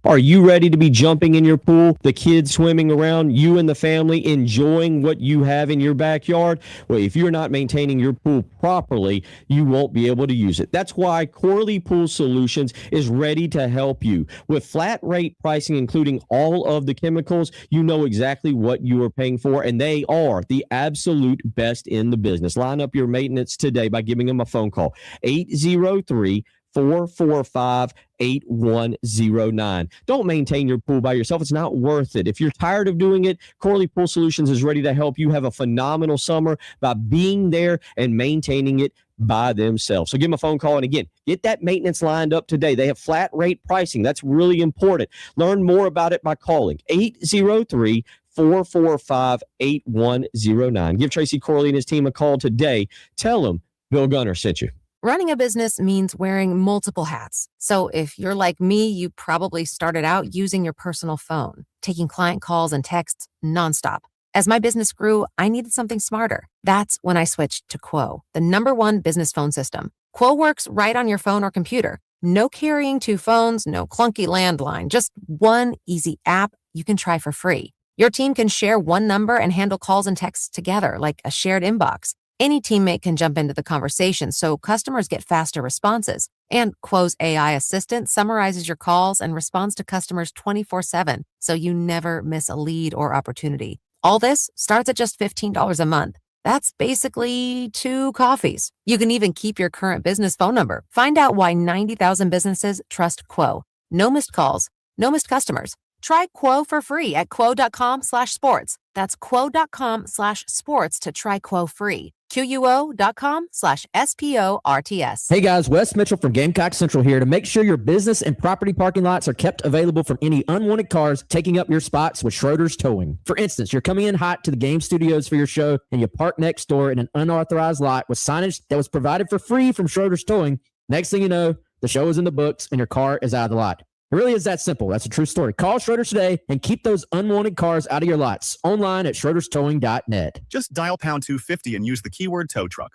Are you ready to be jumping in your pool, the kids swimming around, you and the family enjoying what you have in your backyard? Well, if you're not maintaining your pool properly, you won't be able to use it. That's why Corley Pool Solutions is ready to help you. With flat rate pricing, including all of the chemicals, you know exactly what you are paying for, and they are the absolute best in the business. Line up your maintenance today by giving them a phone call, 803-445-8109. Don't maintain your pool by yourself. It's not worth it. If you're tired of doing it, Corley Pool Solutions is ready to help you have a phenomenal summer by being there and maintaining it by themselves. So give them a phone call. And again, get that maintenance lined up today. They have flat rate pricing. That's really important. Learn more about it by calling 803-445-8109. Give Tracy Corley and his team a call today. Tell them Bill Gunner sent you. Running a business means wearing multiple hats. So if you're like me, you probably started out using your personal phone, taking client calls and texts nonstop. As my business grew, I needed something smarter. That's when I switched to Quo, the #1 business phone system. Quo works right on your phone or computer. No carrying 2 phones, no clunky landline, just one easy app you can try for free. Your team can share one number and handle calls and texts together like a shared inbox. Any teammate can jump into the conversation, so customers get faster responses. And Quo's AI assistant summarizes your calls and responds to customers 24/7, so you never miss a lead or opportunity. All this starts at just $15 a month. That's basically 2 coffees. You can even keep your current business phone number. Find out why 90,000 businesses trust Quo. No missed calls, no missed customers. Try Quo for free at quo.com/sports. That's quo.com/sports to try Quo free. QUO.com/SPORTS. Hey guys, Wes Mitchell from Gamecock Central here to make sure your business and property parking lots are kept available from any unwanted cars taking up your spots with Schroeder's Towing. For instance, you're coming in hot to the game studios for your show and you park next door in an unauthorized lot with signage that was provided for free from Schroeder's Towing. Next thing you know, the show is in the books and your car is out of the lot. It really is that simple. That's a true story. Call Schroeder today and keep those unwanted cars out of your lots. Online at schroederstowing.net. Just dial pound 250 and use the keyword tow truck.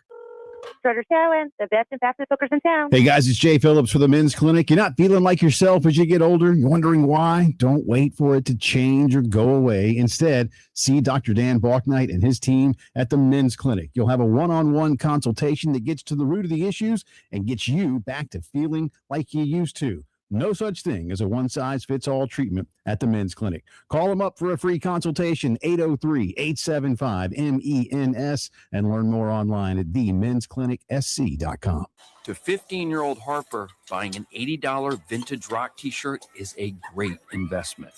Schroeder's Towing, the best and fastest hookers in town. Hey guys, it's Jay Phillips for the Men's Clinic. You're not feeling like yourself as you get older? You're wondering why? Don't wait for it to change or go away. Instead, see Dr. Dan Balknight and his team at the Men's Clinic. You'll have a one-on-one consultation that gets to the root of the issues and gets you back to feeling like you used to. No such thing as a one-size-fits-all treatment at the Men's Clinic. Call them up for a free consultation, 803-875-MENS, and learn more online at themensclinicsc.com. To 15-year-old Harper, buying an $80 vintage rock t-shirt is a great investment.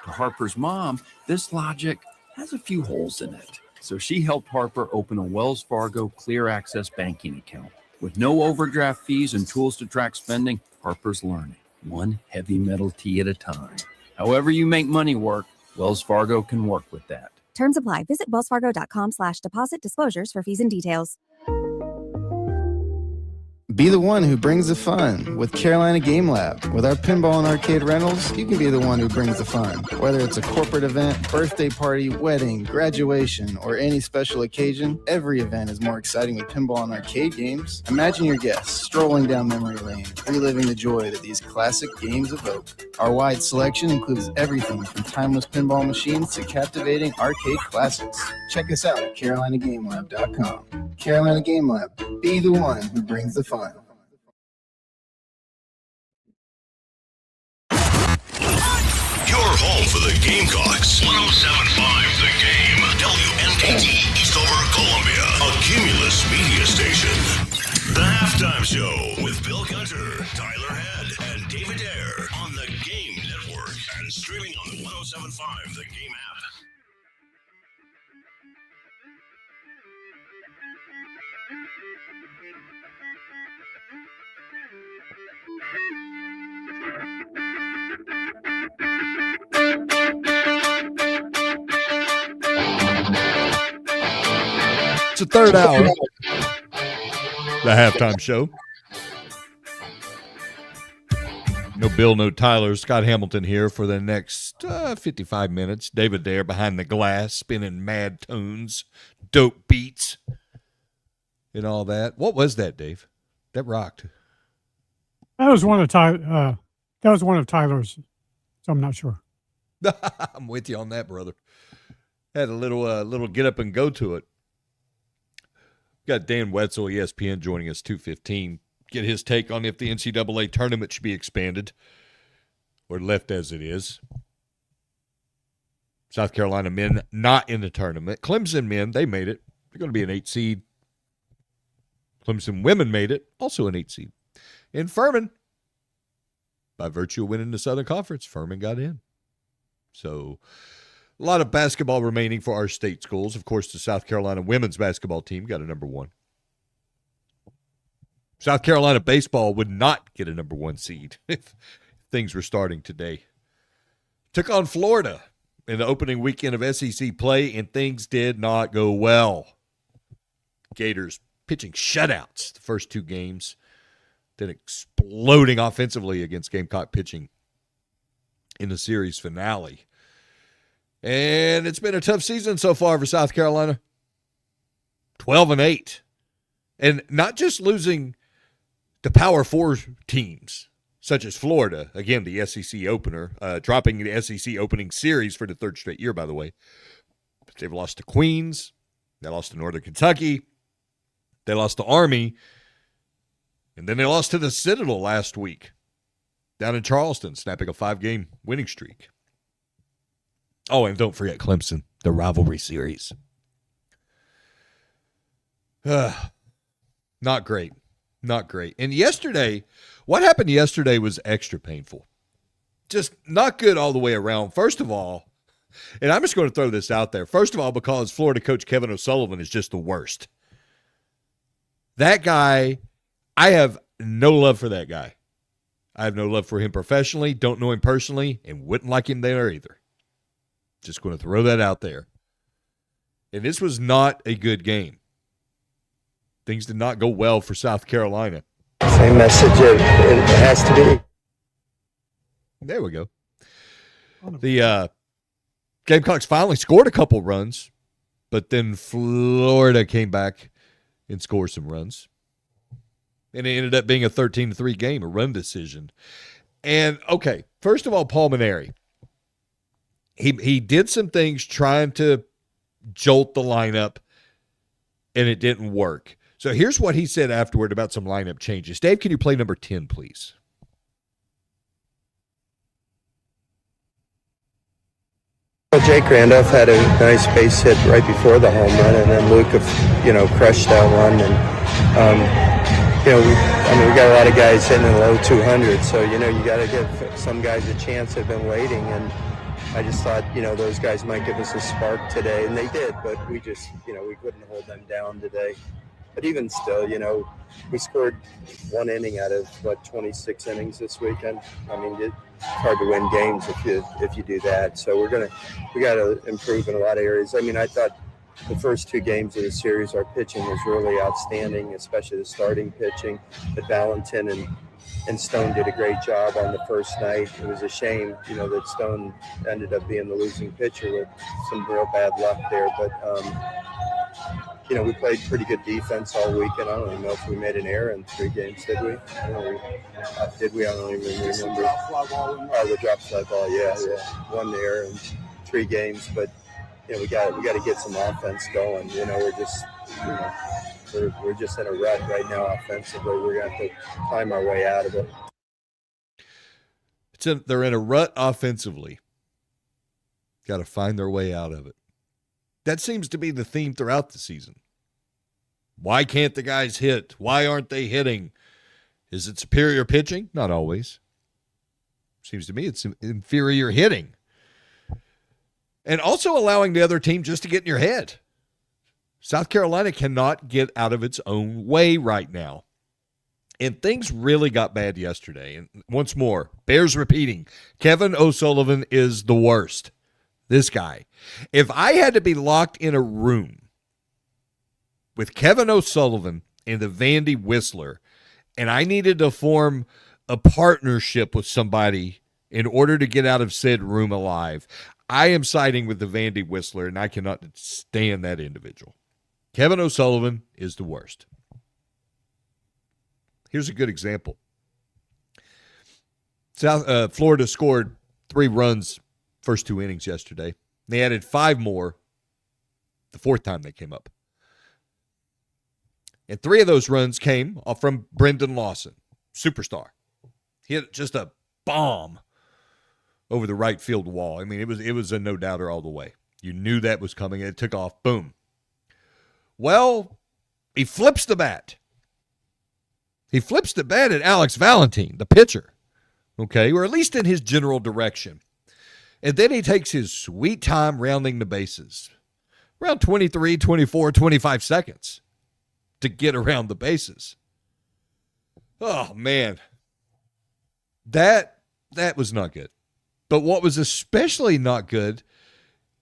To Harper's mom, this logic has a few holes in it. So she helped Harper open a Wells Fargo Clear Access banking account. With no overdraft fees and tools to track spending, Harper's learning. One heavy metal tee at a time. However you make money work, Wells Fargo can work with that. Terms apply. Visit wellsfargo.com/deposit disclosures for fees and details. Be the one who brings the fun with Carolina Game Lab. With our pinball and arcade rentals, you can be the one who brings the fun. Whether it's a corporate event, birthday party, wedding, graduation, or any special occasion, every event is more exciting with pinball and arcade games. Imagine your guests strolling down memory lane, reliving the joy that these classic games evoke. Our wide selection includes everything from timeless pinball machines to captivating arcade classics. Check us out at CarolinaGameLab.com. Carolina Game Lab. Be the one who brings the fun. Your home for the Gamecocks. 107.5 The Game. WNKT Eastover, Columbia. A Cumulus media station. The Halftime Show with Bill Gunter, Tyler Head, and David Ayer on the Game Network and streaming on the 107.5 The Game app. It's the third hour. The Halftime Show. No Bill, no Tyler. Scott Hamilton here for the next 55 minutes. David there behind the glass, spinning mad tunes, dope beats, and all that. What was that, Dave? That rocked. That was one of Tyler's So I'm not sure. I'm with you on that, brother. Had a little get up and go to it. Got Dan Wetzel, ESPN, joining us 2:15. Get his take on if the NCAA tournament should be expanded or left as it is. South Carolina men not in the tournament. Clemson men, they made it. They're going to be an 8 seed. Clemson women made it, also an 8 seed. And Furman, by virtue of winning the Southern Conference, Furman got in. So a lot of basketball remaining for our state schools. Of course, the South Carolina women's basketball team got a number 1. South Carolina baseball would not get a number 1 seed if things were starting today. Took on Florida in the opening weekend of SEC play, and things did not go well. Gators pitching shutouts the first 2 games, then exploding offensively against Gamecock pitching in the series finale. And it's been a tough season so far for South Carolina. 12-8. And not just losing to Power 4 teams, such as Florida, again, the SEC opener, dropping the SEC opening series for the 3rd straight year, by the way. They've lost to Queens. They lost to Northern Kentucky. They lost to Army. And then they lost to the Citadel last week down in Charleston, snapping a 5-game winning streak. Oh, and don't forget Clemson, the rivalry series. Not great. Not great. And yesterday, what happened yesterday was extra painful. Just not good all the way around. First of all, and I'm just going to throw this out there. First of all, because Florida coach Kevin O'Sullivan is just the worst. That guy, I have no love for that guy. I have no love for him professionally, don't know him personally, and wouldn't like him there either. Just going to throw that out there. And this was not a good game. Things did not go well for South Carolina. Same message it has to be. There we go. The Gamecocks finally scored a couple runs, but then Florida came back and scored some runs. And it ended up being a 13-3 game, a run decision. And, okay, first of all, Paul Maneri. He did some things trying to jolt the lineup, and it didn't work. So here's what he said afterward about some lineup changes. Dave, can you play number 10, please? Well, Jake Randolph had a nice base hit right before the home run, and then Luke, crushed that one. And, we got a lot of guys hitting in the low 200s, so, you got to give some guys a chance that have been waiting. And I just thought, those guys might give us a spark today, and they did, but we just, we couldn't hold them down today. But even still, we scored 1 inning out of 26 innings this weekend. I mean, it's hard to win games if you do that. So we got to improve in a lot of areas. I mean, I thought the first 2 games of the series, our pitching was really outstanding, especially the starting pitching. But Valentin and Stone did a great job on the first night. It was a shame, that Stone ended up being the losing pitcher with some real bad luck there. But we played pretty good defense all weekend. I don't even know if we made an error in 3 games, did we? Did we? I don't even remember. Oh, the drop fly ball, yeah. 1 error in 3 games, but we got to get some offense going. We're just we're just in a rut right now offensively. We're gonna have to climb our way out of it. They're in a rut offensively. Got to find their way out of it. That seems to be the theme throughout the season. Why can't the guys hit? Why aren't they hitting? Is it superior pitching? Not always. Seems to me it's inferior hitting. And also allowing the other team just to get in your head. South Carolina cannot get out of its own way right now. And things really got bad yesterday. And once more, bears repeating, Kevin O'Sullivan is the worst. This guy. If I had to be locked in a room with Kevin O'Sullivan and the Vandy Whistler, and I needed to form a partnership with somebody in order to get out of said room alive, I am siding with the Vandy Whistler, and I cannot stand that individual. Kevin O'Sullivan is the worst. Here's a good example. Florida scored 3 runs first 2 innings yesterday. They added 5 more the 4th time they came up. And 3 of those runs came off from Brendan Lawson, superstar. He hit just a bomb over the right field wall. I mean, it was a no-doubter all the way. You knew that was coming. It took off. Boom. Well, he flips the bat. He flips the bat at Alex Valentine, the pitcher. Okay, or at least in his general direction. And then he takes his sweet time rounding the bases. Around 23, 24, 25 seconds to get around the bases. Oh, man. That was not good. But what was especially not good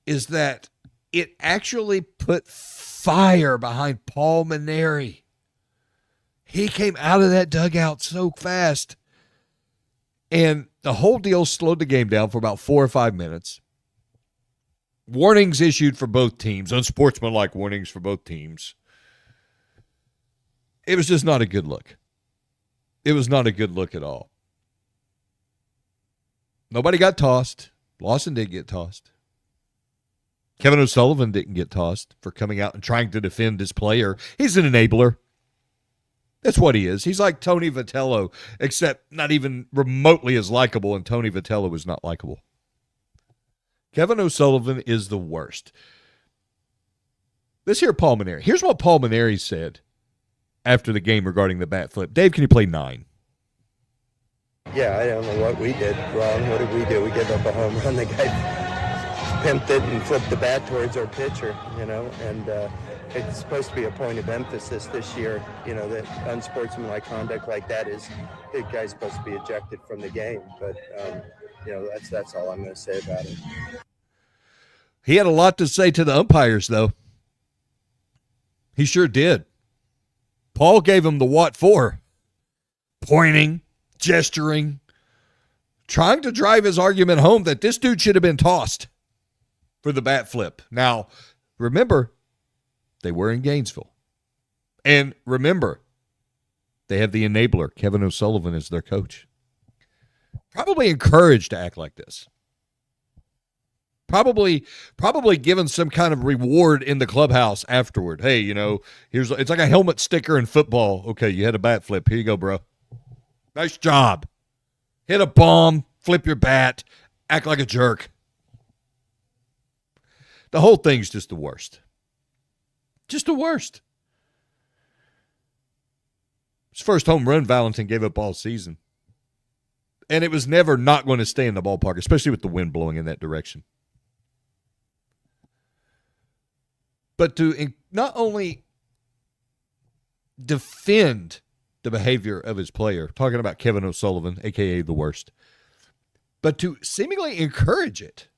is that it actually put fire behind Paul Mainieri. He came out of that dugout so fast. And the whole deal slowed the game down for about 4 or 5 minutes. Warnings issued for both teams, unsportsmanlike warnings for both teams. It was just not a good look. It was not a good look at all. Nobody got tossed. Lawson didn't get tossed. Kevin O'Sullivan didn't get tossed for coming out and trying to defend his player. He's an enabler. That's what he is. He's like Tony Vitello, except not even remotely as likable, and Tony Vitello is not likable. Kevin O'Sullivan is the worst. Let's hear Paul Mainieri. Here's what Paul Mainieri said after the game regarding the bat flip. Dave, can you play 9? Yeah, I don't know what we did wrong. What did we do? We gave up a home run. The guy pimped it and flipped the bat towards our pitcher, and it's supposed to be a point of emphasis this year, that unsportsmanlike conduct like that is, the guy's supposed to be ejected from the game. But, that's all I'm going to say about it. He had a lot to say to the umpires, though. He sure did. Paul gave him the what for. Pointing, gesturing, trying to drive his argument home that this dude should have been tossed for the bat flip. Now, remember, they were in Gainesville. And remember, they have the enabler, Kevin O'Sullivan, as their coach. Probably encouraged to act like this. Probably given some kind of reward in the clubhouse afterward. Hey, it's like a helmet sticker in football. Okay, you had a bat flip. Here you go, bro. Nice job. Hit a bomb, flip your bat, act like a jerk. The whole thing's just the worst. Just the worst. His first home run, Valentin gave up all season. And it was never not going to stay in the ballpark, especially with the wind blowing in that direction. But to not only defend the behavior of his player, talking about Kevin O'Sullivan, a.k.a. the worst, but to seemingly encourage it,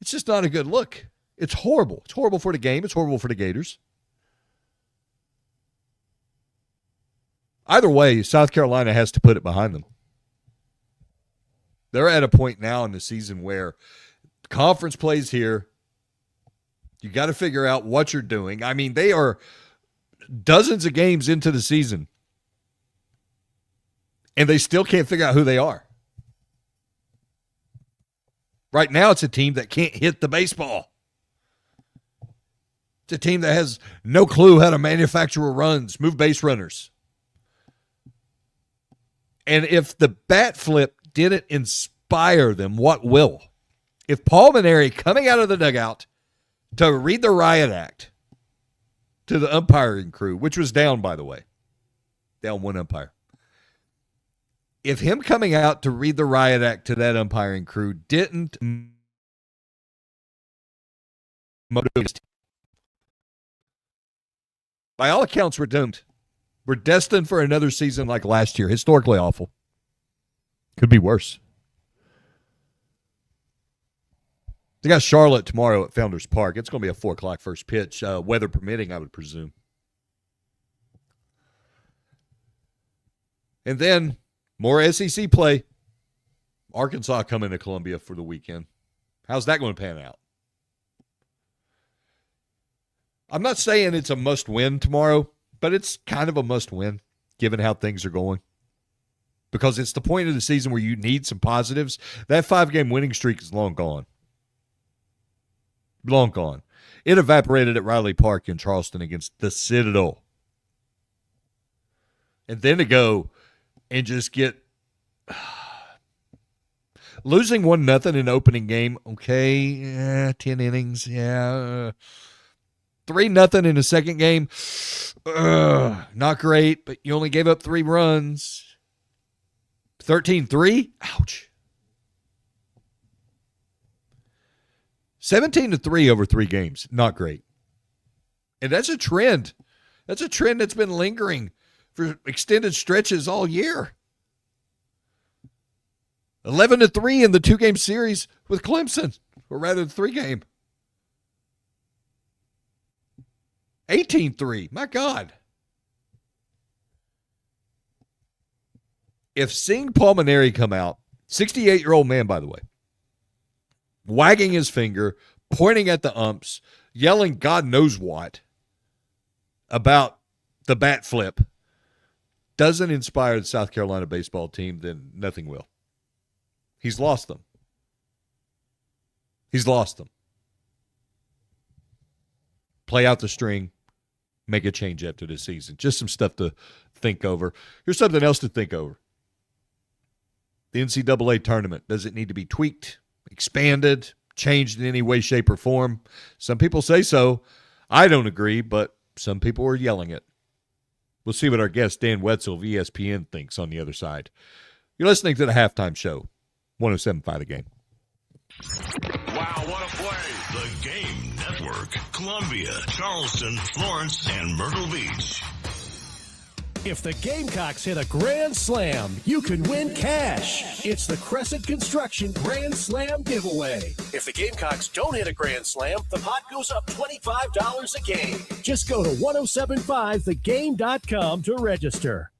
it's just not a good look. It's horrible. It's horrible for the game. It's horrible for the Gators. Either way, South Carolina has to put it behind them. They're at a point now in the season where conference plays here. You got to figure out what you're doing. I mean, they are dozens of games into the season, and they still can't figure out who they are. Right now, it's a team that can't hit the baseball. It's a team that has no clue how to manufacture runs, move base runners. And if the bat flip didn't inspire them, what will? If Paul Mainieri coming out of the dugout to read the riot act to the umpiring crew, which was down, by the way, down one umpire. If him coming out to read the riot act to that umpiring crew didn't motivate, by all accounts, we're doomed. We're destined for another season like last year. Historically awful. Could be worse. They got Charlotte tomorrow at Founders Park. It's going to be a 4 o'clock first pitch, weather permitting, I would presume. And then more SEC play. Arkansas coming to Columbia for the weekend. How's that going to pan out? I'm not saying it's a must-win tomorrow, but it's kind of a must-win, given how things are going. because it's the point of the season where you need some positives. That 5-game winning streak is long gone. Long gone. It evaporated at Riley Park in Charleston against the Citadel. And then to go and just get losing 1-0 in the opening game, okay, 10 innings, 3-0 in the second game, not great, but you only gave up 3 runs. 13-3, ouch. 17-3 over 3 games, not great. And that's a trend. That's a trend that's been lingering for extended stretches all year. 11-3 in the 2-game series with Clemson, or rather the 3-game. 18-3, my God. If seeing Palmineri come out, 68-year-old man, by the way, wagging his finger, pointing at the umps, yelling God knows what about the bat flip, doesn't inspire the South Carolina baseball team, then nothing will. He's lost them. He's lost them. Play out the string. Make a change after this season. Just some stuff to think over. Here's something else to think over. The NCAA tournament. Does it need to be tweaked, expanded, changed in any way, shape, or form? Some people say so. I don't agree, but some people are yelling it. We'll see what our guest Dan Wetzel of ESPN thinks on the other side. You're listening to the Halftime Show. 107.5 The Game. Wow, what a play. The Game Network. Columbia, Charleston, Florence, and Myrtle Beach. If the Gamecocks hit a grand slam, you can win cash. It's the Crescent Construction Grand Slam giveaway. If the Gamecocks don't hit a grand slam, the pot goes up $25 a game. Just go to 1075thegame.com to register.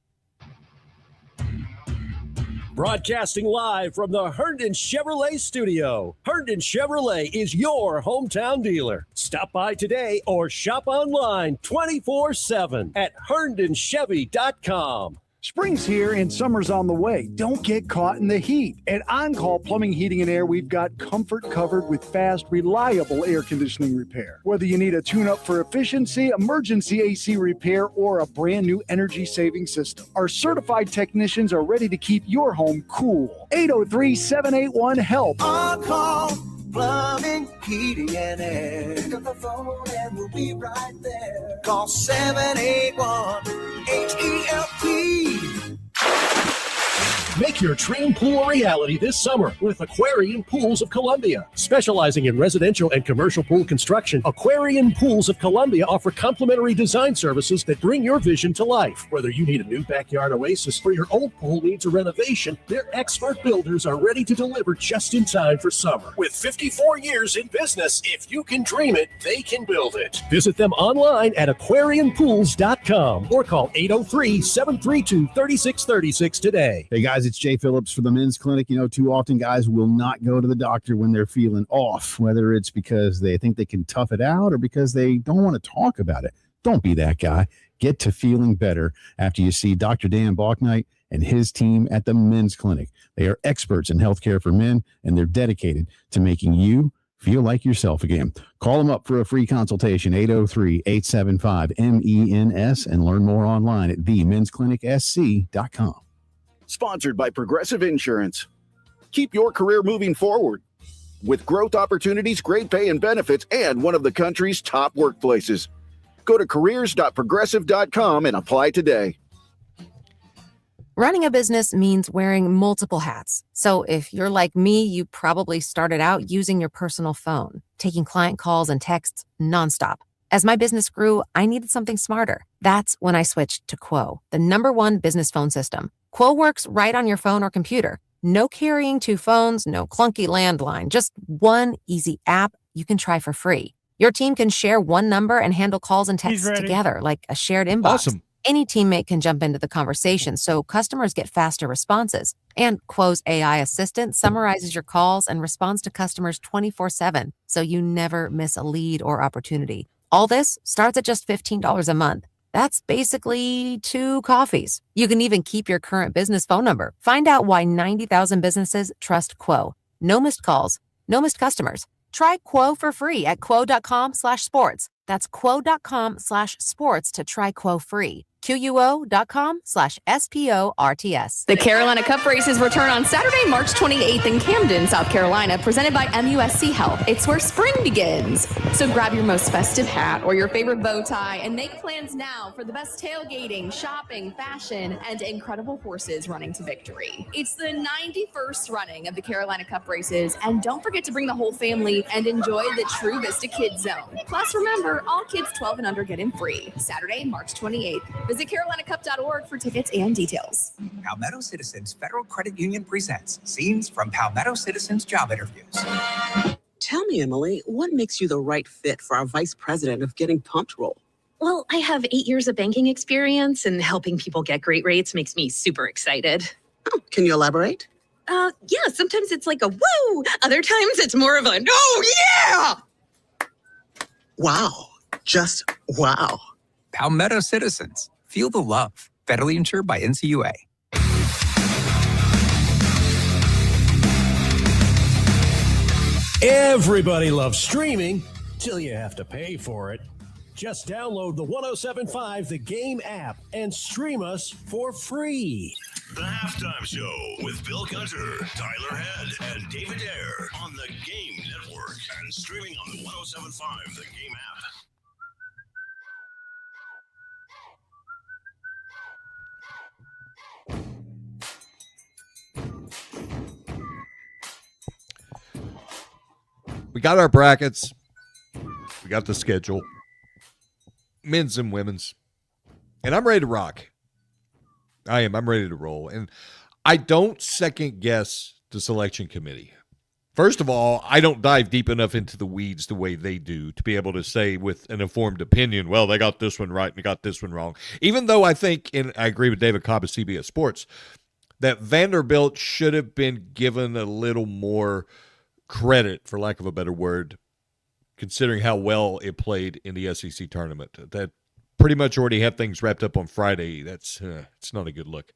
Broadcasting live from the Herndon Chevrolet studio. Herndon Chevrolet is your hometown dealer. Stop by today or shop online 24/7 at herndonchevy.com. Spring's here and summer's on the way. Don't get caught in the heat. At On-Call Plumbing, Heating, and Air, we've got comfort covered with fast, reliable air conditioning repair. Whether you need a tune-up for efficiency, emergency AC repair, or a brand new energy-saving system, our certified technicians are ready to keep your home cool. 803-781-HELP. On-Call Plumbing, Heating, and Air. Pick up the phone and we'll be right there. Call 781-HELP. Make your dream pool a reality this summer with Aquarian Pools of Columbia. Specializing in residential and commercial pool construction, Aquarian Pools of Columbia offer complimentary design services that bring your vision to life. Whether you need a new backyard oasis or your old pool needs a renovation, their expert builders are ready to deliver just in time for summer. With 54 years in business, if you can dream it, they can build it. Visit them online at aquarianpools.com or call 803-732-3636 today. Hey guys, it's Jay Phillips for the Men's Clinic. You know, too often guys will not go to the doctor when they're feeling off, whether it's because they think they can tough it out or because they don't want to talk about it. Don't be that guy. Get to feeling better after you see Dr. Dan Balknight and his team at the Men's Clinic. They are experts in healthcare for men, and they're dedicated to making you feel like yourself again. Call them up for a free consultation, 803-875-MENS, and learn more online at themensclinicsc.com. Sponsored by Progressive Insurance. Keep your career moving forward with growth opportunities, great pay and benefits, and one of the country's top workplaces. Go to careers.progressive.com and apply today. Running a business means wearing multiple hats. So if you're like me, you probably started out using your personal phone, taking client calls and texts nonstop. As my business grew, I needed something smarter. That's when I switched to Quo, the #1 business phone system. Quo works right on your phone or computer. No carrying 2 phones, no clunky landline, just one easy app you can try for free. Your team can share one number and handle calls and texts together like a shared inbox. Awesome. Any teammate can jump into the conversation, so customers get faster responses. And Quo's AI assistant summarizes your calls and responds to customers 24/7, so you never miss a lead or opportunity. All this starts at just $15 a month. That's basically 2 coffees. You can even keep your current business phone number. Find out why 90,000 businesses trust Quo. No missed calls, no missed customers. Try Quo for free at quo.com/sports. That's quo.com/sports to try Quo free. QUO.com/SPORTS. The Carolina Cup races return on Saturday, March 28th in Camden, South Carolina, presented by MUSC Health. It's where spring begins. So grab your most festive hat or your favorite bow tie and make plans now for the best tailgating, shopping, fashion, and incredible horses running to victory. It's the 91st running of the Carolina Cup races, and don't forget to bring the whole family and enjoy the True Vista Kids Zone. Plus, remember, all kids 12 and under get in free. Saturday, March 28th. Visit carolinacup.org for tickets and details. Palmetto Citizens Federal Credit Union presents Scenes from Palmetto Citizens Job Interviews. Tell me, Emily, what makes you the right fit for our vice president of Getting Pumped role? Well, I have 8 years of banking experience, and helping people get great rates makes me super excited. Oh, can you elaborate? Yeah, sometimes it's like a woo. Other times it's more of a no, yeah! Wow. Just wow. Palmetto Citizens. Feel the love. Federally insured by NCUA. Everybody loves streaming till you have to pay for it. Just download the 107.5 The Game app and stream us for free. The Halftime Show with Bill Gunter, Tyler Head, and David Ayer on the Game Network and streaming on the 107.5 The Game app. We got our brackets. We got the schedule. Men's and women's. And I'm ready to rock. I am. I'm ready to roll. And I don't second guess the selection committee. First of all, I don't dive deep enough into the weeds the way they do to be able to say with an informed opinion, well, they got this one right and they got this one wrong. Even though I think, and I agree with David Cobb of CBS Sports, that Vanderbilt should have been given a little more credit, for lack of a better word, considering how well it played in the SEC tournament. That pretty much already have things wrapped up on Friday. That's it's not a good look.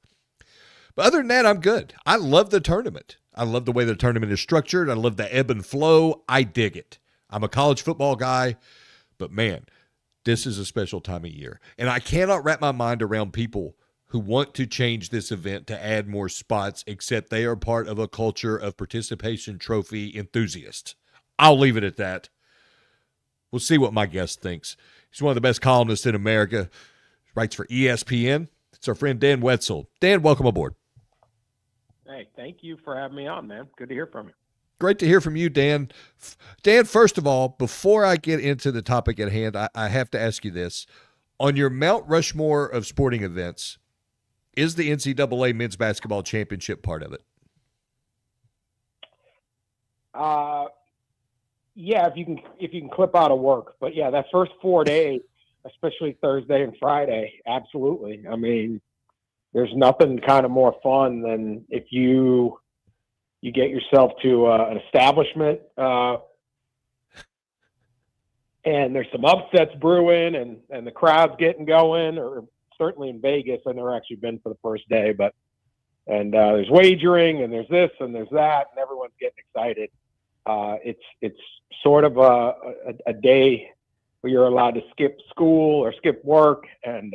But other than that, I'm good. I love the tournament. I love the way the tournament is structured. I love the ebb and flow. I dig it. I'm a college football guy, but man, this is a special time of year. And I cannot wrap my mind around people who want to change this event to add more spots, except they are part of a culture of participation trophy enthusiasts. I'll leave it at that. We'll see what my guest thinks. He's one of the best columnists in America. Writes for ESPN. It's our friend Dan Wetzel. Dan, welcome aboard. Hey, thank you for having me on, man. Good to hear from you. Great to hear from you, Dan. Dan, first of all, before I get into the topic at hand, I have to ask you this. On your Mount Rushmore of sporting events, is the NCAA Men's Basketball Championship part of it? Yeah, if you can clip out of work. But yeah, that first 4 days, especially Thursday and Friday, absolutely. I mean, there's nothing kind of more fun than if you get yourself to an establishment and there's some upsets brewing and the crowd's getting going, or certainly in Vegas. I've never actually been for the first day, but there's wagering and there's this and there's that, and everyone's getting excited. It's sort of a day where you're allowed to skip school or skip work, and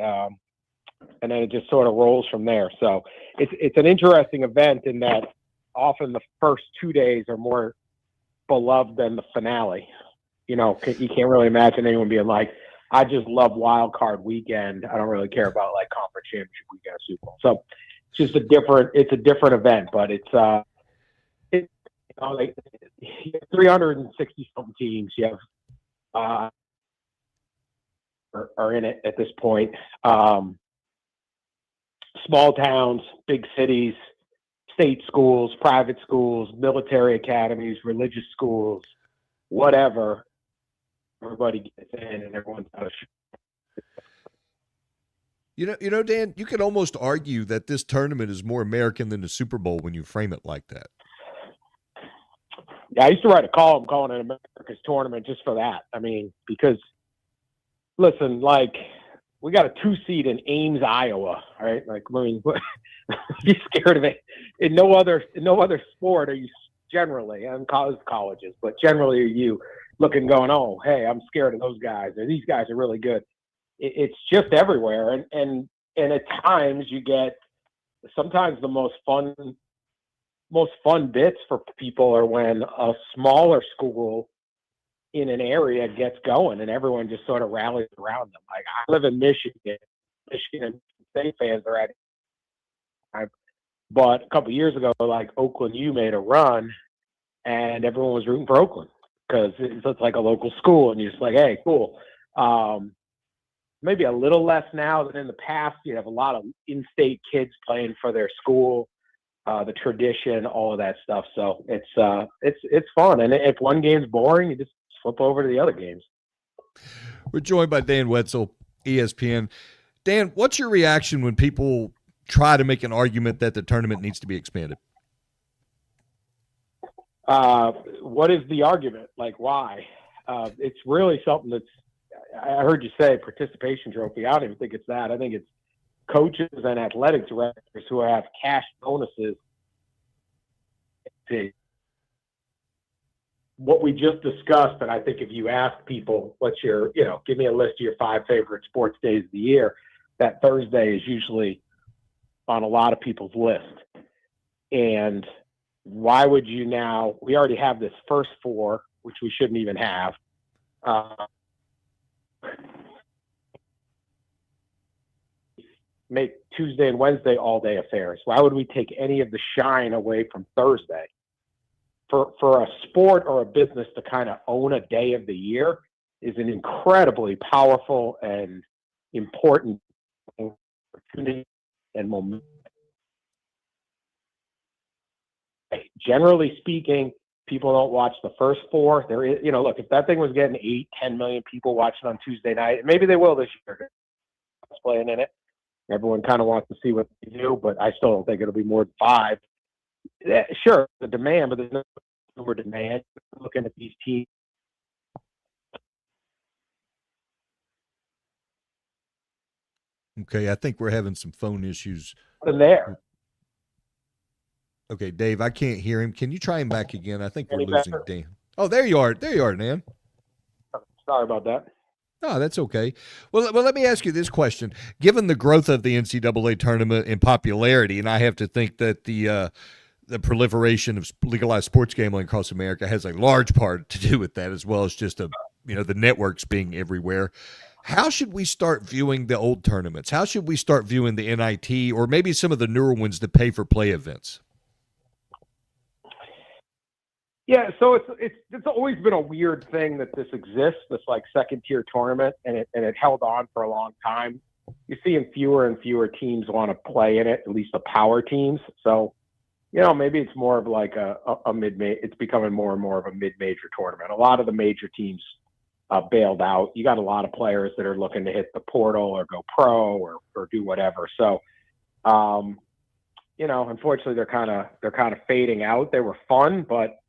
then it just sort of rolls from there. So it's an interesting event in that often the first 2 days are more beloved than the finale. You know, you can't really imagine anyone being like, I just love wild card weekend. I don't really care about like conference championship weekend or Super Bowl. So it's just a different event, but it's like 360 something teams. You have are in it at this point. Small towns, big cities, state schools, private schools, military academies, religious schools, whatever. Everybody gets in and everyone's out of You know, Dan, you could almost argue that this tournament is more American than the Super Bowl when you frame it like that. Yeah, I used to write a column calling it America's tournament just for that. I mean, because listen, like we got a 2 seed in Ames, Iowa. All right, like I mean, you scared of it? In no other sport are you generally, and colleges, but generally are you looking, going, oh, hey, I'm scared of those guys, or these guys are really good. It's just everywhere, and at times you get sometimes the most fun bits for people are when a smaller school in an area gets going and everyone just sort of rallies around them. Like I live in Michigan and State fans are at it. But a couple of years ago, like Oakland U made a run and everyone was rooting for Oakland because it's like a local school and you're just like, hey, cool. Maybe a little less now than in the past. You have a lot of in-state kids playing for their school, the tradition, all of that stuff. So it's fun. And if one game's boring, you just flip over to the other games. We're joined by Dan Wetzel, ESPN. Dan, what's your reaction when people try to make an argument that the tournament needs to be expanded? What is the argument? Like, why? It's really something that's, I heard you say participation trophy. I don't even think it's that. I think it's coaches and athletic directors who have cash bonuses. What we just discussed, and I think if you ask people, what's your, give me a list of your 5 favorite sports days of the year, that Thursday is usually on a lot of people's list. And why would you now, we already have this first 4, which we shouldn't even have. Make Tuesday and Wednesday all-day affairs. Why would we take any of the shine away from Thursday? For a sport or a business to kind of own a day of the year is an incredibly powerful and important opportunity and momentum. Generally speaking, people don't watch the first 4. There is, look, if that thing was getting 8-10 million people watching on Tuesday night, and maybe they will this year, playing in it. Everyone kind of wants to see what they do, but I still don't think it'll be more than 5. Yeah, sure, the demand, but there's no consumer demand. Looking at these teams. Okay, I think we're having some phone issues. There. Okay, Dave, I can't hear him. Can you try him back again? I think we're Any losing better? Dan. Oh, there you are. There you are, Dan. Sorry about that. No, that's okay. Well, let me ask you this question. Given the growth of the NCAA tournament in popularity, and I have to think that the proliferation of legalized sports gambling across America has a large part to do with that, as well as just the networks being everywhere. How should we start viewing the old tournaments? How should we start viewing the NIT or maybe some of the newer ones, the pay-for-play events? Yeah, so it's always been a weird thing that this exists, this like second-tier tournament, and it held on for a long time. You're seeing fewer and fewer teams want to play in it, at least the power teams. So, maybe it's more of like a mid-major. It's becoming more and more of a mid-major tournament. A lot of the major teams bailed out. You got a lot of players that are looking to hit the portal or go pro or do whatever. So, unfortunately, they're kind of fading out. They were fun, but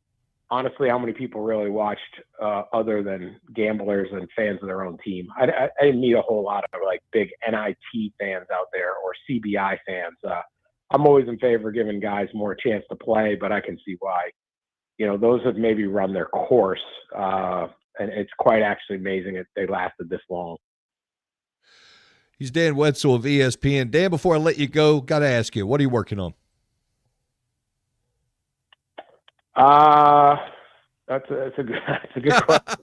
honestly, how many people really watched other than gamblers and fans of their own team? I didn't meet a whole lot of like big NIT fans out there or CBI fans. I'm always in favor of giving guys more chance to play, but I can see why. Those have maybe run their course, and it's quite actually amazing that they lasted this long. He's Dan Wetzel of ESPN. Dan, before I let you go, got to ask you, what are you working on? That's a good question.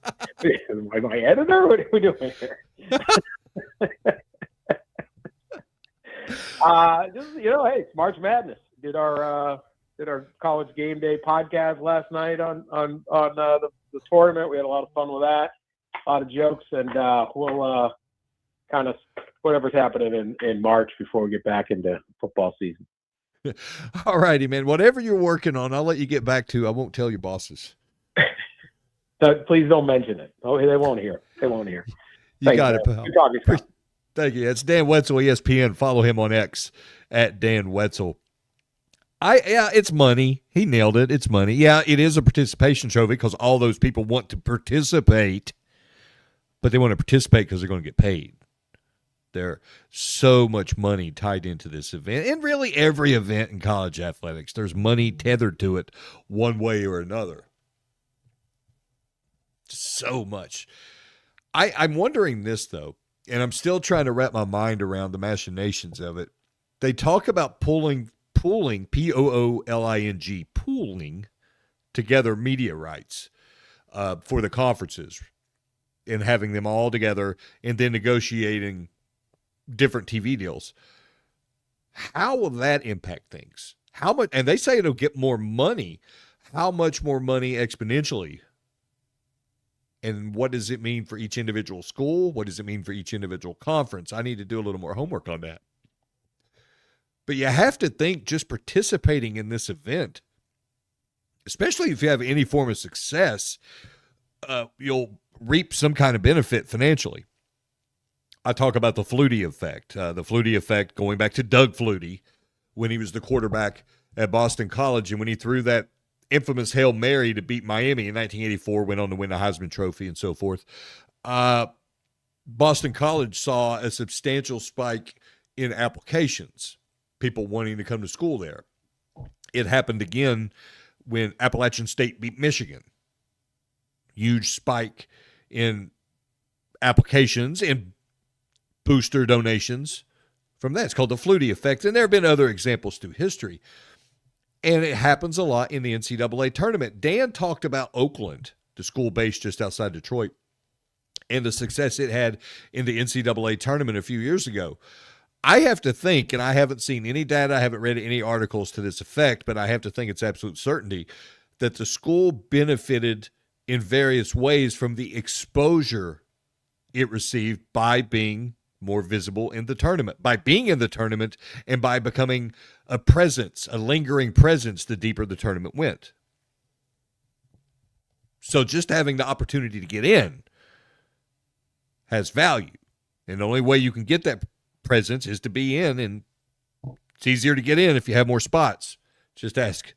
Am I my editor? What are we doing here? Hey, it's March Madness. Did our college game day podcast last night on the tournament. We had a lot of fun with that. A lot of jokes, and we'll kind of whatever's happening in March before we get back into football season. All righty, man. Whatever you're working on, I'll let you get back to. I won't tell your bosses. Please don't mention it. Oh, they won't hear. They won't hear. You got it, pal. Thank you. It's Dan Wetzel, ESPN. Follow him on X at Dan Wetzel. It's money. He nailed it. It's money. Yeah, it is a participation trophy because all those people want to participate, but they want to participate because they're going to get paid. There's so much money tied into this event, and really every event in college athletics, there's money tethered to it one way or another. So much. I'm wondering this, though, and I'm still trying to wrap my mind around the machinations of it. They talk about pooling, P-O-O-L-I-N-G, pooling together media rights for the conferences and having them all together and then negotiating different TV deals. How will that impact things? How much? And they say it'll get more money. How much more money exponentially? And what does it mean for each individual school? What does it mean for each individual conference? I need to do a little more homework on that. But you have to think just participating in this event, especially if you have any form of success, you'll reap some kind of benefit financially. I talk about the Flutie effect. The Flutie effect going back to Doug Flutie when he was the quarterback at Boston College and when he threw that infamous Hail Mary to beat Miami in 1984, went on to win the Heisman Trophy and so forth. Boston College saw a substantial spike in applications, people wanting to come to school there. It happened again when Appalachian State beat Michigan. Huge spike in applications and booster donations from that. It's called the Flutie effect, and there have been other examples through history. And it happens a lot in the NCAA tournament. Dan talked about Oakland, the school based just outside Detroit, and the success it had in the NCAA tournament a few years ago. I have to think, and I haven't seen any data, I haven't read any articles to this effect, but I have to think it's absolute certainty that the school benefited in various ways from the exposure it received by being more visible in the tournament, by being in the tournament and by becoming a presence, a lingering presence, the deeper the tournament went. So just having the opportunity to get in has value. And the only way you can get that presence is to be in, and it's easier to get in if you have more spots. Just ask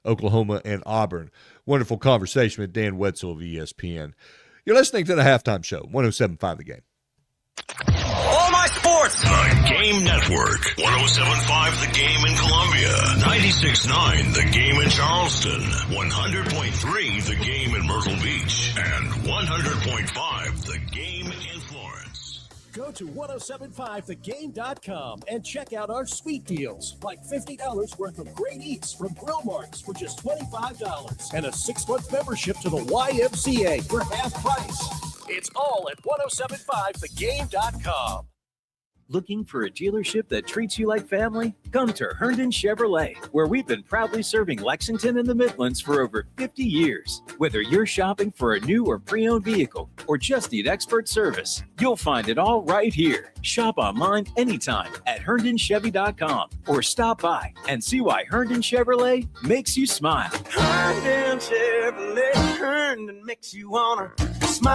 Oklahoma and Auburn. Wonderful conversation with Dan Wetzel of ESPN. You're listening to the Halftime Show, 107.5 The Game. All my sports. The Game Network. 107.5 The Game in Columbia. 96.9 The Game in Charleston. 100.3 The Game in Myrtle Beach. And 100.5 The Game in Florence. Go to 1075thegame.com and check out our sweet deals, like $50 worth of great eats from Grill Marks for just $25 and a 6-month membership to the YMCA for half price. It's all at 1075thegame.com. Looking for a dealership that treats you like family? Come to Herndon Chevrolet, where we've been proudly serving Lexington and the Midlands for over 50 years. Whether you're shopping for a new or pre-owned vehicle or just need expert service, you'll find it all right here. Shop online anytime at HerndonChevy.com or stop by and see why Herndon Chevrolet makes you smile. Herndon Chevrolet, Herndon makes you wanna smile,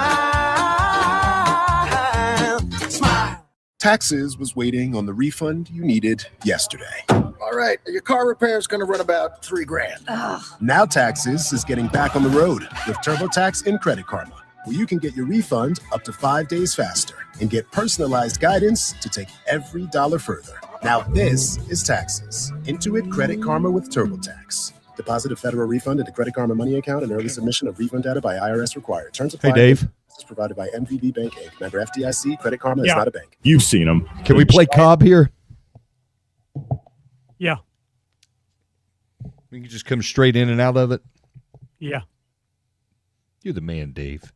smile. Taxes was waiting on the refund you needed yesterday. All right, your car repair is going to run about $3,000. Ugh. Now Taxes is getting back on the road with TurboTax and Credit Karma, where you can get your refund up to 5 days faster and get personalized guidance to take every dollar further. Now this is Taxes. Intuit Credit Karma with TurboTax. Deposit a federal refund into Credit Karma money account and early submission of refund data by IRS required. Terms apply. Hey, Dave. This is provided by MVB Bank Inc. Member FDIC. Credit Karma is not a bank. You've seen them. Can we play Cobb here? Yeah. We can just come straight in and out of it. Yeah. You're the man, Dave.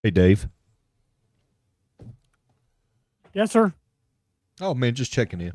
Hey, Dave. Yes, sir. Oh, man, just checking in.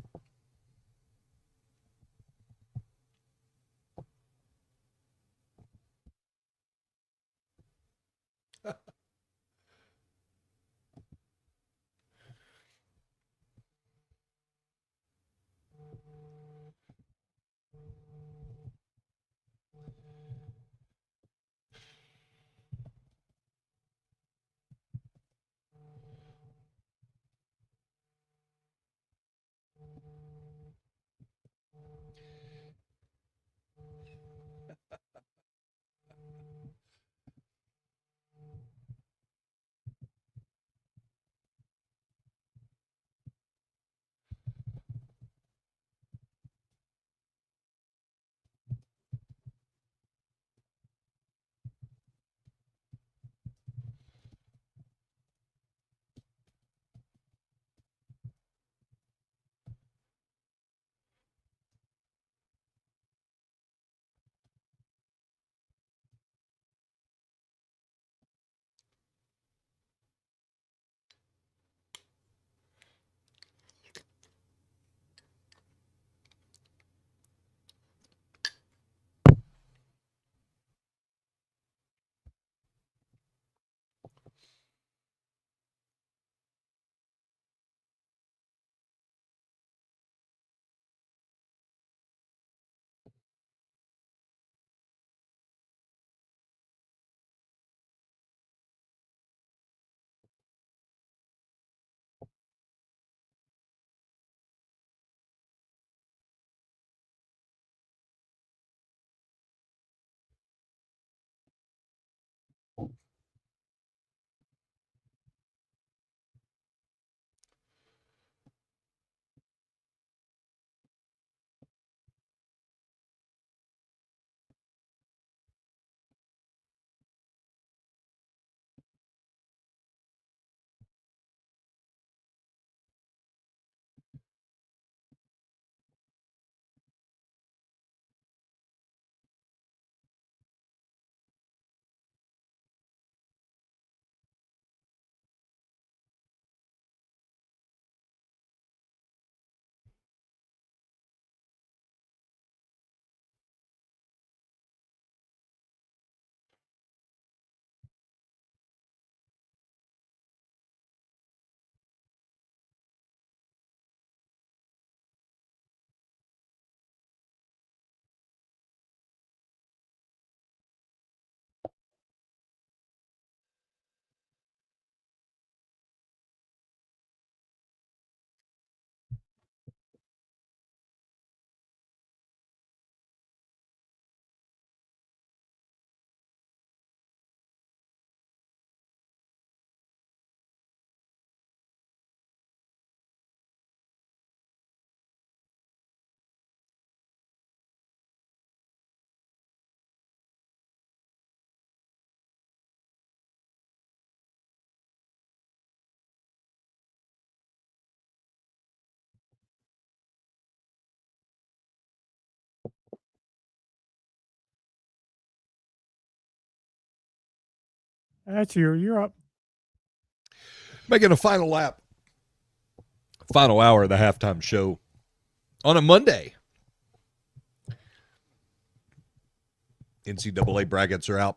That's you. You're up. Making a final lap. Final hour of the halftime show on a Monday. NCAA brackets are out.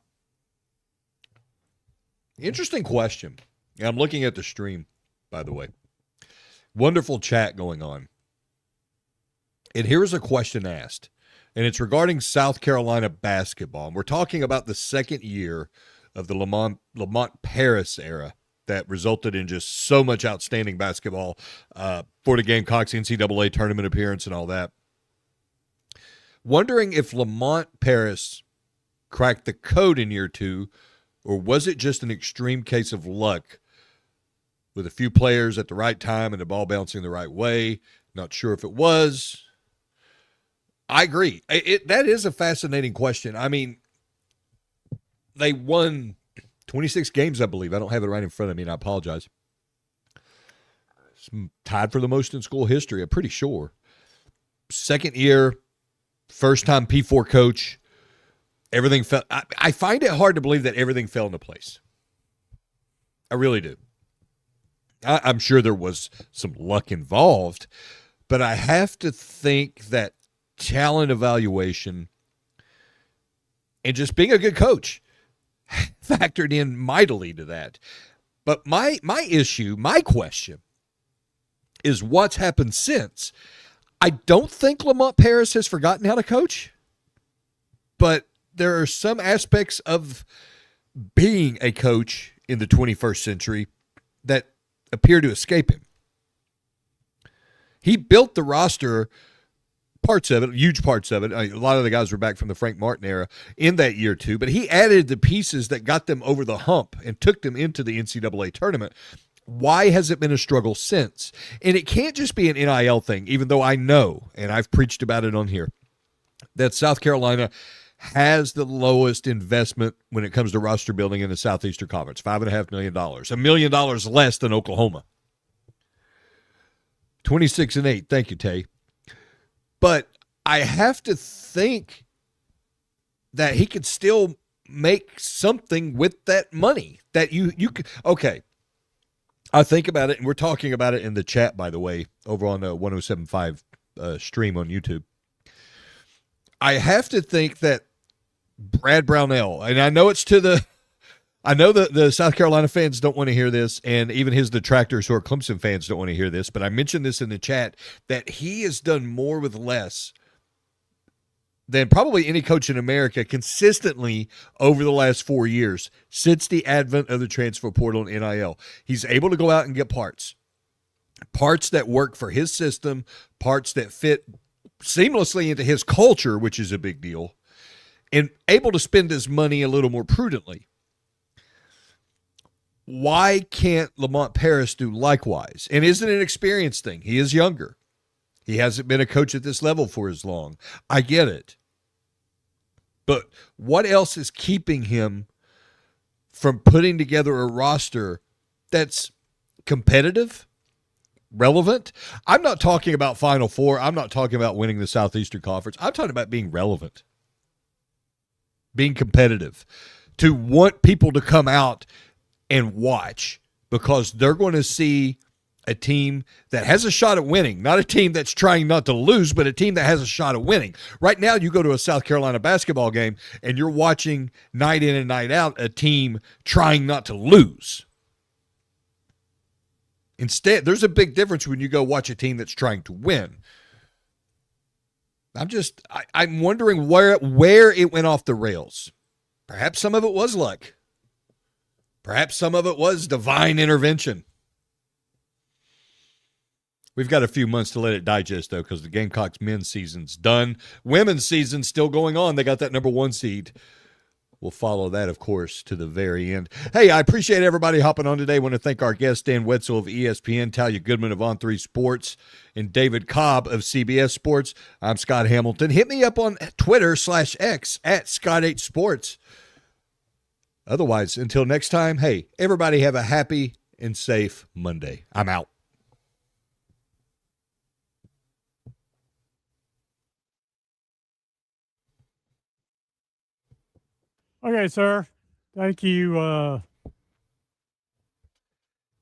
Interesting question. I'm looking at the stream, by the way. Wonderful chat going on. And here's a question asked, and it's regarding South Carolina basketball. And we're talking about the second year of the Lamont Paris era that resulted in just so much outstanding basketball for the Gamecocks NCAA tournament appearance and all that. Wondering if Lamont Paris cracked the code in year two, or was it just an extreme case of luck with a few players at the right time and the ball bouncing the right way? Not sure if it was. I agree. That is a fascinating question. I mean, they won 26 games, I believe. I don't have it right in front of me, and I apologize. It's tied for the most in school history, I'm pretty sure. Second year, first time P4 coach. Everything fell. I find it hard to believe that everything fell into place. I really do. I'm sure there was some luck involved, but I have to think that talent evaluation and just being a good coach factored in mightily to that. But my issue, my question is what's happened since. I don't think Lamont Paris has forgotten how to coach, but there are some aspects of being a coach in the 21st century that appear to escape him. He built the roster, parts of it, huge parts of it. A lot of the guys were back from the Frank Martin era in that year too, but he added the pieces that got them over the hump and took them into the NCAA tournament. Why has it been a struggle since? And it can't just be an NIL thing, even though I know, and I've preached about it on here, that South Carolina has the lowest investment when it comes to roster building in the Southeastern Conference, $5.5 million, $1 million less than Oklahoma. 26-8. Thank you, Tay. But I have to think that he could still make something with that money that you could. Okay. I think about it, and we're talking about it in the chat, by the way, over on the 107.5 stream on YouTube. I have to think that Brad Brownell, and I know I know that the South Carolina fans don't want to hear this, and even his detractors who are Clemson fans don't want to hear this, but I mentioned this in the chat, that he has done more with less than probably any coach in America consistently over the last 4 years since the advent of the transfer portal and NIL. He's able to go out and get parts that work for his system, parts that fit seamlessly into his culture, which is a big deal, and able to spend his money a little more prudently. Why can't Lamont Paris do likewise? And isn't it an experience thing? He is younger. He hasn't been a coach at this level for as long. I get it. But what else is keeping him from putting together a roster that's competitive, relevant? I'm not talking about Final Four. I'm not talking about winning the Southeastern Conference. I'm talking about being relevant, being competitive, to want people to come out and watch because they're going to see a team that has a shot at winning, not a team that's trying not to lose, but a team that has a shot at winning. Right now, you go to a South Carolina basketball game and you're watching night in and night out a team trying not to lose. Instead, there's a big difference when you go watch a team that's trying to win. I'm wondering where it went off the rails. Perhaps some of it was luck. Perhaps some of it was divine intervention. We've got a few months to let it digest, though, because the Gamecocks men's season's done. Women's season's still going on. They got that number 1 seed. We'll follow that, of course, to the very end. Hey, I appreciate everybody hopping on today. I want to thank our guest, Dan Wetzel of ESPN, Talia Goodman of On3 Sports, and David Cobb of CBS Sports. I'm Scott Hamilton. Hit me up on Twitter/X at Scott8Sports. Otherwise, until next time, hey, everybody have a happy and safe Monday. I'm out. Okay, sir. Thank you.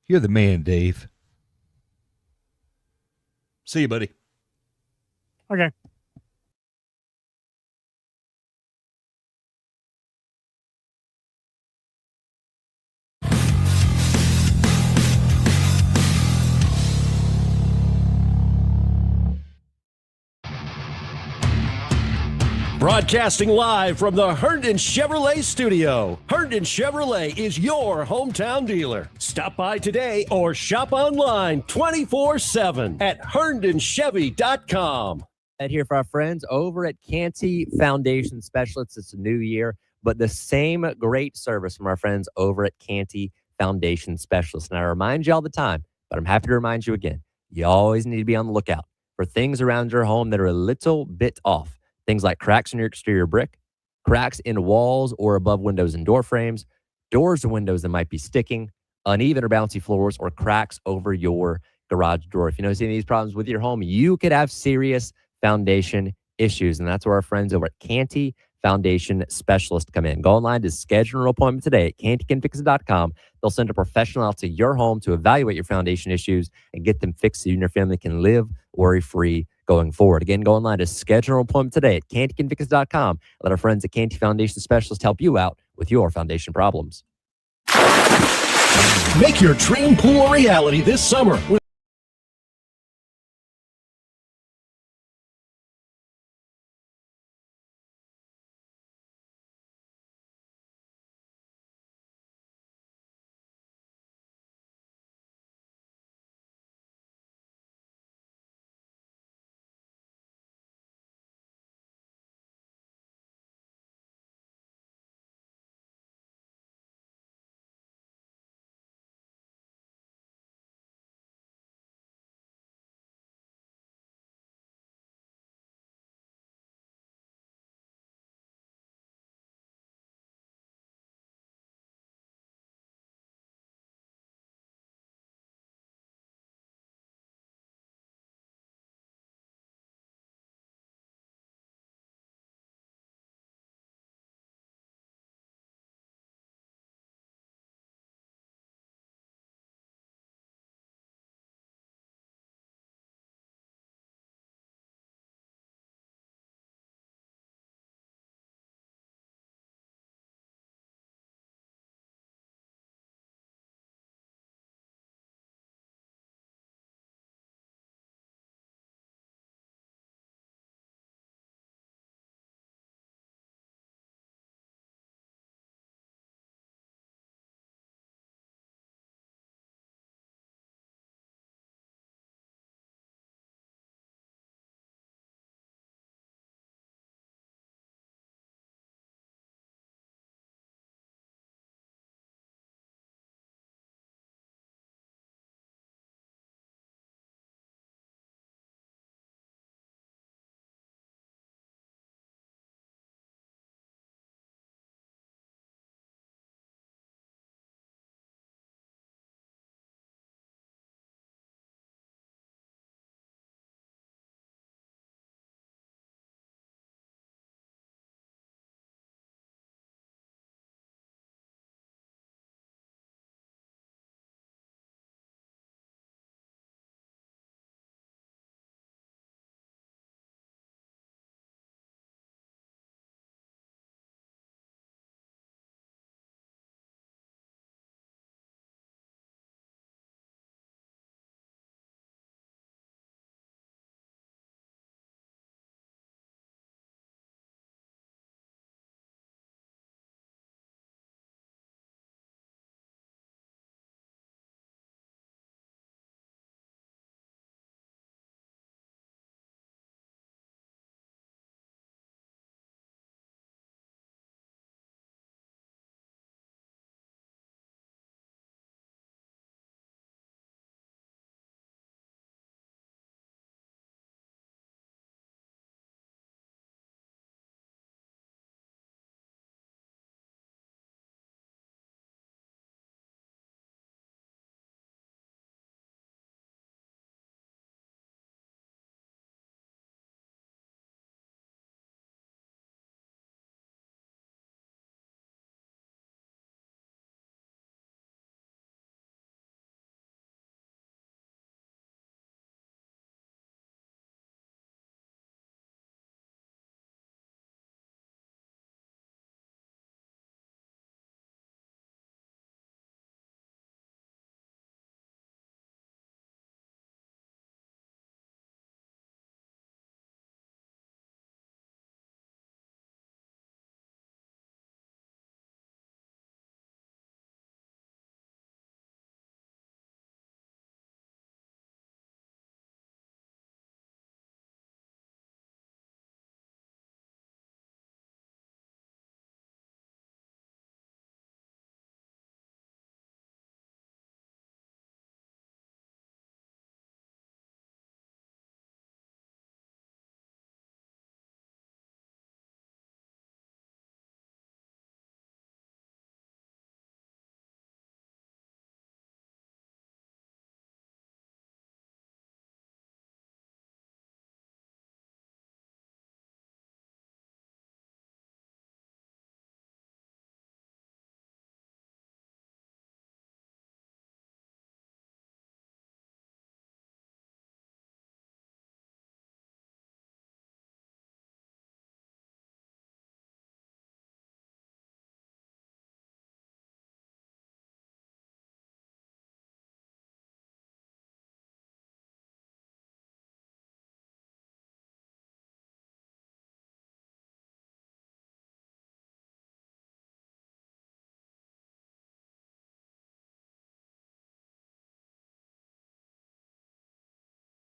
You're the man, Dave. See you, buddy. Okay. Broadcasting live from the Herndon Chevrolet studio. Herndon Chevrolet is your hometown dealer. Stop by today or shop online 24/7 at herndonchevy.com. And here for our friends over at Canty Foundation Specialists. It's a new year, but the same great service from our friends over at Canty Foundation Specialists. And I remind you all the time, but I'm happy to remind you again, you always need to be on the lookout for things around your home that are a little bit off. Things like cracks in your exterior brick, cracks in walls or above windows and door frames, doors or windows that might be sticking, uneven or bouncy floors, or cracks over your garage door. If you notice any of these problems with your home, you could have serious foundation issues. And that's where our friends over at Canty Foundation Specialist come in. Go online to schedule an appointment today at cantycanfix.com. They'll send a professional out to your home to evaluate your foundation issues and get them fixed so you and your family can live worry-free going forward. Again, go online to schedule an appointment today at cantycanfix.com. Let our friends at Canty Foundation Specialist help you out with your foundation problems. Make your dream pool a reality this summer with